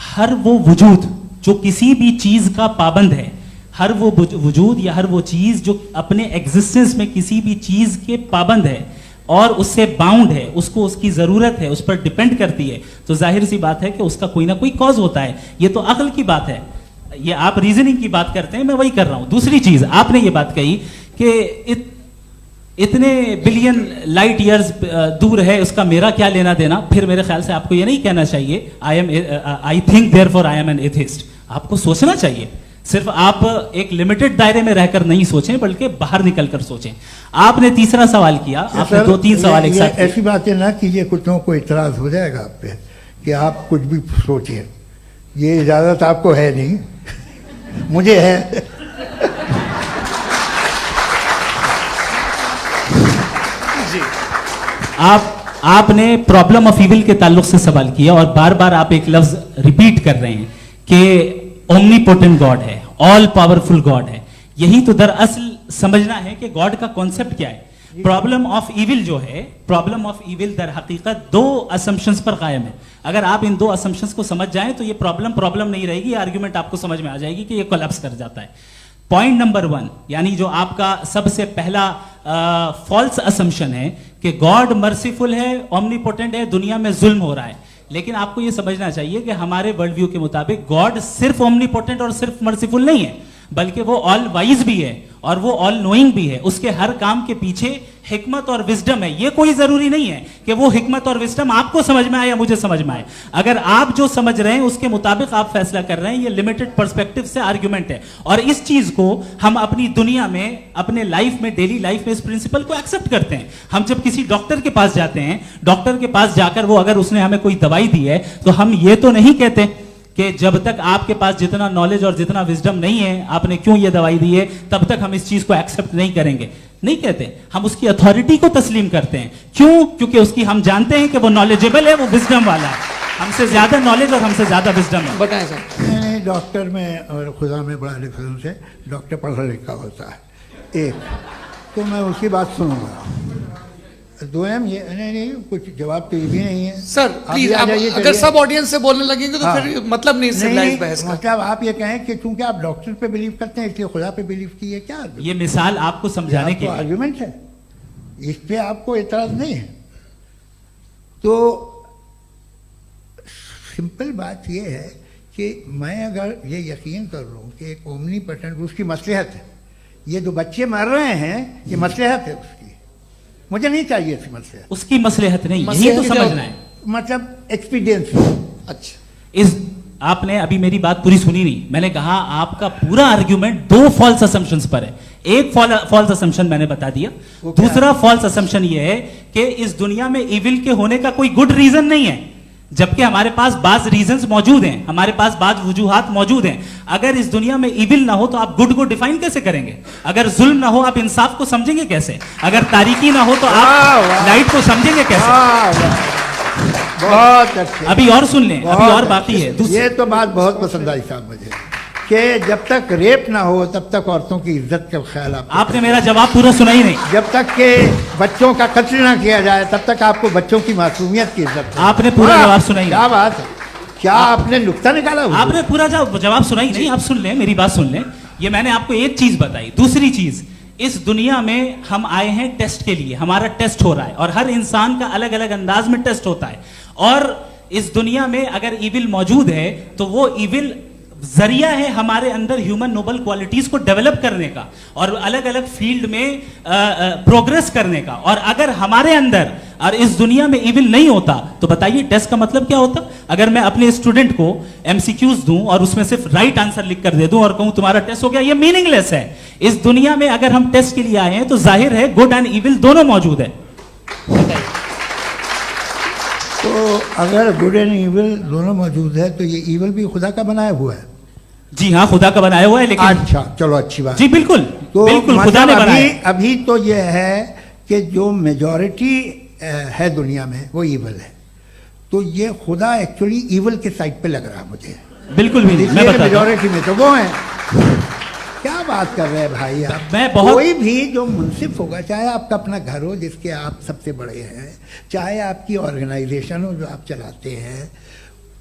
हर वो वजूद जो किसी भी चीज का पाबंद है, हर वो वजूद या हर वो चीज जो अपने एग्जिस्टेंस में किसी भी चीज के पाबंद है और उससे बाउंड है, उसको उसकी जरूरत है, उस पर डिपेंड करती है, तो जाहिर सी बात है कि उसका कोई ना कोई कॉज होता है। ये तो अक्ल की बात है। ये आप रीजनिंग की बात करते हैं, मैं वही कर रहा हूं। दूसरी चीज, आपने ये बात कही कि इतने बिलियन लाइट ईयर्स दूर है, उसका मेरा क्या लेना देना। फिर मेरे ख्याल से आपको ये नहीं कहना चाहिए I think therefore I am an atheist. आपको सोचना चाहिए, सिर्फ आप एक लिमिटेड दायरे में रहकर नहीं सोचें, बल्कि बाहर निकलकर सोचें। आपने तीसरा सवाल किया, आपने 2-3 सवाल एक साथ। ऐसी बातें ना कीजिए, कुछ लोगों को इतराज हो जाएगा आप पे कि आप कुछ भी सोचिए। ये इजाजत आपको है नहीं, मुझे है। जी, आपने प्रॉब्लम ऑफ इविल के ताल्लुक से सवाल किया और बार बार आप एक लफ्ज रिपीट कर रहे हैं कि ओमनीपोटेंट गॉड है, ऑल पावरफुल गॉड है। यही तो दरअसल समझना है कि गॉड का कॉन्सेप्ट क्या है। प्रॉब्लम ऑफ इविल जो है, प्रॉब्लम ऑफ इविल दर हकीकत 2 असम्पशंस पर कायम है। अगर आप इन 2 असम्पशंस को समझ जाएं तो ये प्रॉब्लम नहीं रहेगी, आर्ग्यूमेंट आपको समझ में आ जाएगी कि ये कोलैप्स कर जाता है। पॉइंट नंबर 1, यानी जो आपका सबसे पहला फॉल्स असम्पशन है कि गॉड मर्सीफुल है, ओमनीपोटेंट है, दुनिया में जुल्म हो रहा है। लेकिन आपको यह समझना चाहिए कि हमारे वर्ल्ड व्यू के मुताबिक गॉड सिर्फ ओमनीपोटेंट और सिर्फ मर्सीफुल नहीं है, बल्कि वो ऑल वाइज भी है और वो ऑल नोइंग भी है। उसके हर काम के पीछे हिकमत और विजडम है। ये कोई जरूरी नहीं है कि वो हिकमत और विजडम आपको समझ में आए या मुझे समझ में आए। अगर आप जो समझ रहे हैं उसके मुताबिक आप फैसला कर रहे हैं, ये लिमिटेड पर्सपेक्टिव से आर्ग्यूमेंट है। और इस चीज को हम अपनी दुनिया में, अपने लाइफ में, डेली लाइफ में इस प्रिंसिपल को एक्सेप्ट करते हैं। हम जब किसी डॉक्टर के पास जाते हैं, डॉक्टर के पास जाकर वो अगर उसने हमें कोई दवाई दी है तो हम ये तो नहीं कहते कि जब तक आपके पास जितना नॉलेज और जितना विजडम नहीं है, आपने क्यों ये दवाई दी है, तब तक हम इस चीज को एक्सेप्ट नहीं करेंगे। नहीं कहते, हम उसकी अथॉरिटी को तस्लीम करते हैं। क्यों? क्योंकि उसकी हम जानते हैं कि वो नॉलेजेबल है, वो विजडम वाला है, हमसे ज्यादा नॉलेज और हमसे ज्यादा विजडम है। बताएं सर। नहीं, डॉक्टर में और खुदा में बड़ा डिफरेंस है। डॉक्टर पढ़ा लिखा होता है एक, तो मैं उसकी बात सुनूंगा। दोयम ये नहीं, कुछ जवाब तो ये भी नहीं है सर। प्लीज आप अगर सब ऑडियंस से बोलने लगेंगे तो फिर मतलब नहीं सिविलाइज्ड बहस का। मतलब आप ये कहें कि चूंकि आप डॉक्टर पे बिलीव करते हैं इसलिए खुदा पे बिलीव किए, क्या ये मिसाल आपको समझाने के लिए आर्गुमेंट है, इस पे आपको एतराज नहीं है। तो सिंपल बात ये है कि मैं अगर ये यकीन कर लूँ कि एक ओमनीपोटेंट, उसकी मसलहत है, ये जो बच्चे मर रहे हैं ये मसलहत है उसकी, मुझे नहीं चाहिए थी मसलहत। उसकी मसलहत नहीं, यही तो समझना है, मतलब एक्सपीरियंस। अच्छा, इस आपने अभी मेरी बात पूरी सुनी नहीं। मैंने कहा आपका पूरा आर्ग्यूमेंट दो फॉल्स असम्पशंस पर है। एक फॉल्स असम्पशन मैंने बता दिया, दूसरा फॉल्स असम्पशन ये है कि इस दुनिया में इविल के होने का कोई गुड रीजन नहीं है, जबकि हमारे पास बाज रीजंस मौजूद हैं, हमारे पास बाज वजूहात मौजूद हैं। अगर इस दुनिया में इविल ना हो तो आप गुड को डिफाइन कैसे करेंगे? अगर जुल्म ना हो आप इंसाफ को समझेंगे कैसे? अगर तारीकी ना हो तो आप लाइट को समझेंगे कैसे? बहुत अच्छे। अभी और सुन लें, अभी और बाकी है। ये तो बात बहुत पसंद आई साहब मुझे, कि जब तक रेप ना हो तब तक औरतों की इज्जत का ख्याल आपने मेरा जवाब पूरा सुना ही नहीं। जब तक के बच्चों का कत्ल ना किया जाए तब तक आपको बच्चों की मासूमियत की इज्जत। आपने पूरा जवाब सुना ही नहीं। क्या बात है, क्या आपने नुक्ता निकाला? आपने पूरा जवाब सुना ही नहीं। आप सुन लें, मेरी बात सुन लें। ये मैंने आपको एक चीज बताई। दूसरी चीज, इस दुनिया में हम आए हैं टेस्ट के लिए, हमारा टेस्ट हो रहा है और हर इंसान का अलग अलग अंदाज में टेस्ट होता है। और इस दुनिया में अगर इविल मौजूद है तो वो इविल जरिया है हमारे अंदर ह्यूमन नोबल क्वालिटीज को डेवलप करने का और अलग अलग फील्ड में प्रोग्रेस करने का। और अगर हमारे अंदर और इस दुनिया में इविल नहीं होता तो बताइए टेस्ट का मतलब क्या होता? अगर मैं अपने स्टूडेंट को एमसीक्यूज दूं और उसमें सिर्फ राइट आंसर लिख कर दे दूं और कहूं तुम्हारा टेस्ट हो गया, ये मीनिंगलेस है। इस दुनिया में अगर हम टेस्ट के लिए आए हैं तो जाहिर है गुड एंड इविल दोनों मौजूद है। तो अगर गुड एंड इविल दोनों मौजूद है तो ये इविल भी खुदा का बनाया हुआ है? जी हाँ, खुदा का बनाया हुआ है। लेकिन अच्छा, चलो अच्छी बात। जी बिल्कुल, तो बिल्कुल खुदा ने बनाया। अभी तो ये है कि जो मेजॉरिटी है दुनिया में वो इविल है, तो ये खुदा एक्चुअली इविल के साइड पे लग रहा है मुझे। बिल्कुल भी नहीं, मैं बता मेजॉरिटी में तो वो है। क्या बात कर रहे हैं भाई आप? मैं बहुत कोई भी जो मुंसिफ होगा, चाहे आपका अपना घर हो जिसके आप सबसे बड़े हैं, चाहे आपकी ऑर्गेनाइजेशन हो जो आप चलाते हैं,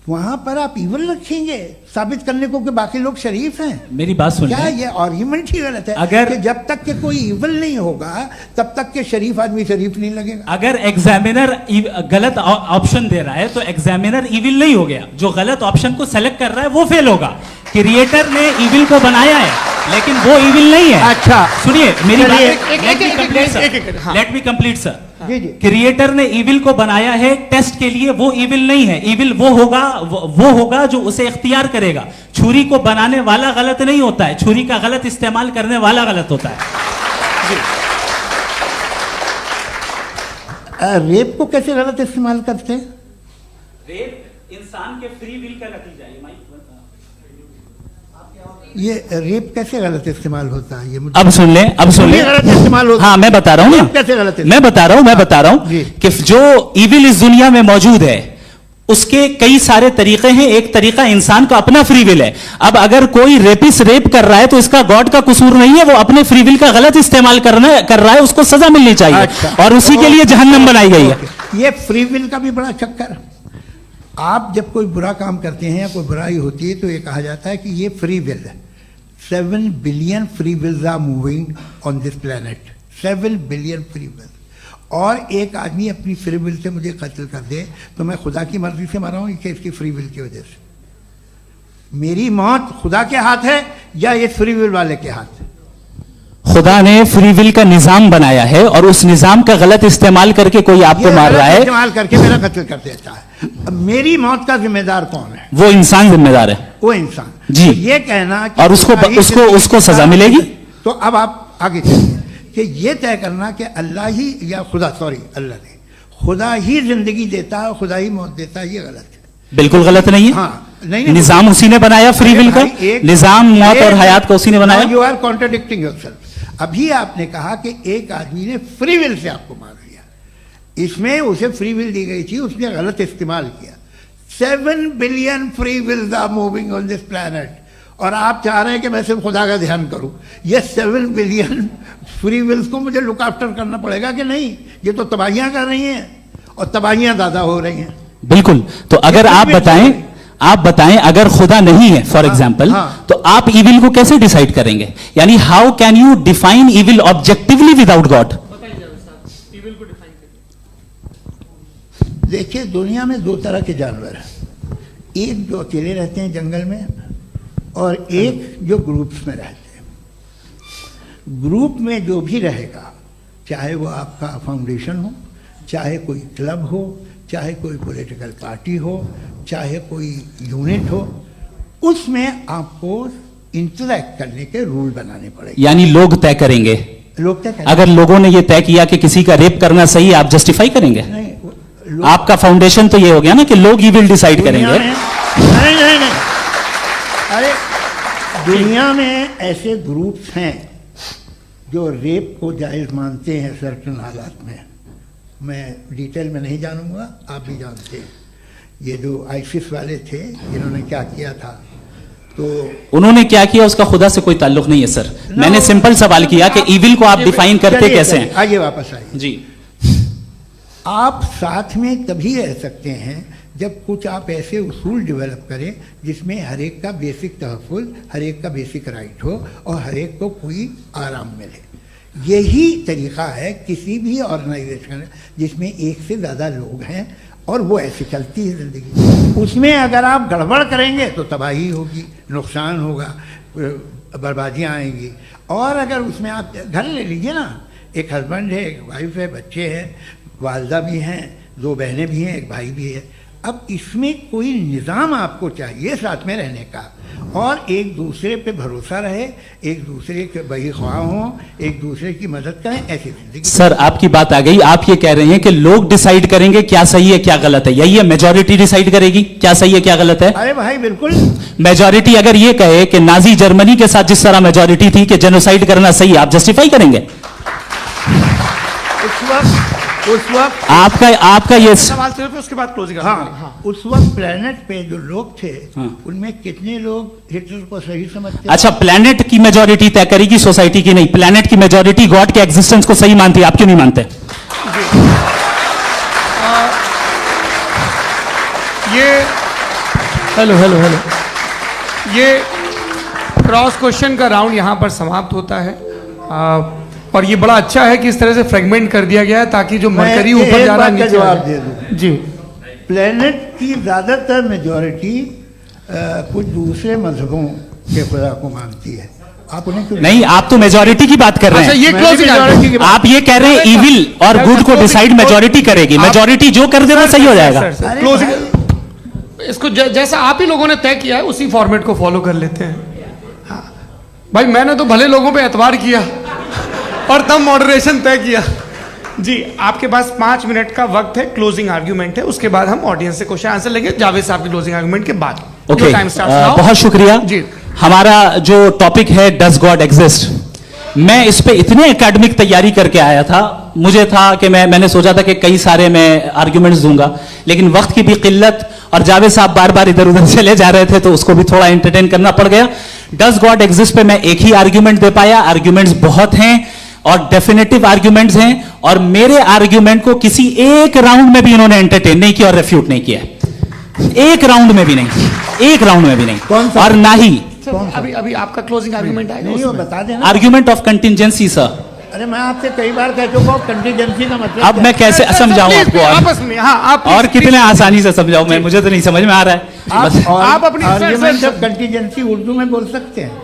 वहां पर आप इविल रखेंगे साबित करने को कि बाकी लोग शरीफ हैं। मेरी बात सुनिए, क्या ये आर्ग्यूमेंट ही गलत है? अगर कि जब तक के कोई इविल नहीं होगा तब तक के शरीफ आदमी शरीफ नहीं लगेगा। अगर एग्जामिनर गलत ऑप्शन दे रहा है तो एग्जामिनर इविल नहीं हो गया, जो गलत ऑप्शन को सेलेक्ट कर रहा है वो फेल होगा। क्रिएटर ने इविल को बनाया है लेकिन वो इविल नहीं है। अच्छा सुनिए मेरी बात, लेट मी कंप्लीट सर। जी जी। क्रिएटर ने इविल को बनाया है टेस्ट के लिए, वो इविल नहीं है। इविल वो होगा जो उसे इख्तियार करेगा। छुरी को बनाने वाला गलत नहीं होता है, छुरी का गलत इस्तेमाल करने वाला गलत होता है। रेप को कैसे गलत इस्तेमाल करते हैं? रेप इंसान के फ्री विल का नतीजा है। ये रेप कैसे गलत इस्तेमाल होता है? ये मुझे अब सुन लें, अब सुन लें। गलत इस्तेमाल होता है। हाँ मैं बता रहा हूँ ना, कैसे गलत? मैं बता रहा हूँ कि जो इविल इस दुनिया में मौजूद है उसके कई सारे तरीके हैं। एक तरीका इंसान का अपना फ्री विल है। अब अगर कोई रेपिस्ट रेप कर रहा है तो इसका गॉड का कसूर नहीं है, वो अपने फ्री विल का गलत इस्तेमाल कर रहा है, उसको सजा मिलनी चाहिए। अच्छा, और उसी के लिए जहन्नम बनाई गई है। ये फ्री विल का भी बड़ा चक्कर। आप जब कोई बुरा काम करते हैं या कोई बुराई होती है तो ये कहा जाता है कि ये फ्री विल है। 7 billion free wills are moving on this planet. 7 billion free will. और एक आदमी अपनी फ्री विल से मुझे कत्ल कर दे तो मैं खुदा की मर्जी से मरा हूं कि इसकी फ्री विल की वजह से? मेरी मौत खुदा के हाथ है या ये फ्री विल वाले के हाथ है? खुदा ने फ्री विल का निजाम बनाया है और उस निजाम का गलत इस्तेमाल करके कोई आपको मार रहा है, इस्तेमाल करके मेरा कत्ल कर देता है। अब मेरी मौत का जिम्मेदार कौन है? वो इंसान जिम्मेदार है। वो इंसान जी। तो ये कहना कि और उसको सजा मिलेगी। तो अब आप आगे चलिए कि ये तय करना कि अल्लाह ही या खुदा, सॉरी अल्लाह ने, खुदा ही जिंदगी देता है, खुदा ही मौत देता है, ये गलत है। बिल्कुल गलत नहीं है। हाँ, नहीं, निजाम उसी ने बनाया फ्री विल का, निजाम मौत और हयात का उसी ने बनाया। You are contradicting yourself. अभी आपने कहा कि एक आदमी ने फ्री विल से आपको मार दिया, इसमें उसे फ्री विल दी गई थी, उसने गलत इस्तेमाल किया। 7 billion free wills are moving on this planet, और आप चाह रहे हैं कि मैं सिर्फ खुदा का ध्यान करूं। ये 7 बिलियन फ्री विल्स को मुझे लुक आफ्टर करना पड़ेगा कि नहीं? ये तो तबाहियां कर रही हैं और तबाहियां ज्यादा हो रही हैं। बिल्कुल। तो अगर आप बताएं अगर खुदा नहीं है फॉर एग्जाम्पल, तो आप इविल को कैसे डिसाइड करेंगे? यानी how can you define evil objectively without God? देखिए, दुनिया में 2 तरह के जानवर हैं, एक जो अकेले रहते हैं जंगल में और एक जो ग्रुप्स में रहते हैं। ग्रुप में जो भी रहेगा, चाहे वो आपका फाउंडेशन हो, चाहे कोई क्लब हो, चाहे कोई पॉलिटिकल पार्टी हो, चाहे कोई यूनिट हो, उसमें आपको इंटरैक्ट करने के रूल बनाने पड़ेंगे। यानी लोग तय करेंगे। लोग तय करेंगे। अगर लोगों ने ये तय किया कि किसी का रेप करना सही है, आप जस्टिफाई करेंगे? नहीं, आपका फाउंडेशन तो ये हो गया ना कि लोग ही विल डिसाइड करेंगे। नहीं, अरे दुनिया में ऐसे ग्रुप्स हैं जो रेप को जायज मानते हैं सर्टेन हालात में। मैं डिटेल में नहीं जानूंगा, आप भी जानते हैं। ये जो आईसिस वाले थे, इन्होंने क्या किया था, तो उन्होंने क्या किया उसका खुदा से कोई ताल्लुक नहीं है सर। मैंने सिंपल सवाल किया कि इविल को आप डिफाइन करते कैसे हैं? आइए वापस आइए जी। आप साथ में तभी रह सकते हैं जब कुछ आप ऐसे उसूल डेवलप करें जिसमें हर एक का बेसिक तहफ़्फ़ुज़, हर एक का बेसिक राइट हो और हर एक को कोई आराम मिले। यही तरीका है किसी भी ऑर्गेनाइजेशन जिसमें एक से ज़्यादा लोग हैं और वो ऐसे चलती है ज़िंदगी। उसमें अगर आप गड़बड़ करेंगे तो तबाही होगी, नुकसान होगा, बर्बादियाँ आएंगी। और अगर उसमें आप घर ले लीजिए ना, एक हस्बैंड है, एक वाइफ है, बच्चे हैं, वालदा भी हैं, 2 बहनें भी हैं, एक भाई भी है। अब इसमें कोई निज़ाम आपको चाहिए साथ में रहने का, और एक दूसरे पे भरोसा रहे, एक दूसरे के बहीख्वाह हों, एक दूसरे की मदद करें, ऐसी जिंदगी। सर आपकी बात आ गई। आप ये कह रहे हैं कि लोग डिसाइड करेंगे क्या सही है क्या गलत है, यही है? मेजॉरिटी डिसाइड करेगी क्या सही है क्या गलत है? अरे भाई बिल्कुल। मेजॉरिटी अगर ये कहे कि नाजी जर्मनी के साथ जिस तरह मेजॉरिटी थी कि जेनोसाइड करना सही, आप जस्टिफाई करेंगे? उस वक्त आपका ये सवाल सिर्फ उसके बाद क्लोजिंग। हाँ, उस वक्त प्लेनेट पे जो लोग थे, उनमें कितने लोग हिटलर को सही समझते? अच्छा, प्लेनेट की मेजॉरिटी तय करेगी, सोसाइटी की नहीं। प्लेनेट की मेजॉरिटी गॉड के एग्जिस्टेंस को सही मानती है, आप क्यों नहीं मानते? हेलो ये क्रॉस क्वेश्चन का राउंड यहां पर समाप्त होता है। और ये बड़ा अच्छा है कि इस तरह से फ्रेगमेंट कर दिया गया है ताकि जो मरकरी ऊपर जा रहा है नीचे जवाब दे दूं जी। प्लेनेट की ज्यादातर मेजॉरिटी कुछ दूसरे मजहबों के खुदा को मानती है। आप उन्हें क्यों नहीं? आप तो मेजॉरिटी की बात कर रहे हैं। अच्छा, ये क्लोजिंग आप ये कह रहे हैं इविल और गुड को डिसाइड मेजॉरिटी करेगी। मेजॉरिटी जो कर दे वो सही हो जाएगा। क्लोजिंग इसको जैसा आप ही लोगों ने तय किया है उसी फॉर्मेट को फॉलो कर लेते हैं। हाँ भाई, मैंने तो भले लोगों पे एतबार किया और तब मॉडरेशन तय किया जी। आपके पास 5 मिनट का वक्त है, क्लोजिंग आर्ग्यूमेंट है, उसके बाद हम ऑडियंस से क्वेश्चन आंसर लेंगे जावेद साहब की क्लोजिंग आर्ग्यूमेंट के बाद। ओके, बहुत शुक्रिया जी। हमारा जो टॉपिक है डज गॉड एग्जिस्ट, मैं इस पे इतने एकेडमिक तैयारी करके आया था। मुझे था कि मैंने सोचा था कि कई सारे मैं आर्ग्यूमेंट्स दूंगा, लेकिन वक्त की भी किल्लत और जावेद साहब बार बार इधर उधर चले जा रहे थे तो उसको भी थोड़ा एंटरटेन करना पड़ गया। डज गॉड एग्जिस्ट पे मैं एक ही आर्ग्यूमेंट दे पाया। आर्ग्यूमेंट्स बहुत हैं और डेफिनेटिव आर्ग्यूमेंट्स हैं, और मेरे आर्ग्यूमेंट को किसी एक राउंड में भी इन्होंने एंटरटेन नहीं किया और रेफ्यूट नहीं किया। एक राउंड में भी नहीं, एक राउंड में भी नहीं। और ना ही अभी आपका क्लोजिंग आर्ग्यूमेंट आएगा, नहीं वो बता देना। Argument of contingency sir. अरे मैं आपसे कई बार कह चुका हूं कंटिजेंसी का मतलब अब मैं कैसे समझाऊं आपको? आपस में हाँ, आप और कितने आसानी से समझाऊं मैं, मुझे तो नहीं समझ में आ रहा है। आप अपनी आर्ग्यूमेंट ऑफ कंटीजेंसी उर्दू में बोल सकते हैं।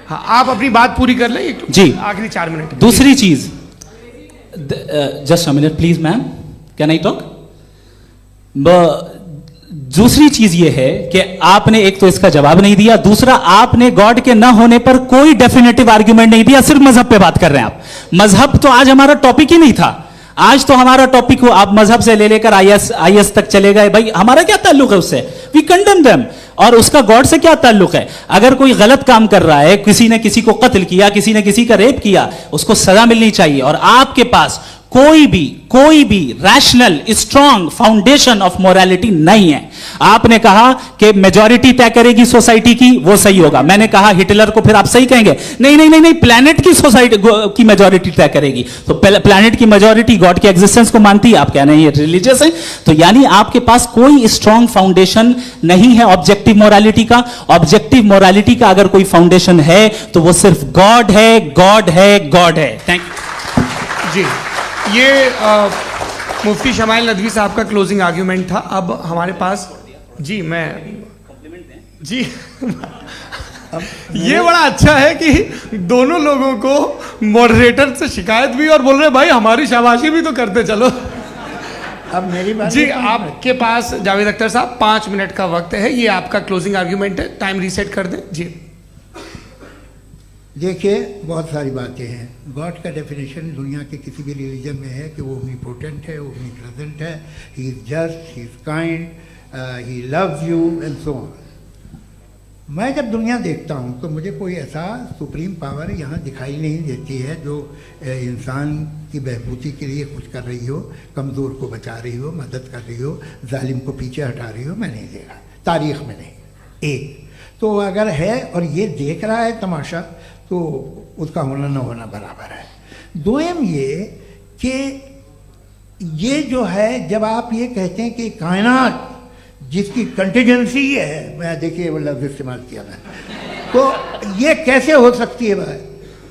हाँ, आप अपनी बात पूरी कर लें जी, आखिरी 4 मिनट। दूसरी चीज, just a minute please ma'am, can I talk? दूसरी चीज ये है कि आपने एक तो इसका जवाब नहीं दिया, दूसरा आपने गॉड के ना होने पर कोई डेफिनेटिव आर्ग्यूमेंट नहीं दिया, सिर्फ मजहब पे बात कर रहे हैं आप। मजहब तो आज हमारा टॉपिक ही नहीं था। आज तो हमारा टॉपिक हो, आप मजहब से ले लेकर आईएस तक चले गए। भाई हमारा क्या ताल्लुक है उससे? We condemn them. और उसका गॉड से क्या ताल्लुक है? अगर कोई गलत काम कर रहा है, किसी ने किसी को कत्ल किया, किसी ने किसी का रेप किया, उसको सजा मिलनी चाहिए। और आपके पास कोई भी rational strong foundation of morality नहीं है। आपने कहा कि मेजॉरिटी तय करेगी सोसाइटी की, वो सही होगा। मैंने कहा हिटलर को फिर आप सही कहेंगे? नहीं, प्लैनेट की सोसाइटी की मेजॉरिटी तय करेगी। तो प्लैनेट की मेजॉरिटी गॉड के एग्जिस्टेंस को मानती है, आप कह रहे हैं ये रिलीजियस है। तो यानी आपके पास कोई स्ट्रॉन्ग फाउंडेशन नहीं है ऑब्जेक्टिव मोरालिटी का। ऑब्जेक्टिव मोरालिटी का अगर कोई फाउंडेशन है तो वो सिर्फ गॉड है, गॉड है, गॉड है। थैंक यू जी। ये मुफ्ती शमाइल नदवी साहब का क्लोजिंग आर्ग्यूमेंट था। अब हमारे पास जी ये बड़ा अच्छा है कि दोनों लोगों को मॉडरेटर से शिकायत भी और बोल रहे भाई हमारी शाबाशी भी तो करते चलो। अब मेरी बात जी, आपके पास जावेद अख्तर साहब 5 मिनट का वक्त है। ये आपका क्लोजिंग आर्ग्यूमेंट है, टाइम रीसेट कर दें जी। देखिए, बहुत सारी बातें हैं। गॉड का डेफिनेशन दुनिया के किसी भी रिलीजन में है कि वो ओमनीपोटेंट है, ओमनीप्रेजेंट है, he is just, he is kind, he loves you and so on. मैं जब दुनिया देखता हूँ तो मुझे कोई ऐसा सुप्रीम पावर यहाँ दिखाई नहीं देती है जो इंसान की बहबूदी के लिए कुछ कर रही हो, कमज़ोर को बचा रही हो, मदद कर रही हो, जालिम को पीछे हटा रही हो। मैं नहीं देखा, तारीख़ में नहीं। एक तो अगर है और ये देख रहा है तमाशा, तो उसका होना न होना बराबर है। दोयम ये कि ये जो है, जब आप ये कहते हैं कि कायनात जिसकी कंटीजेंसी है, मैं देखिए वो लफ्ज़ इस्तेमाल किया मैं, तो ये कैसे हो सकती है भाई?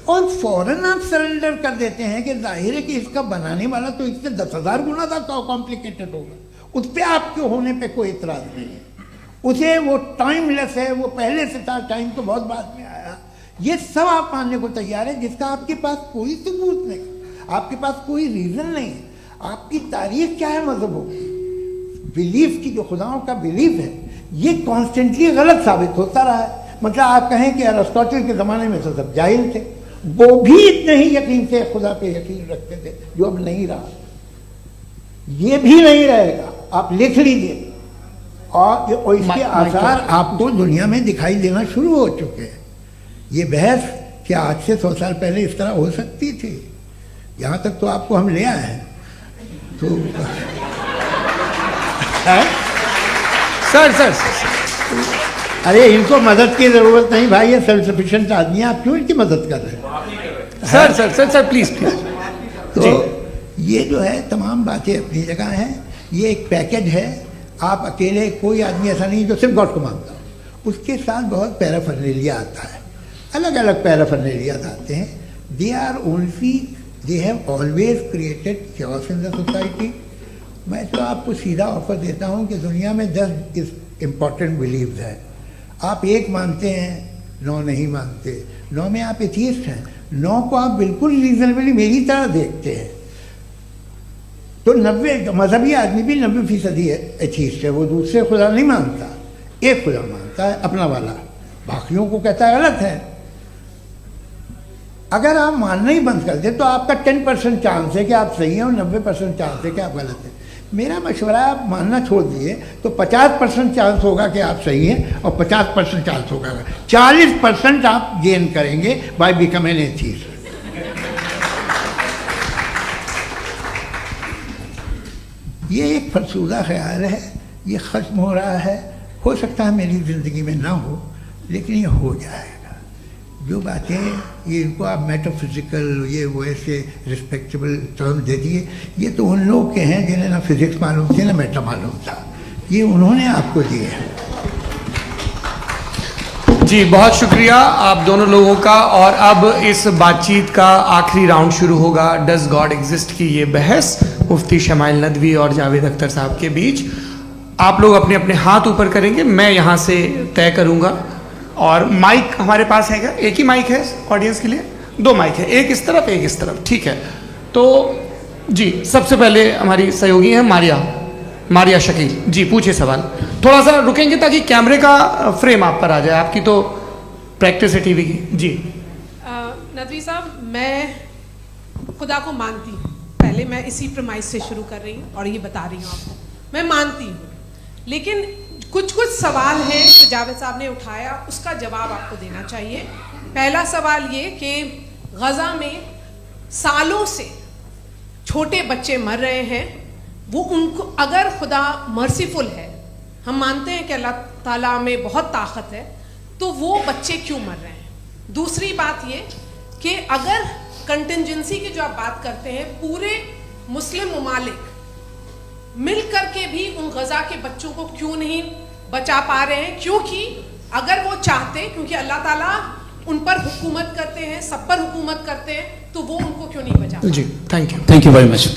और फौरन आप सरेंडर कर देते हैं कि जाहिर है कि इसका बनाने वाला तो इससे 10,000 गुना ज़्यादा कॉम्प्लिकेटेड होगा। उस पर आपके होने पे कोई इतराज़ नहीं है। उसे वो टाइमलेस है, वो पहले से था, टाइम तो बहुत बाद में आया। ये सब आप मानने को तैयार है जिसका आपके पास कोई सबूत नहीं, आपके पास कोई रीज़न नहीं। आपकी तारीख क्या है मजहबों की? बिलीफ की, जो खुदाओं का बिलीफ है, ये कॉन्स्टेंटली गलत साबित होता रहा है। मतलब आप कहें कि अरिस्टोटल के ज़माने में तो सब जाहिल थे, वो भी इतने ही यकीन से खुदा पे यकीन रखते थे, जो अब नहीं रहा। ये भी नहीं रहेगा, आप लिख लीजिए। और इसके आसार आपको दुनिया में दिखाई देना शुरू हो चुके हैं। ये बहस क्या आज से 100 साल पहले इस तरह हो सकती थी? यहाँ तक तो आपको हम ले आए हैं। तो सर अरे इनको मदद की जरूरत नहीं भाई, ये सेल्फ सफिशिएंट आदमी है, आप क्यों इनकी मदद कर रहे हैं? Sir please. तो ये जो है तमाम बातें अपनी जगह हैं। ये एक पैकेज है। आप अकेले, कोई आदमी ऐसा नहीं जो सिर्फ गॉड को मानता हो, उसके साथ बहुत पैराफर्नेलिया आता है, अलग अलग पैराफर्नेलिया आते हैं। They have always created chaos in the society. मैं तो आपको सीधा ऑफर देता हूँ कि दुनिया में 10 इम्पॉर्टेंट बिलीव्स हैं। आप 1 मानते हैं, 9 नहीं मानते, 9 में आप एथियस्ट हैं, 9 को आप बिल्कुल रीजनेबली मेरी तरह देखते हैं। तो 90 मजहबी आदमी भी 90% एथियस्ट है। वो दूसरे खुदा नहीं मानता, एक खुदा मानता है, अपना वाला, बाकियों को कहता है गलत है। अगर आप मानना ही बंद कर दे तो आपका 10% चांस है कि आप सही हैं और 90% चांस है कि आप गलत हैं। मेरा मशवरा है, आप मानना छोड़ दिए तो 50% चांस होगा कि आप सही हैं और 50% चांस होगा, 40% आप गेन करेंगे बाय बिकमिंग एथियस्ट। ये एक फरसूदा ख्याल है, ये ख़त्म हो रहा है। हो सकता है मेरी ज़िंदगी में ना हो, लेकिन ये हो जाएगा। जो बातें ये इनको आप मेटाफिजिकल, ये वो ऐसे रिस्पेक्टेबल टर्म दे दिए, ये तो उन लोग के हैं जिन्हें ना फिजिक्स मालूम थी ना मेटा मालूम था, ये उन्होंने आपको दिए हैं। जी बहुत शुक्रिया आप दोनों लोगों का। और अब इस बातचीत का आखिरी राउंड शुरू होगा, डज गॉड एग्जिस्ट की ये बहस मुफ्ती शमाइल नदवी और जावेद अख्तर साहब के बीच। आप लोग अपने अपने हाथ ऊपर करेंगे, मैं यहाँ से तय करूँगा। और माइक हमारे पास है क्या? एक ही माइक है ऑडियंस के लिए? 2 माइक है, एक इस तरफ एक इस तरफ, ठीक है। तो जी सबसे पहले हमारी सहयोगी है मारिया शकील जी, पूछिए सवाल। थोड़ा सा रुकेंगे ताकि कैमरे का फ्रेम आप पर आ जाए, आपकी तो प्रैक्टिस है टीवी की। जी नदवी साहब, मैं खुदा को मानती हूँ, पहले मैं इसी प्रमाइस से शुरू कर रही हूँ और ये बता रही हूँ आपको, मैं मानती हूँ, लेकिन कुछ सवाल हैं जो जावेद साहब ने उठाया, उसका जवाब आपको देना चाहिए। पहला सवाल ये कि गज़ा में सालों से छोटे बच्चे मर रहे हैं, वो उनको, अगर खुदा मर्सीफुल है, हम मानते हैं कि अल्लाह ताला में बहुत ताकत है, तो वो बच्चे क्यों मर रहे हैं? दूसरी बात ये कि अगर कंटिजेंसी की जो आप बात करते हैं, पूरे मुस्लिम ममालिक मिल करके भी उन गज़ा के बच्चों को क्यों नहीं बचा पा रहे हैं? क्योंकि अगर वो चाहते, क्योंकि अल्लाह ताला उन पर हुकूमत करते हैं, सब पर हुकूमत करते हैं, तो वो उनको क्यों नहीं बचा? जी थैंक यू वेरी मच।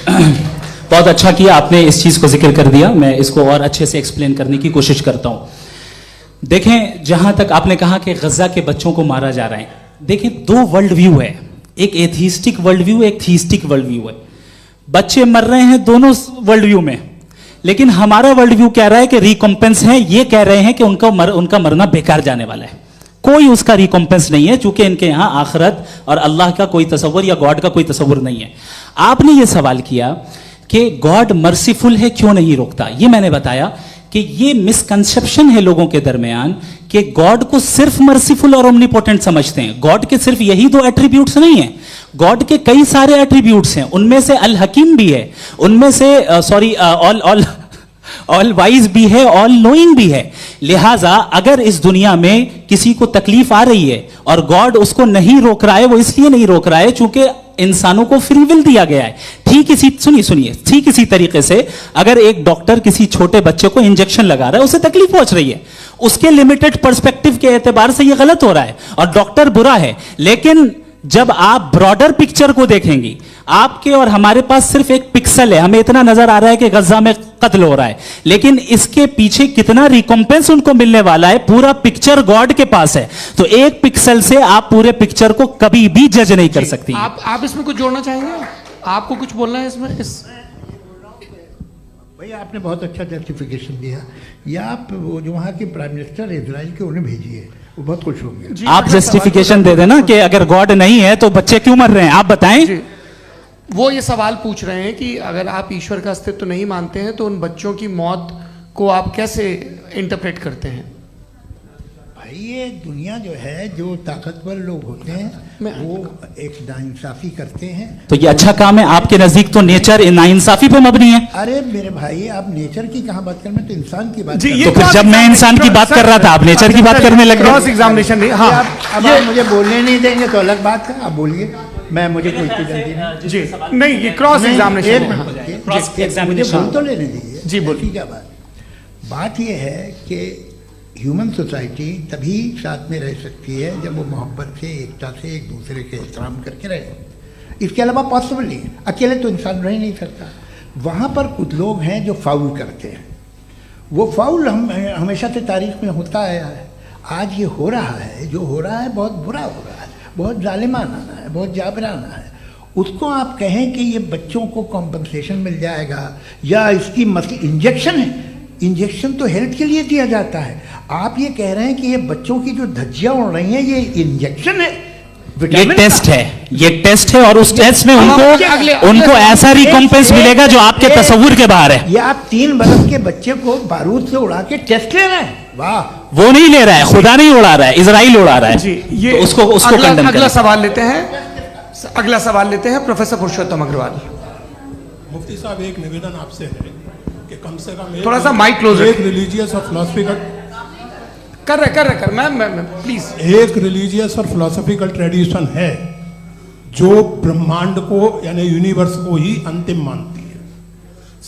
बहुत अच्छा किया आपने इस चीज को जिक्र कर दिया, मैं इसको और अच्छे से एक्सप्लेन करने की कोशिश करता हूं। देखें, जहां तक आपने कहा कि गजा के बच्चों को मारा जा रहा है, देखें 2 वर्ल्ड व्यू है, एक एथीस्टिक वर्ल्ड व्यू, एक थीस्टिक वर्ल्ड व्यू है। बच्चे मर रहे हैं दोनों वर्ल्ड व्यू में, लेकिन हमारा वर्ल्ड व्यू कह रहा है कि रिकॉम्पेंस है, ये कह रहे हैं कि उनका मरना बेकार जाने वाला है, कोई उसका रिकॉम्पेंस नहीं है, चूंकि इनके यहां आखिरत और अल्लाह का कोई तसव्वुर या गॉड का कोई तसव्वुर नहीं है। आपने ये सवाल किया कि गॉड मर्सीफुल है, क्यों नहीं रोकता? ये मैंने बताया कि ये मिसकंसेप्शन है लोगों के दरमियान कि गॉड को सिर्फ मर्सीफुल और ओमनीपोटेंट समझते हैं। गॉड के सिर्फ यही 2 एट्रीब्यूट्स नहीं है, गॉड के कई सारे एट्रीब्यूट्स हैं, उनमें से अल हकीम भी है, उनमें से ऑल वाइज भी है, ऑल नोइंग भी है। लिहाजा अगर इस दुनिया में किसी को तकलीफ आ रही है और गॉड उसको नहीं रोक रहा है, वो इसलिए नहीं रोक रहा है चूंकि इंसानों को फ्री विल दिया गया है। ठीक इसी तरीके से अगर एक डॉक्टर किसी छोटे बच्चे को इंजेक्शन लगा रहा है, उसे तकलीफ पहुंच रही है, उसके लिमिटेड पर्सपेक्टिव के एतबार से यह गलत हो रहा है और डॉक्टर बुरा है, लेकिन जब आप ब्रॉडर पिक्चर को देखेंगी, आपके और हमारे पास सिर्फ एक पिक्सल है, हमें इतना नजर आ रहा है कि गजा में कत्ल हो रहा है, लेकिन इसके पीछे कितना रिकॉम्पेंस उनको मिलने वाला है, पूरा पिक्चर गॉड के पास है। तो एक पिक्सल से आप पूरे पिक्चर को कभी भी जज नहीं कर सकती। आप इसमें कुछ जोड़ना चाहेंगे? आपको कुछ बोलना है इसमें? भैया आपने बहुत अच्छा जस्टिफिकेशन दिया, या आप वो जो वहाँ के प्राइम मिनिस्टर इजराइल के उन्हें भेजिए, वो बहुत खुश होंगे। आप जस्टिफिकेशन दे देना कि अगर गॉड नहीं है तो बच्चे क्यों मर रहे हैं, आप बताएं। वो ये सवाल पूछ रहे हैं कि अगर आप ईश्वर का अस्तित्व नहीं मानते हैं तो उन बच्चों की मौत को आप कैसे इंटरप्रेट करते हैं? भाई ये दुनिया जो है, जो ताकतवर लोग होते हैं वो एक नाइंसाफी करते हैं। तो ये अच्छा काम है आपके नजदीक, तो नेचर नाइंसाफी पे मबनी है। अरे मेरे भाई, आप नेचर की कहाँ बात कर रहे हैं, तो इंसान की बात। तो फिर जब मैं इंसान की बात कर रहा था, आप नेचर की बात करने लगे। क्रॉस एग्जामिनेशन नहीं। हाँ, अब आप मुझे बोलने नहीं देंगे तो अलग बात है, आप बोलिए, मुझे कोई जल्दी नहीं। जी नहीं, ये क्रॉस एग्जामिनेशन मुझे बोल तो लेने दीजिए। जी बोलिए। क्या बात ये है कि ह्यूमन सोसाइटी तभी साथ में रह सकती है जब वो मोहब्बत से, एकता से, एक दूसरे के एहतराम करके रहे। इसके अलावा पॉसिबल नहीं है, अकेले तो इंसान रह नहीं सकता। वहाँ पर कुछ लोग हैं जो फाउल करते हैं, वो फाउल हमेशा से तारीख में होता आया है। आज ये हो रहा है, जो हो रहा है बहुत बुरा हो रहा है, बहुत जालिमाना है, बहुत जाबराना है। उसको आप कहें कि ये बच्चों को कॉम्पनसेशन मिल जाएगा या इसकी इंजेक्शन है, इंजेक्शन तो हेल्थ के लिए दिया जाता है। आप ये कह रहे हैं कि ये बच्चों की जो धज्जियां उड़ रही हैं ये इंजेक्शन है, ये टेस्ट है, ये टेस्ट है, और उस टेस्ट में उनको ऐसा रिकॉम्पेंस मिलेगा जो आपके तसव्वुर के बाहर है। ये आप 3 बरस के बच्चे को बारूद से उड़ा के टेस्ट ले रहे हैं। वाह, वो नहीं ले रहा है, खुदा नहीं उड़ा रहा है, इजराइल उड़ा रहा है। जी, ये तो उसको अगला सवाल लेते हैं प्रोफेसर पुरुषोत्तम अग्रवाल। मुफ्ती साहब, एक निवेदन आपसे है कि कम से कम थोड़ा सा माइक क्लोज, एक रिलीजियस और फिलोसफिकल कर मैं प्लीज, एक रिलीजियस और फिलोसफिकल ट्रेडिशन है जो ब्रह्मांड को यानी यूनिवर्स को ही अंतिम मानती है।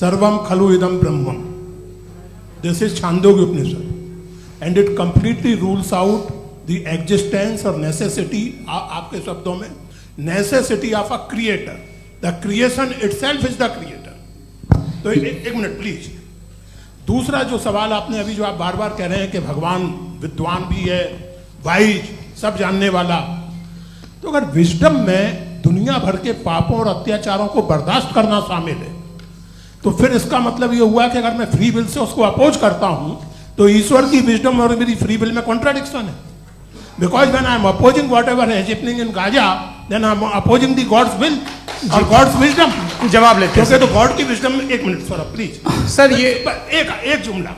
सर्वम खलु इदम ब्रह्मम, this is Chandogya Upanishad, and it completely rules out the existence और नेसेसिटी, आपके शब्दों में necessity of a creator. The creation itself is the creator. तो एक मिनट प्लीज, दूसरा जो सवाल आपने अभी जो आप बार बार कह रहे हैं कि भगवान विद्वान भी है, वाइज, सब जानने वाला, तो अगर विजडम में दुनिया भर के पापों और अत्याचारों को बर्दाश्त करना शामिल है, तो फिर इसका मतलब ये हुआ कि अगर मैं फ्री विल से उसको अपोज करता हूं तो ईश्वर की विजडम और मेरी फ्री विल में कॉन्ट्राडिक्शन है। Because when I am opposing whatever is happening in Gaza, then I am opposing the God's will और गॉड्स विजडम। जवाब लेते हैं क्योंकि तो गॉड की विजडम में, एक मिनट सर प्लीज सर, ये एक जुमला,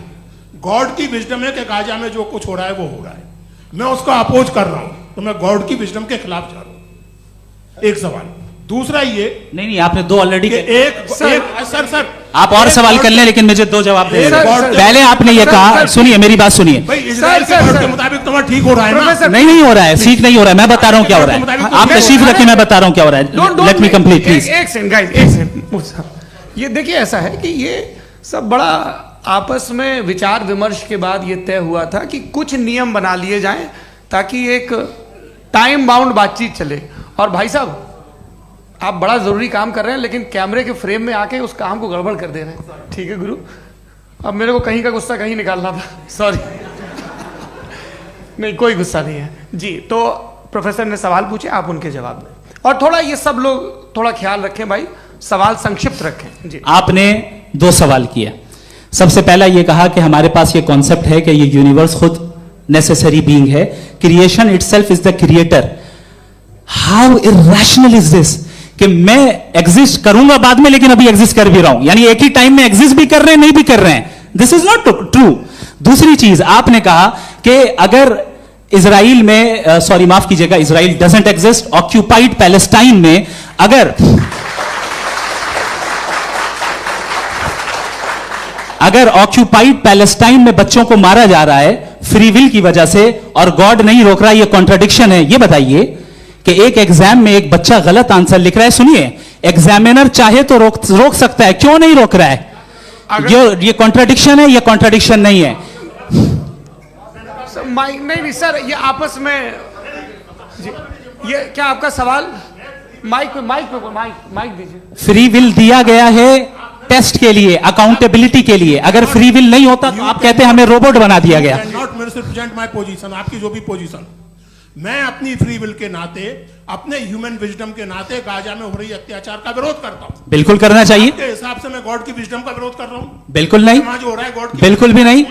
गॉड की विजडम है कि गाजा में जो कुछ हो रहा है वो हो रहा है, मैं उसका अपोज कर रहा हूं, तो मैं गॉड की विजडम के खिलाफ जा रहा हूं। एक सवाल। दूसरा ये नहीं, आपने दो ऑलरेडी। सर आप और सवाल कर लें, लेकिन मुझे दो जवाब दे। पहले आपने ये कहा, सुनिए मेरी बात सुनिए। इजराइल के गॉड के मुताबिक तुम्हारा ठीक हो रहा है ना? नहीं हो रहा है, ठीक नहीं हो रहा है, मैं बता रहा हूँ क्या हो रहा है। आप तशरीफ रखिए, मैं बता रहा हूँ क्या हो रहा है। Let me complete please. एक सेकंड गाइस, एक सेकंड। ये देखिए, ऐसा है कि ये सब बड़ा आपस में विचार विमर्श के बाद ये तय हुआ था कि कुछ नियम बना लिए जाएं ताकि एक टाइम बाउंड बातचीत चले। और भाई साहब, आप बड़ा जरूरी काम कर रहे हैं, लेकिन कैमरे के फ्रेम में आके उस काम को गड़बड़ कर दे रहे हैं। ठीक है गुरु, अब मेरे को कहीं का गुस्सा कहीं निकालना था, सॉरी। नहीं, कोई गुस्सा नहीं है जी। तो प्रोफेसर ने सवाल पूछे, आप उनके जवाब दें, और थोड़ा ये सब लोग थोड़ा ख्याल रखें भाई, सवाल संक्षिप्त रखें जी। आपने दो सवाल किया। सबसे पहला ये कहा कि हमारे पास ये कॉन्सेप्ट है कि ये यूनिवर्स खुद नेसेसरी बीइंग है, creation itself is the creator. How irrational is this कि मैं एग्जिस्ट करूंगा बाद में, लेकिन अभी एग्जिस्ट कर भी रहा हूं, यानी एक ही टाइम में एग्जिस्ट भी कर रहे हैं, नहीं भी कर रहे हैं। This is not true. दूसरी चीज आपने कहा कि अगर इजराइल में, सॉरी माफ कीजिएगा, Israel doesn't exist, occupied Palestine में अगर ऑक्यूपाइड पैलेस्टाइन में बच्चों को मारा जा रहा है फ्री विल की वजह से और गॉड नहीं रोक रहा, ये कॉन्ट्रडिक्शन है। ये बताइए कि एक एग्जाम में एक बच्चा गलत आंसर लिख रहा है, सुनिए, एग्जामिनर चाहे तो रोक सकता है, क्यों नहीं रोक रहा है? ये कॉन्ट्रडिक्शन है, ये कॉन्ट्रडिक्शन नहीं है। माइक नहीं सर, ये आपस में जी, ये क्या आपका सवाल? माइक दीजिए। फ्री विल दिया गया है टेस्ट के लिए, अकाउंटेबिलिटी के लिए। अगर फ्री विल नहीं होता तो आप कहते हैं हमें रोबोट बना दिया गया। नॉट मिसरिप्रेजेंट माय पोजीशन, आपकी जो भी पोजीशन, मैं अपनी फ्री विल के नाते, अपने ह्यूमन विजडम के नाते गाजा में हो रही अत्याचार का विरोध करता हूं। बिल्कुल करना चाहिए। के हिसाब से मैं गॉड की विजडम का विरोध कर रहा हूं? बिल्कुल नहीं, जो हो रहा है गॉड, बिल्कुल भी नहीं,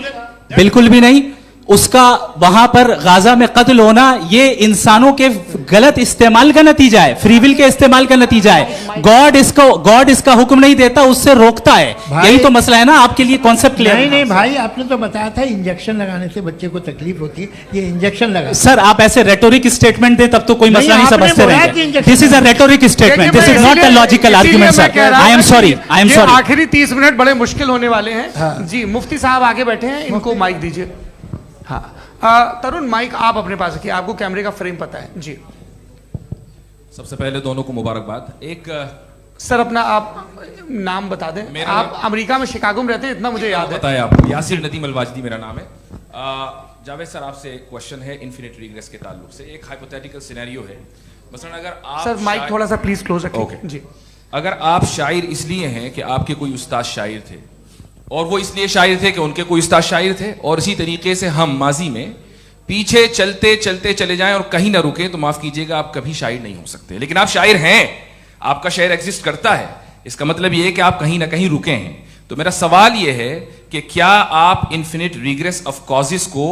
बिल्कुल भी नहीं। उसका वहां पर गाजा में कत्ल होना ये इंसानों के गलत इस्तेमाल का नतीजा है, फ्री विल के इस्तेमाल का नतीजा है। गॉड इसका हुक्म नहीं देता, उससे रोकता है। यही तो मसला है ना, आपके लिए कॉन्सेप्ट क्लियर नहीं नहीं भाई, आपने तो बताया था इंजेक्शन लगाने से बच्चे को तकलीफ होती है, ये इंजेक्शन लगा। सर आप ऐसे रेटोरिक स्टेटमेंट दे तब तो कोई मसला नहीं समझते रहेंगे। This is a rhetoric statement, this is not a logical argument sir. I am sorry, I am sorry. आखिरी 30 मिनट बड़े मुश्किल होने वाले हैं जी। मुफ्ती साहब आगे बैठे हैं, इनको माइक दीजिए। हाँ तरुण, माइक आप अपने पास रखिए, आपको कैमरे का फ्रेम पता है जी। सबसे पहले दोनों को मुबारकबाद। एक सर अपना आप नाम बता दें। आप अमेरिका में शिकागो में रहते हैं, इतना मुझे याद है। बताया आपको, यासिर नदीम अलवाजदी मेरा नाम है। जावेद सर, आपसे एक क्वेश्चन है इन्फिनिट रिग्रेस के ताल्लुक से। एक हाइपोथेटिकल सिनेरियो है, मसलन अगर आप सर माइक थोड़ा सा प्लीज क्लोज रखिए जी। अगर आप शायर इसलिए हैं कि आपके कोई उस्ताद शायर थे, और वो इसलिए शायर थे कि उनके कोई उस्ताद शायर थे, और इसी तरीके से हम माजी में पीछे चलते चलते चले जाएं और कहीं ना रुके, तो माफ कीजिएगा आप कभी शायर नहीं हो सकते। लेकिन आप शायर हैं, आपका शायर एग्जिस्ट करता है, इसका मतलब ये है कि आप कहीं ना कहीं रुके हैं। तो मेरा सवाल ये है कि क्या आप इन्फिनिट रिग्रेस ऑफ कॉजेस को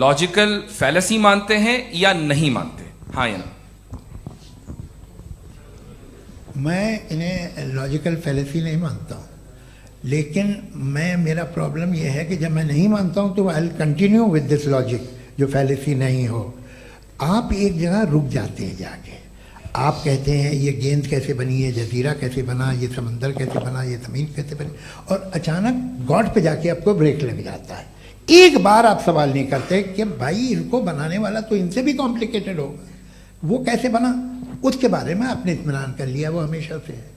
लॉजिकल फैलेसी मानते हैं या नहीं मानते? हाँ या ना? मैं इन्हें लॉजिकल फैलेसी नहीं मानता हूँ, लेकिन मेरा प्रॉब्लम यह है कि जब मैं नहीं मानता हूँ तो I will continue with this logic जो फैलेसी नहीं हो। आप एक जगह रुक जाते हैं जाके, आप कहते हैं ये गेंद कैसे बनी, ये जजीरा कैसे बना, ये समंदर कैसे बना, ये ज़मीन कैसे बनी, और अचानक गॉड पे जाके आपको ब्रेक लग जाता है। एक बार आप सवाल नहीं करते कि भाई इनको बनाने वाला तो इनसे भी कॉम्प्लिकेटेड होगा, वो कैसे बना, उसके बारे में आपने इत्मीनान कर लिया, वो हमेशा से है।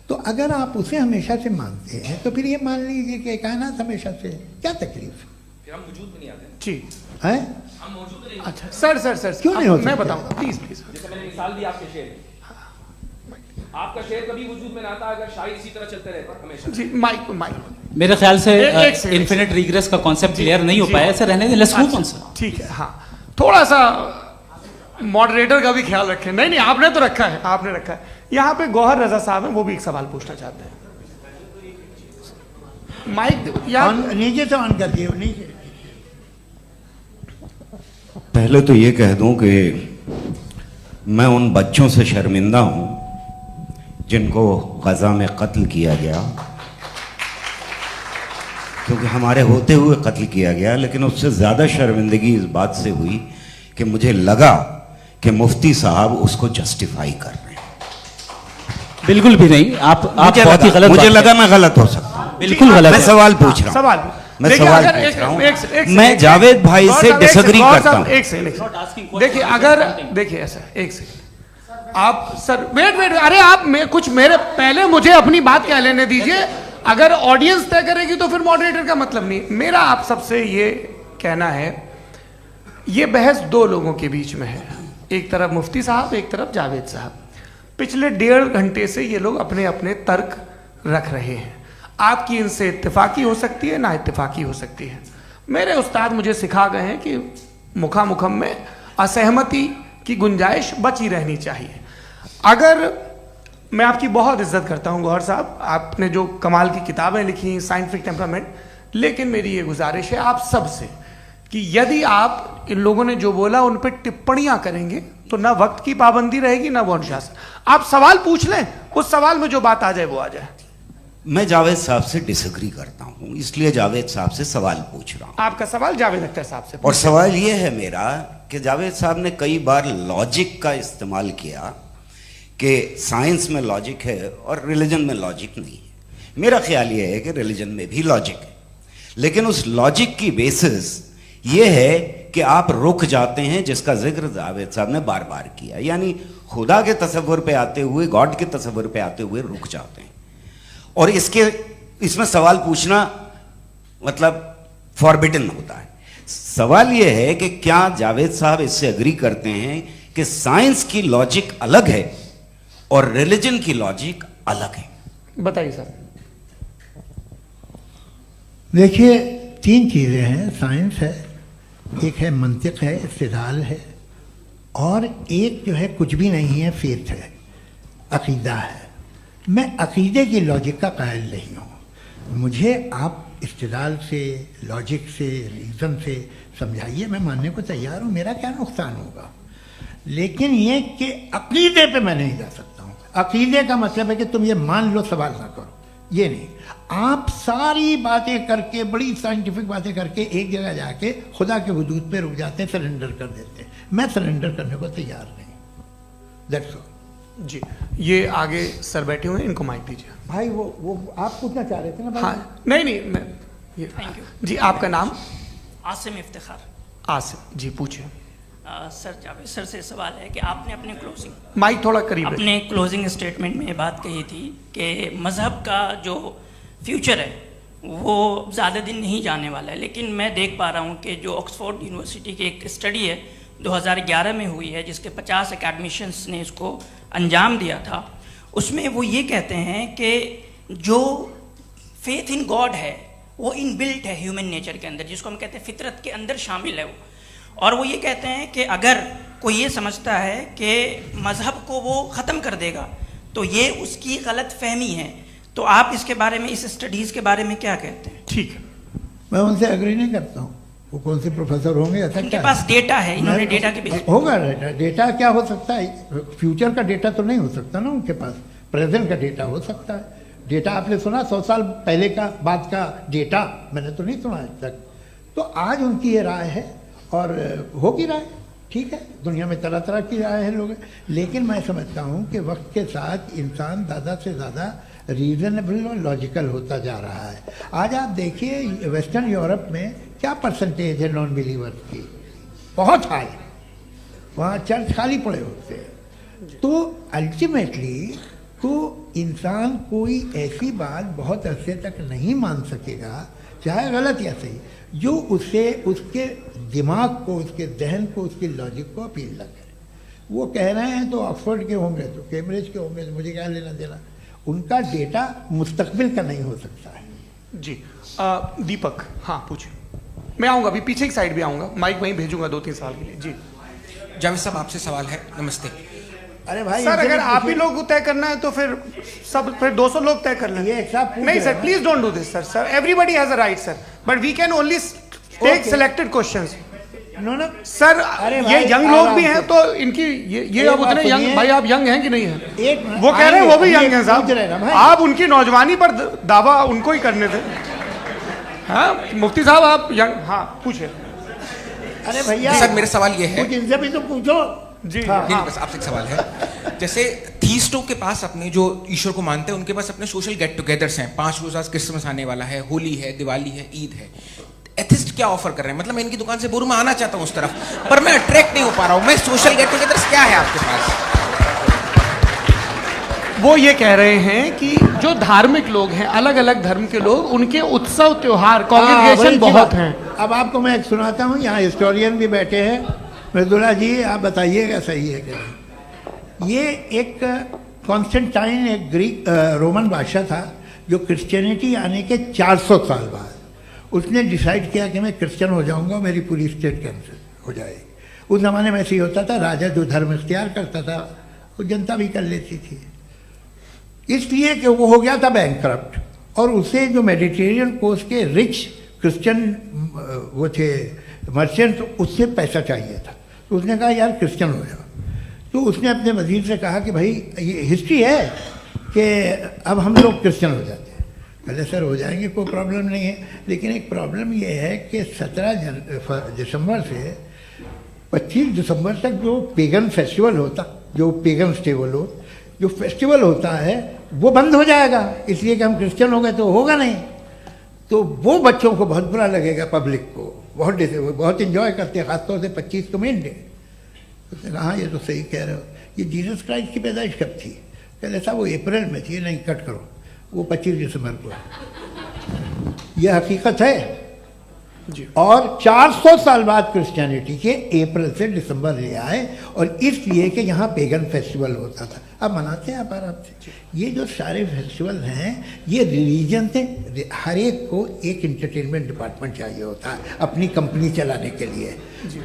तो अगर आप उसे हमेशा से मानते हैं तो फिर ये मान लीजिए कि कायनात हमेशा से है, क्या तकलीफ है? हम वजूद में नहीं आते जी है? हम मौजूद नहीं। अच्छा सर सर सर क्यों नहीं हो मैं सकते? बताऊं प्लीज प्लीज। जैसे मैंने मिसाल दी आपके शेर, आपका शेर कभी वजूद में ना आता अगर शायर इसी तरह चलते रहते हमेशा। जी माइक मेरे ख्याल से एक सेकंड। इन्फिनिट रिग्रेस का कॉन्सेप्ट क्लियर नहीं हो पाया, ऐसे रहने दें, लेट्स मूव ऑन सर। ठीक है, हाँ थोड़ा सा मॉडरेटर का भी ख्याल रखें। नहीं आपने तो रखा है, आपने रखा है। यहाँ पे गौहर रजा साहब हैं, वो भी एक सवाल पूछना चाहते हैं। माइक नीचे से ऑन कर दिए नीचे। पहले तो ये कह दूं कि मैं उन बच्चों से शर्मिंदा हूं जिनको गजा में कत्ल किया गया, क्योंकि हमारे होते हुए कत्ल किया गया। लेकिन उससे ज्यादा शर्मिंदगी इस बात से हुई कि मुझे लगा कि मुफ्ती साहब उसको जस्टिफाई कर रहे हैं। बिल्कुल भी नहीं, आप बहुत ही गलत। मुझे लगा मैं गलत हो सकता हूं, बिल्कुल गलत। मैं सवाल पूछ रहा हूं, सवाल मैं सवाल पूछ रहा हूं। मैं जावेद भाई से डिसएग्री करता हूं। एक सेकंड देखिए, अगर देखिए ऐसा एक सेकंड आप सर वेट अरे आप कुछ मेरे पहले मुझे अपनी बात कह लेने दीजिए। अगर ऑडियंस तय करेगी तो फिर मॉडरेटर का मतलब नहीं। मेरा आप सबसे ये कहना है, ये बहस दो लोगों के बीच में है, एक तरफ मुफ्ती साहब, एक तरफ जावेद साहब। पिछले 1.5 घंटे से ये लोग अपने अपने तर्क रख रहे हैं। आपकी इनसे इत्तेफाकी हो सकती है, ना इत्तेफाकी हो सकती है। मेरे उस्ताद मुझे सिखा गए हैं कि मुखामुखम में असहमति की गुंजाइश बची रहनी चाहिए। अगर मैं आपकी बहुत इज्जत करता हूं गौहर साहब, आपने जो कमाल की किताबें लिखी, साइंटिफिक टेम्परामेंट, लेकिन मेरी ये गुजारिश है आप सबसे कि यदि आप इन लोगों ने जो बोला उन पर टिप्पणियां करेंगे तो ना वक्त की पाबंदी रहेगी ना वो अनुशासन। आप सवाल पूछ लें, उस सवाल में जो बात आ जाए वो आ जाए। मैं जावेद साहब से डिसएग्री करता हूं, इसलिए जावेद साहब से सवाल पूछ रहा हूं। आपका सवाल जावेद अख्तर साहब से। और सवाल यह है मेरा कि जावेद साहब ने कई बार लॉजिक का इस्तेमाल किया कि साइंस में लॉजिक है और रिलीजन में लॉजिक नहीं है। मेरा ख्याल यह है कि रिलीजन में भी लॉजिक है, लेकिन उस लॉजिक की बेसिस ये है कि आप रुक जाते हैं, जिसका जिक्र जावेद साहब ने बार बार किया, यानी खुदा के तसव्वुर पे आते हुए, गॉड के तसव्वुर पे आते हुए रुक जाते हैं। और इसमें सवाल पूछना मतलब फॉरबिडन होता है। सवाल यह है कि क्या जावेद साहब इससे एग्री करते हैं कि साइंस की लॉजिक अलग है और रिलीजन की लॉजिक अलग है? बताइए सर। देखिए 3 चीज़ें हैं, साइंस है, एक है मंतिक है, इस्तिदलाल है, और एक जो है कुछ भी नहीं है, फेथ है, अकीदा है। मैं अकीदे की लॉजिक का कायल नहीं हूँ। मुझे आप इस्तिदलाल से, लॉजिक से, रीज़न से समझाइए, मैं मानने को तैयार हूँ, मेरा क्या नुकसान होगा। लेकिन ये कि अकीदे पे मैं नहीं जा सकता हूँ। अकीदे का मतलब है कि तुम ये मान लो, सवाल ना करो, ये नहीं। आप सारी बातें करके, बड़ी साइंटिफिक बातें करके एक जगह जाके खुदा के वजूद पे रुक जाते हैं, सरेंडर कर देते हैं। मैं सरेंडर करने को तैयार नहीं। That's all. जी, ये आगे सर बैठे हुए हैं, इनको माइक दीजिए। भाई वो आप पूछना चाह रहे थे ना भाई? हाँ नहीं मैं ये थैंक यू जी। आपका नाम? आसिम इफ्तिखार। आसिफ जी, पूछिए। सर जावेद सर से सवाल है कि आपने अपने क्लोजिंग माइक थोड़ा करीब रखिए। अपने क्लोजिंग स्टेटमेंट में ये बात कही थी कि मज़हब का जो फ्यूचर है वो ज़्यादा दिन नहीं जाने वाला है। लेकिन मैं देख पा रहा हूँ कि जो ऑक्सफोर्ड यूनिवर्सिटी की एक स्टडी है 2011 में हुई है, जिसके 50 एकेडमिशियंस ने इसको अंजाम दिया था, उसमें वो ये कहते हैं कि जो फेथ इन गॉड है वो इनबिल्ट है ह्यूमन नेचर के अंदर, जिसको हम कहते हैं फितरत के अंदर शामिल है वो। और वो ये कहते हैं कि अगर कोई ये समझता है कि मज़हब को वो ख़त्म कर देगा तो ये उसकी गलत फहमी है। तो आप इसके बारे में, इस स्टडीज़ के बारे में क्या कहते हैं? ठीक है, मैं उनसे एग्री नहीं करता हूँ। वो कौन से प्रोफेसर होंगे, ऐसा उनके क्या पास डेटा है, इन्होंने डेटा के बेस होगा। डेटा क्या हो सकता है? फ्यूचर का डेटा तो नहीं हो सकता ना उनके पास, प्रेजेंट का डेटा हो सकता है। डेटा आपने सुना 100 साल पहले का बाद का डेटा? मैंने तो नहीं सुना आज तक। तो आज उनकी ये राय है और होगी राय, ठीक है। दुनिया में तरह तरह की राय है लोग, लेकिन मैं समझता हूँ कि वक्त के साथ इंसान ज़्यादा से ज़्यादा रीजनेबल और लॉजिकल होता जा रहा है। आज आप देखिए वेस्टर्न यूरोप में क्या परसेंटेज है नॉन बिलीवर्स की, बहुत हाई। वहाँ चर्च खाली पड़े होते हैं। तो अल्टीमेटली तो इंसान कोई ऐसी बात बहुत अरसे तक नहीं मान सकेगा, चाहे गलत या सही, जो उसे, उसके दिमाग को, उसके जहन को, उसकी लॉजिक को अपील न करे। वो कह रहे हैं तो ऑक्सफोर्ड के होंगे तो कैम्ब्रिज के होंगे, तो मुझे क्या लेना देना। उनका डेटा मुस्तकबिल का नहीं हो सकता है। जी दीपक, हाँ पूछिए। मैं आऊँगा अभी, पीछे की साइड भी आऊँगा, माइक वहीं भेजूंगा 2-3 साल के लिए। जी जावेद साहब, आपसे सवाल है। नमस्ते। अरे भाई सर, अगर आप ही लोग को तय करना है तो फिर 200 लोग तय कर लें। ये एक साहब नहीं sir, please don't do this sir. Everybody has a right sir, but we can only take selected questions. No sir, ये यंग लोग भी हैं तो इनकी ये अब उतने यंग, भाई आप यंग हैं कि नहीं हैं? वो कह रहे हैं वो भी यंग हैं साहब, आप उनकी नौजवानी पर दावा उनको ही करने थे। हाँ मुफ्ती साहब आप यंग, हाँ पूछे। अरे भैया सर मेरा सवाल ये है, कुछ इनसे भी तो पूछो। जी नहीं, बस आपसे एक सवाल है। जैसे थीस्टों के पास अपने जो ईश्वर को मानते हैं उनके पास अपने सोशल गेट टुगेदर्स हैं। 5 रोज़ आज क्रिसमस आने वाला है, होली है, दिवाली है, ईद है। एथिस्ट क्या ऑफर कर रहे हैं? मतलब मैं इनकी दुकान से बोलूं मैं आना चाहता हूं उस तरफ, पर मैं अट्रैक्ट नहीं हो पा रहा हूं। मैं सोशल गेट टुगेदर्स क्या है आपके पास? वो ये कह रहे हैं कि जो धार्मिक लोग हैं, अलग अलग धर्म के लोग, उनके उत्सव त्योहार कॉन्ग्रेगेशन बहुत हैं। अब आपको मैं एक सुनाता हूँ, यहाँ हिस्टोरियन भी बैठे हैं। मृदुला जी आप बताइएगा सही है क्या? ये एक कॉन्स्टेंटाइन, एक ग्रीक रोमन बादशाह था जो क्रिश्चियनिटी आने के 400 साल बाद उसने डिसाइड किया कि मैं क्रिश्चियन हो जाऊंगा, मेरी पूरी स्टेट कैंसिल हो जाएगी। उस ज़माने में ऐसे ही होता था, राजा जो धर्म इख्तियार करता था वो जनता भी कर लेती थी। इसलिए कि वो हो गया था बैंकक्रप्ट, और उसे जो मेडिटेरियन कोस्ट के रिच क्रिश्चियन वो थे मर्चेंट, उससे पैसा चाहिए था। तो उसने कहा यार क्रिश्चियन हो जाओ। तो उसने अपने वजीर से कहा कि भाई ये हिस्ट्री है कि अब हम लोग क्रिश्चियन हो जाते हैं। पहले सर हो जाएंगे, कोई प्रॉब्लम नहीं है, लेकिन एक प्रॉब्लम ये है कि 17 दिसंबर से 25 दिसंबर तक जो पेगन फेस्टिवल होता, जो पेगन स्टेबल हो, जो फेस्टिवल होता है वो बंद हो जाएगा, इसलिए कि हम क्रिश्चियन हो गए तो होगा नहीं। तो वो बच्चों को बहुत बुरा लगेगा, पब्लिक को बहुत इंजॉय करते हैं, खासतौर से 25 को मेन डे। उसने कहा हाँ ये तो सही कह रहे हो। ये जीसस क्राइस्ट की पैदाइश कब थी? कहते साहब वो अप्रैल में थी। नहीं कट करो, वो 25 दिसंबर को है। यह हकीकत है जी। और 400 साल बाद क्रिश्चियनिटी के अप्रैल से दिसंबर ले आए, और इसलिए कि यहाँ पेगन फेस्टिवल होता था। अब मनाते हैं आप आराम से। ये जो सारे फेस्टिवल हैं ये रिलीजन से, हर एक को एक इंटरटेनमेंट डिपार्टमेंट चाहिए होता है अपनी कंपनी चलाने के लिए।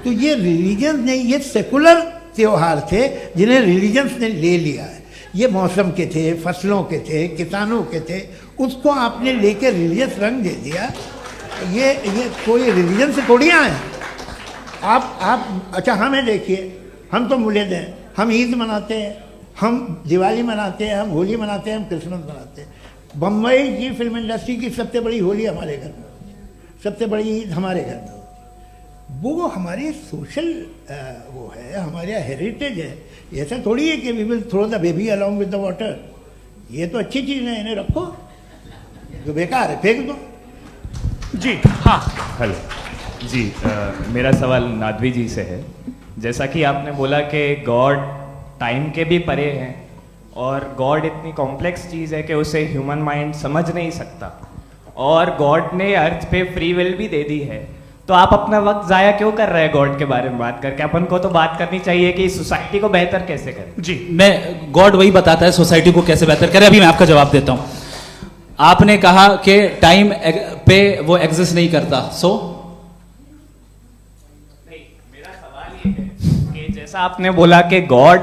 तो ये रिलीजन ने, ये सेकुलर त्यौहार थे जिन्हें रिलीजन्स ने ले लिया है। ये मौसम के थे, फसलों के थे, किसानों के थे, उसको आपने लेके रिलीजियस रंग दे दिया। ये कोई रिलीजन से थोड़ी आए आप। अच्छा हमें देखिए, हम तो मुल्द हैं, हम ईद मनाते हैं, हम दिवाली मनाते हैं, हम होली मनाते हैं, हम क्रिसमस मनाते हैं। बम्बई की फिल्म इंडस्ट्री की सबसे बड़ी होली हमारे घर में, सबसे बड़ी ईद हमारे घर में। वो हमारे सोशल वो है, हमारे हेरिटेज है। ऐसा थोड़ी है कि we will throw the baby along with the water. ये तो अच्छी चीज़ है, इन्हें रखो, जो बेकार है फेंक दो। जी हाँ हेलो जी, मेरा सवाल नादवी जी से है। जैसा कि आपने बोला कि गॉड टाइम के भी परे हैं, और गॉड इतनी कॉम्प्लेक्स चीज़ है कि उसे ह्यूमन माइंड समझ नहीं सकता, और गॉड ने अर्थ पे फ्री विल भी दे दी है। तो आप अपना वक्त ज़ाया क्यों कर रहे हैं गॉड के बारे में बात करके? अपन को तो बात करनी चाहिए कि सोसाइटी को बेहतर कैसे करें। जी, मैं गॉड वही बताता है सोसाइटी को कैसे बेहतर करें। अभी मैं आपका जवाब देता हूँ। आपने कहा कि टाइम पे वो एग्जिस्ट नहीं करता, मेरा सवाल ये है कि जैसा आपने बोला कि गॉड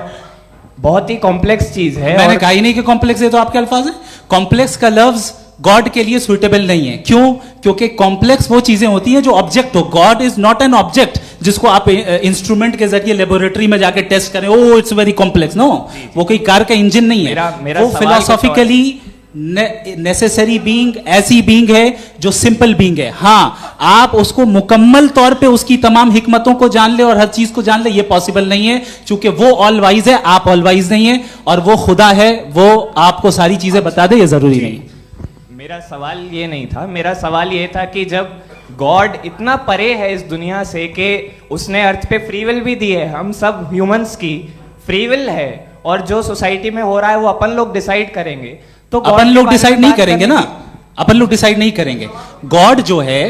बहुत ही कॉम्प्लेक्स चीज है। मैंने कहा ही नहीं कि कॉम्प्लेक्स है, तो आपके अल्फाज हैं। कॉम्प्लेक्स का लफ्ज गॉड के लिए सुइटेबल नहीं है। क्यों? क्योंकि कॉम्प्लेक्स वो चीजें होती हैं जो ऑब्जेक्ट हो। God is not an object जिसको आप इंस्ट्रूमेंट के जरिए लेबोरेटरी में जाके टेस्ट करें, oh it's very complex. No, वो कोई कार का इंजन नहीं है। वो फिलोसॉफिकली नेसेसरी बीइंग ऐसी बीइंग है जो सिंपल बीइंग है। हाँ, आप उसको मुकम्मल तौर पे उसकी तमाम हिकमतों को जान ले और हर चीज को जान ले, ये पॉसिबल नहीं है, क्योंकि वो ऑल वाइज है, आप ऑल वाइज नहीं है, और वो खुदा है, वो आपको सारी चीजें बता दे, ये जरूरी नहीं। मेरा सवाल ये नहीं था। मेरा सवाल ये था कि जब गॉड इतना परे है इस दुनिया से कि उसने अर्थ पे फ्री विल भी दी है, हम सब ह्यूमंस की फ्री विल है, और जो सोसाइटी में हो रहा है वो अपन लोग डिसाइड करेंगे, तो अपन लोग डिसाइड नहीं करेंगे ना, अपन लोग डिसाइड नहीं करेंगे। गॉड जो है,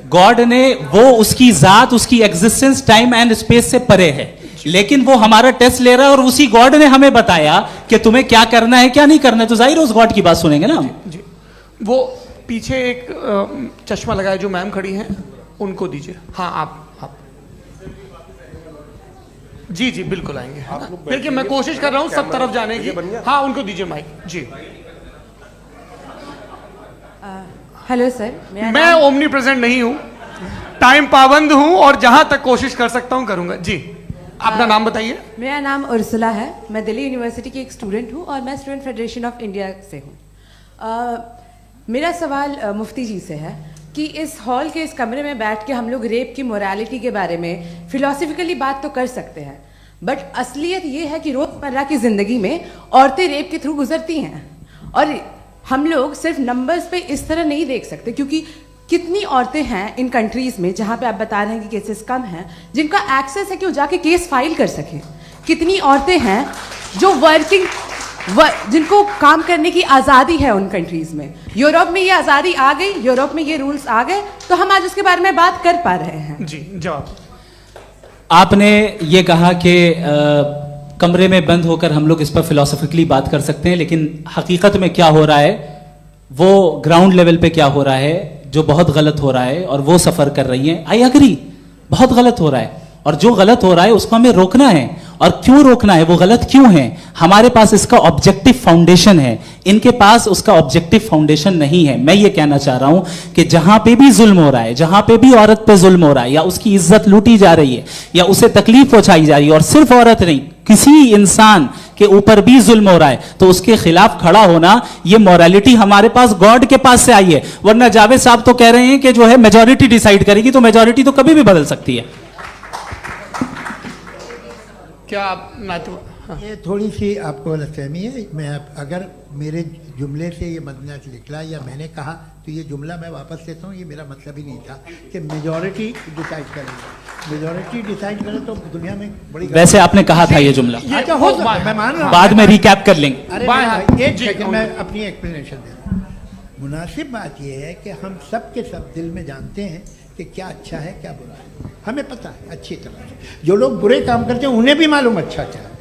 गॉड ने वो उसकी जात, उसकी एग्जिस्टेंस टाइम एंड स्पेस से परे है। लेकिन वो हमारा टेस्ट ले रहा है और उसी गॉड ने हमें बताया कि तुम्हें क्या करना है क्या नहीं करना है, तो जाहिर उस गॉड की बात सुनेंगे ना हम। जी, वो पीछे एक चश्मा लगाए जो मैम खड़ी हैं उनको दीजिए। हाँ आप जी जी बिल्कुल आएंगे। देखिए मैं कोशिश कर रहा हूँ सब तरफ जाने की। हाँ उनको दीजिए माइक जी। हेलो सर, मैं ओमनी प्रेजेंट नहीं हूँ, टाइम पाबंद हूँ और जहां तक कोशिश कर सकता हूँ करूंगा। जी अपना नाम बताइए। मेरा नाम उर्सुला है, मैं दिल्ली यूनिवर्सिटी की एक स्टूडेंट हूँ और मैं स्टूडेंट फेडरेशन ऑफ इंडिया से हूँ। मेरा सवाल मुफ्ती जी से है कि इस हॉल के इस कमरे में बैठ के हम लोग रेप की मोरालिटी के बारे में फिलोसफिकली बात तो कर सकते हैं, बट असलियत ये है कि रोजमर्रा की जिंदगी में औरतें रेप के थ्रू गुजरती हैं और हम लोग सिर्फ नंबर्स पे इस तरह नहीं देख सकते, क्योंकि कितनी औरतें हैं इन कंट्रीज में जहां पे आप बता रहे हैं कि केसेस कम हैं जिनका एक्सेस है कि वो जाके केस फाइल कर सकें। कितनी औरतें हैं जो जिनको काम करने की आज़ादी है उन कंट्रीज में। यूरोप में ये आज़ादी आ गई, यूरोप में ये रूल्स आ गए, तो हम आज उसके बारे में बात कर पा रहे हैं। जी जवाब। आपने ये कहा कि कमरे में बंद होकर हम लोग इस पर फिलोसफिकली बात कर सकते हैं, लेकिन हकीकत में क्या हो रहा है, वो ग्राउंड लेवल पे क्या हो रहा है जो बहुत गलत हो रहा है और वो सफर कर रही हैं। आई अग्री, बहुत गलत हो रहा है और जो गलत हो रहा है उसको हमें रोकना है। और क्यों रोकना है, वो गलत क्यों है, हमारे पास इसका ऑब्जेक्टिव फाउंडेशन है, इनके पास उसका ऑब्जेक्टिव फाउंडेशन नहीं है। मैं ये कहना चाह रहा हूं कि जहां पे भी जुल्म हो रहा है, जहां पे भी औरत पे जुल्म हो रहा है या उसकी इज्जत लूटी जा रही है या उसे तकलीफ पहुंचाई जा रही है, और सिर्फ औरत नहीं किसी इंसान के ऊपर भी जुल्म हो रहा है, तो उसके खिलाफ खड़ा होना, ये मोरालिटी हमारे पास गॉड के पास से आई है। वरना जावेद साहब तो कह रहे हैं कि जो है मेजॉरिटी डिसाइड करेगी, तो मेजॉरिटी तो कभी भी बदल सकती है। क्या आप हाँ। ये थोड़ी सी आपको गलतफहमी है। मैं अगर मेरे जुमले से ये मदना निकला या मैंने कहा तो ये जुमला मैं वापस लेता हूँ। ये मेरा मतलब ही नहीं था कि मेजॉरिटी डिसाइड करेगी। मेजॉरिटी डिसाइड करे तो दुनिया में बड़ी, वैसे आपने कहा था ये जुमला, अच्छा हो सकता है, मैं मान रहा हूँ, बाद में रिकैप कर लेंगे। अरे एक सेकंड मैं अपनी एक्सप्लेनेशन देता हूँ। मुनासिब बात यह है कि हम सब के सब दिल में जानते हैं कि क्या अच्छा है क्या बुरा है, हमें पता है अच्छी तरह से। जो लोग बुरे काम करते हैं उन्हें भी मालूम अच्छा क्या है।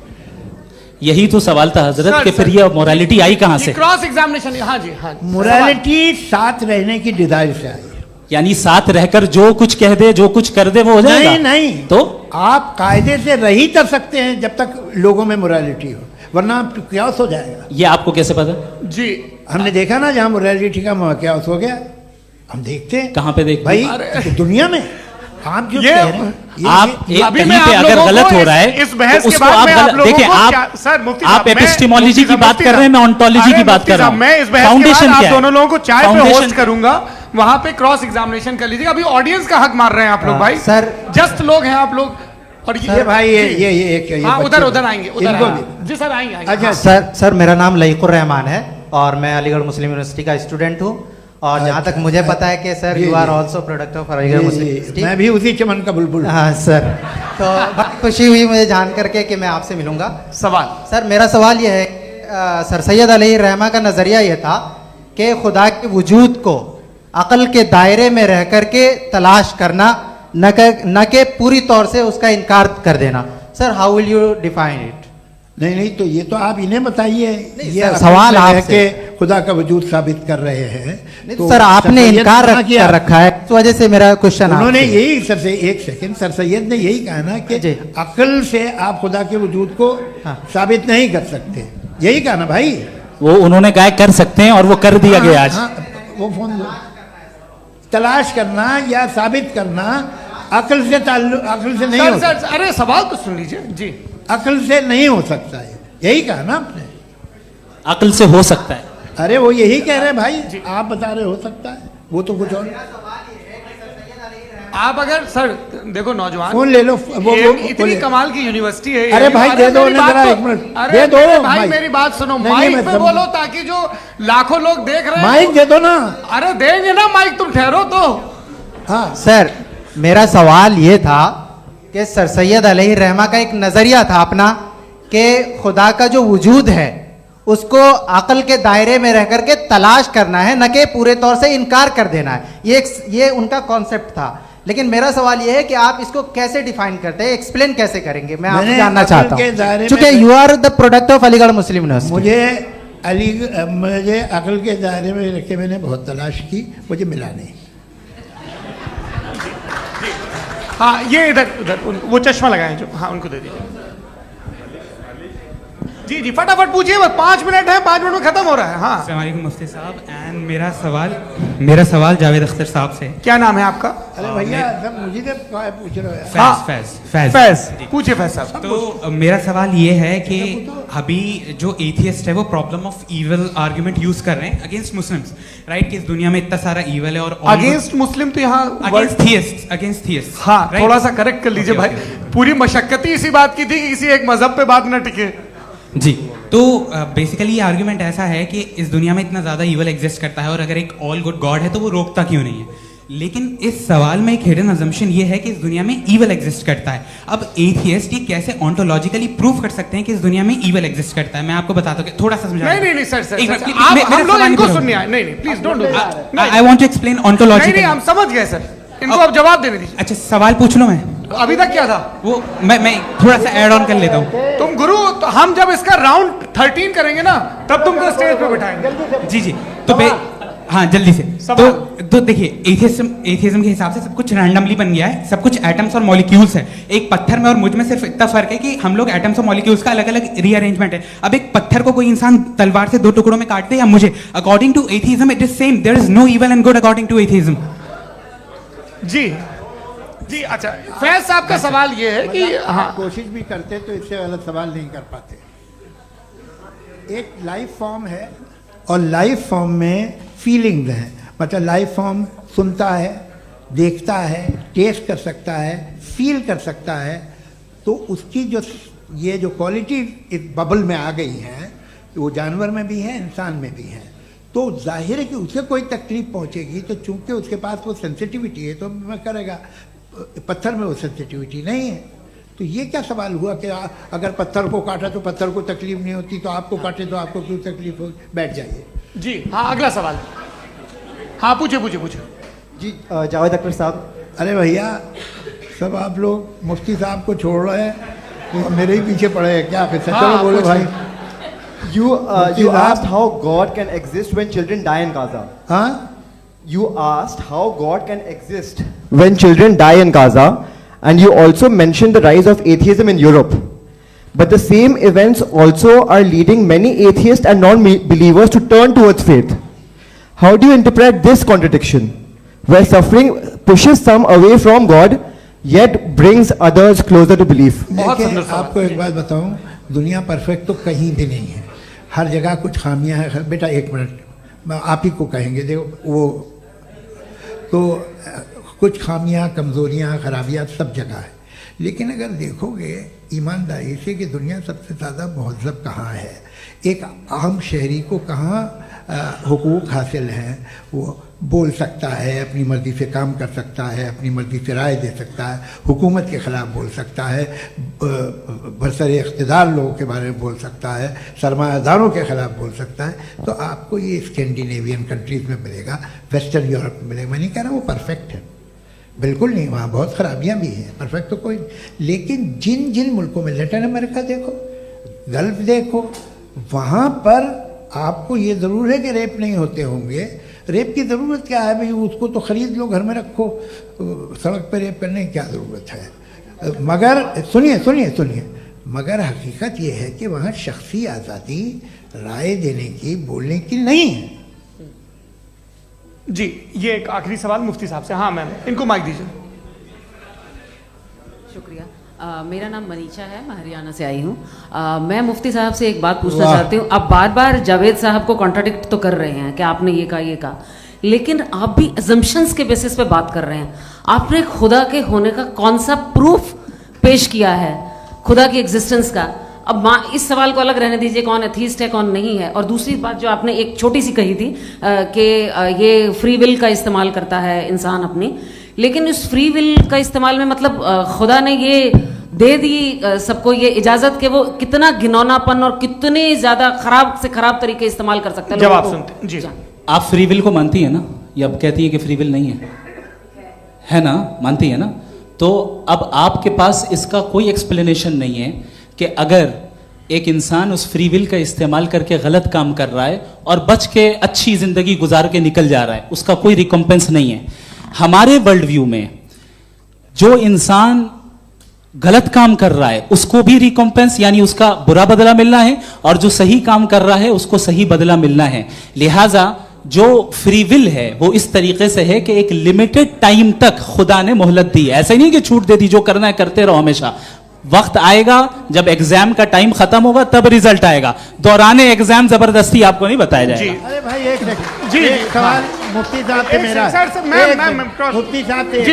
यही तो सवाल था हजरत कि फिर ये मोरालिटी आई कहां से? Cross examination. हाँ जी हाँ। मोरालिटी साथ रहने की डिजायर से आई है, यानी साथ रहकर जो कुछ कह दे जो कुछ कर दे वो हो जाएगा? नहीं नहीं, तो आप कायदे से रह ही कर सकते हैं जब तक लोगों में मोरालिटी हो, वरना क्यास हो जाएगा। ये आपको कैसे पता? जी हमने देखा ना जहां मोरालिटी का क्यास हो गया, हम देखते हैं। कहां पे देखते भाई दुनिया में आप जो कह रहे हैं, आप कहीं पे अगर गलत हो रहा है इस बहस तो के उसको बाद आप देखिए, आप एपिस्टेमोलॉजी की बात कर रहे हैं, मैं ऑन्टोलॉजी की बात कर रहा हूं। मैं इस बहस के बाद आप दोनों लोगों को चाय पे होस्ट करूंगा, वहां पे क्रॉस एग्जामिनेशन कर लीजिएगा। अभी ऑडियंस का हक मार रहे हैं आप लोग भाई, सर जस्ट लोग हैं आप लोग। और ये भाई ये हाँ उधर आएंगे, जी सर आएंगे। अच्छा सर मेरा नाम लईकुर रहमान है और मैं अलीगढ़ मुस्लिम यूनिवर्सिटी का स्टूडेंट हूँ। और जहाँ तक मुझे पता है कि sir you are also product of Aligarh Muslim University. मैं भी उसी चमन का बुलबुल। हाँ सर, तो बहुत खुशी हुई मुझे जान करके कि मैं आपसे मिलूंगा। सवाल सर मेरा सवाल यह है, सर सैयद अलैहिर्रहमा का नज़रिया यह था कि खुदा के वजूद को अक़ल के दायरे में रह कर के तलाश करना, न कि पूरी तौर से उसका इनकार कर देना। Sir how will you define it? नहीं तो ये तो आप इन्हें बताइए। ये सवाल आपसे खुदा का वजूद साबित कर रहे हैं तो सर आपने इनकार कर रखा है, इस वजह से मेरा क्वेश्चन। उन्होंने यही सर से एक सेकंड, सर सैयद ने यही कहा ना कि अक्ल से आप खुदा के वजूद को साबित नहीं कर सकते, यही कहा ना भाई। वो उन्होंने कहा कर सकते हैं और वो कर दिया गया आज। वो फोन तलाश करना या साबित करना अक्ल से अक्ल से नहीं हो सकता। अरे सवाल तो सुन लीजिए जी। अक्ल से नहीं हो सकता है, यही कहा ना आपने। अक्ल से हो सकता है, अरे वो यही कह रहे हैं भाई, आप बता रहे हो सकता है, वो तो कुछ और। आप अगर सर देखो नौजवान फोन ले लो, वो इतनी कमाल की यूनिवर्सिटी है। अरे भाई दे दो जरा एक मिनट, दे दो भाई मेरी बात सुनो, माइक पे बोलो ताकि जो लाखों लोग देख रहे हैं। माइक दे दो ना। अरे देंगे ना माइक, तुम ठहरो तो। हाँ सर मेरा सवाल ये था कि सर सैयद अलैहिर्रहमा का एक नजरिया था अपना कि खुदा का जो वजूद है उसको अकल के दायरे में रह करके तलाश करना है, न कि पूरे तौर से इनकार कर देना है। ये उनका कॉन्सेप्ट था। लेकिन मेरा सवाल यह है कि आप इसको कैसे डिफाइन करते हैं, एक्सप्लेन कैसे करेंगे, मैं आपसे जानना चाहता हूँ, क्योंकि you are the product of Aligarh Muslim University. मुझे अकल के दायरे में रख के मैंने बहुत तलाश की, मुझे मिला नहीं। हाँ, ये इधर वो चश्मा लगाए जो, हाँ उनको दे दीजिए। जी जी फटाफट पूछिए, बस 5 मिनट है, 5 मिनट में खत्म हो रहा है। हाँ अस्सलाम वालेकुम मुफ्ती साहब, एंड मेरा सवाल जावेद अख्तर साहब से। क्या नाम है आपका? अरे भैया सब मुझे तो पूछ रहे हो। फैज पूछिए फैज साहब। तो मेरा सवाल ये है कि अभी जो एथियस्ट है वो problem of evil argument use कर रहे हैं अगेंस्ट मुस्लिम्स, राइट? कि इस दुनिया में इतना सारा इविल है और अगेंस्ट मुस्लिम तो यहाँ अगेंस्ट थियस्ट। हाँ थोड़ा सा करेक्ट कर लीजिए भाई, पूरी मशक्कत ही इसी बात की थी कि किसी एक मजहब पे बात न टिके। जी, तो बेसिकली ये आर्गुमेंट ऐसा है कि इस दुनिया में इतना ज्यादा इविल एग्जिस्ट करता है और अगर एक ऑल गुड गॉड है तो वो रोकता क्यों नहीं है? लेकिन इस सवाल में एक हिडन अजम्पशन ये है कि इस दुनिया में इविल एग्जिस्ट करता है। अब एथियस्ट ये कैसे ऑन्टोलॉजिकली प्रूव कर सकते हैं कि इस दुनिया में इविल एग्जिस्ट करता है? मैं आपको बताता हूँ, थोड़ा सा समझा। नहीं सर, हम लोग इनको सुनने आए। नहीं please don't do that. I want to explain ontologically. नहीं हम समझ गए सर, इनको अब जवाब देने दीजिए। अच्छा सवाल पूछ लो। मैं अभी तक क्या था वो मैं थोड़ा सा ऐड ऑन कर लेता हूँ। तुम गुरु, तो हम जब इसका राउंड 13 करेंगे ना तब तुमको स्टेज पे बिठाएंगे। जी तो हाँ जल्दी से। तो देखिए एथियज्म के हिसाब से सब कुछ रैंडमली बन गया है, सब कुछ एटम्स और मॉलिक्यूल्स है। एक पत्थर में और मुझ में सिर्फ इतना फर्क है कि हम लोग एटम्स और मॉलिक्यूल्स का अलग अलग रीअरेंजमेंट है। अब एक पत्थर को कोई इंसान तलवार से 2 टुकड़ों में काट दे या मुझे, according to atheism it is same, there is no evil and good according to atheism. जी अच्छा, फैज साहब का सवाल ये है कि हाँ कोशिश भी करते तो इससे गलत सवाल नहीं कर पाते। एक लाइफ फॉर्म है और लाइफ फॉर्म में फीलिंग्स हैं, मतलब लाइफ फॉर्म सुनता है, देखता है, टेस्ट कर सकता है, फील कर सकता है, तो उसकी जो ये जो क्वालिटी इस बबल में आ गई हैं वो जानवर में भी है, इंसान में भी है। तो जाहिर है कि उसे कोई तकलीफ पहुंचेगी, तो चूंकि उसके पास वो सेंसिटिविटी है तो मैं करेगा। पत्थर में वो सेंसिटिविटी नहीं है। तो ये क्या सवाल हुआ कि अगर पत्थर को काटा तो पत्थर को तकलीफ नहीं होती, तो आपको काटे तो आपको क्यों तकलीफ हो? बैठ जाइए। जी हाँ, अगला सवाल। हाँ पूछे जी जावेद अख्तर साहब। अरे भैया सब आप लोग मुफ्ती साहब को छोड़ रहे हैं, तो मेरे ही पीछे पड़े हैं क्या? फिर चलो बोलो भाई। You asked how God can exist when children die in Gaza. Huh? You asked how God can exist when children die in Gaza, and you also mentioned the rise of atheism in Europe. But the same events also are leading many atheists and non-believers to turn towards faith. How do you interpret this contradiction, where suffering pushes some away from God, yet brings others closer to belief? आपको एक बात बताऊं, दुनिया perfect तो कहीं भी नहीं है, हर जगह कुछ खामियां हैं। बेटा एक मिनट, आप ही को कहेंगे, देखो वो तो कुछ खामियां, कमज़ोरियां, खराबियां सब जगह है। लेकिन अगर देखोगे ईमानदारी से कि दुनिया सबसे ज़्यादा महज़ब कहाँ है, एक आम शहरी को कहाँ हुकूक हासिल हैं, वो बोल सकता है, अपनी मर्ज़ी से काम कर सकता है, अपनी मर्ज़ी से राय दे सकता है, हुकूमत के ख़िलाफ़ बोल सकता है, बरसरे इक़्तिदार लोगों के बारे में बोल सकता है, सरमायादारों के ख़िलाफ़ बोल सकता है। तो आपको ये स्कैंडिनेवियन कंट्रीज़ में मिलेगा, वेस्टर्न यूरोप में मिलेगा। मैं नहीं कह रहा वो परफेक्ट है, बिल्कुल नहीं, वहाँ बहुत ख़राबियाँ भी हैं, परफेक्ट तो कोई। लेकिन जिन जिन मुल्कों में, लैटिन अमेरिका देखो, गल्फ़ देखो, वहाँ पर आपको ये ज़रूर है कि रेप नहीं होते होंगे। रेप की ज़रूरत क्या है भाई? उसको तो ख़रीद लो, घर में रखो, सड़क पर रेप करने की क्या ज़रूरत है? मगर सुनिए, मगर हकीकत ये है कि वहाँ शख्सी आज़ादी राय देने की, बोलने की नहीं है। जी ये एक आखिरी सवाल मुफ्ती साहब से। हाँ मैम, इनको माइक दीजिए। शुक्रिया। मेरा नाम मनीषा है, मैं हरियाणा से आई हूँ। मैं मुफ्ती साहब से एक बात पूछना चाहती हूँ। आप बार बार जावेद साहब को कॉन्ट्राडिक्ट तो कर रहे हैं कि आपने ये कहा, लेकिन आप भी अजम्पशंस के बेसिस पे बात कर रहे हैं। आपने खुदा के होने का कौन सा प्रूफ पेश किया है, खुदा की एग्जिस्टेंस का? अब इस सवाल को अलग रहने दीजिए, कौन एथीस्ट है कौन नहीं है। और दूसरी बात जो आपने एक छोटी सी कही थी कि ये फ्री विल का इस्तेमाल करता है इंसान अपनी, लेकिन इस फ्री विल का इस्तेमाल में मतलब खुदा ने ये दे दी सबको ये इजाजत कि वो कितना घिनौनापन और कितने ज्यादा खराब से खराब तरीके इस्तेमाल कर सकते हैं। जवाब सुनते जी। आप फ्री विल को मानती है ना, या अब कहती है कि फ्री विल नहीं है? है ना, मानती है ना? तो अब आपके पास इसका कोई एक्सप्लेनेशन नहीं है कि अगर एक इंसान उस फ्री विल का इस्तेमाल करके गलत काम कर रहा है और बच के अच्छी जिंदगी गुजार के निकल जा रहा है, उसका कोई रिकम्पेंस नहीं है। हमारे वर्ल्ड व्यू में जो इंसान गलत काम कर रहा है उसको भी रिकम्पेंस यानी उसका बुरा बदला मिलना है, और जो सही काम कर रहा है उसको सही बदला मिलना है। लिहाजा जो फ्री विल है वो इस तरीके से है कि एक लिमिटेड टाइम तक खुदा ने मोहलत दी है। ऐसा ही नहीं कि छूट दे दी, जो करना है करते रहो हमेशा। वक्त आएगा जब एग्जाम का टाइम खत्म होगा तब रिजल्ट आएगा, दौराने एग्जाम जबरदस्ती आपको नहीं बताया जाएगा। अरे भाई एक सेकंड, जी एक सवाल मुफ्ती साहब से मेरा, मुफ्ती साहब से एक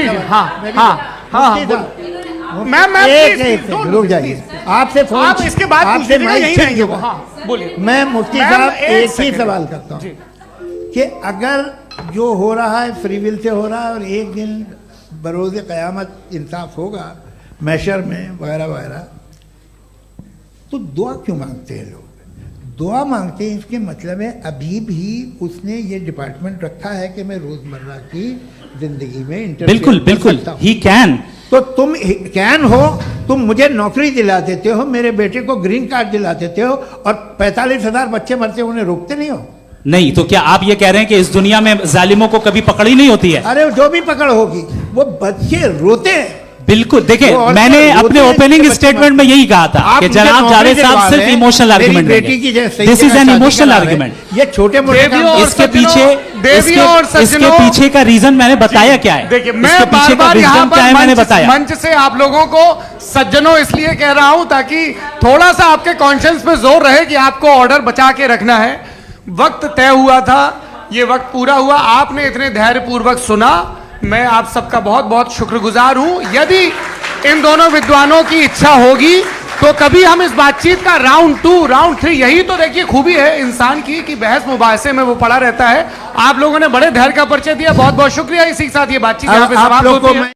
सवाल, रुक जाइए, आपसे फोन, आप इसके बाद आपसे यही रहेंगे वो। हाँ बोलिए। मैं मुफ्ती साहब एक ही सवाल करता हूँ कि अगर जो हो रहा है फ्री विल से हो रहा है और एक दिन बरोज़ क़यामत इंसाफ होगा मैशर में वगैरह वगैरह, तो दुआ क्यों मांगते हैं लोग? दुआ मांगते हैं इसके मतलब है अभी भी उसने ये डिपार्टमेंट रखा है कि मैं रोजमर्रा की जिंदगी में बिल्कुल बिल्कुल ही कैन। तो तुम कैन हो, तुम मुझे नौकरी दिला देते हो, मेरे बेटे को ग्रीन कार्ड दिला देते हो और 45,000 बच्चे मरते हो, उन्हें रोकते नहीं हो? नहीं, तो क्या आप ये कह रहे हैं कि इस दुनिया में जालिमों को कभी पकड़ ही नहीं होती है? अरे जो भी पकड़ होगी वो बच्चे रोते हैं। बिल्कुल, देखिए मैंने अपने ओपनिंग स्टेटमेंट में यही कहा था कि जनाब जावेद साहब सिर्फ इमोशनल आर्गुमेंट देंगे। This is an emotional argument. ये छोटे मोटे इसके पीछे का रीजन मैंने बताया क्या है। देखिए मैं बार-बार यहाँ पर मंच से आप लोगों को सज्जनों इसलिए कह रहा हूं ताकि थोड़ा सा आपके कॉन्शियंस पे जोर रहे कि आपको ऑर्डर बचा के रखना है। वक्त तय हुआ था, ये वक्त पूरा हुआ, आपने इतने धैर्यपूर्वक सुना, मैं आप सबका बहुत बहुत शुक्रगुजार हूं। यदि इन दोनों विद्वानों की इच्छा होगी तो कभी हम इस बातचीत का राउंड 2, राउंड 3, यही तो देखिए खूबी है इंसान की कि बहस मुबाहसे में वो पड़ा रहता है। आप लोगों ने बड़े धैर्य का परिचय दिया, बहुत बहुत शुक्रिया। इसी के साथ ये बातचीत यहाँ पे समाप्त होती है।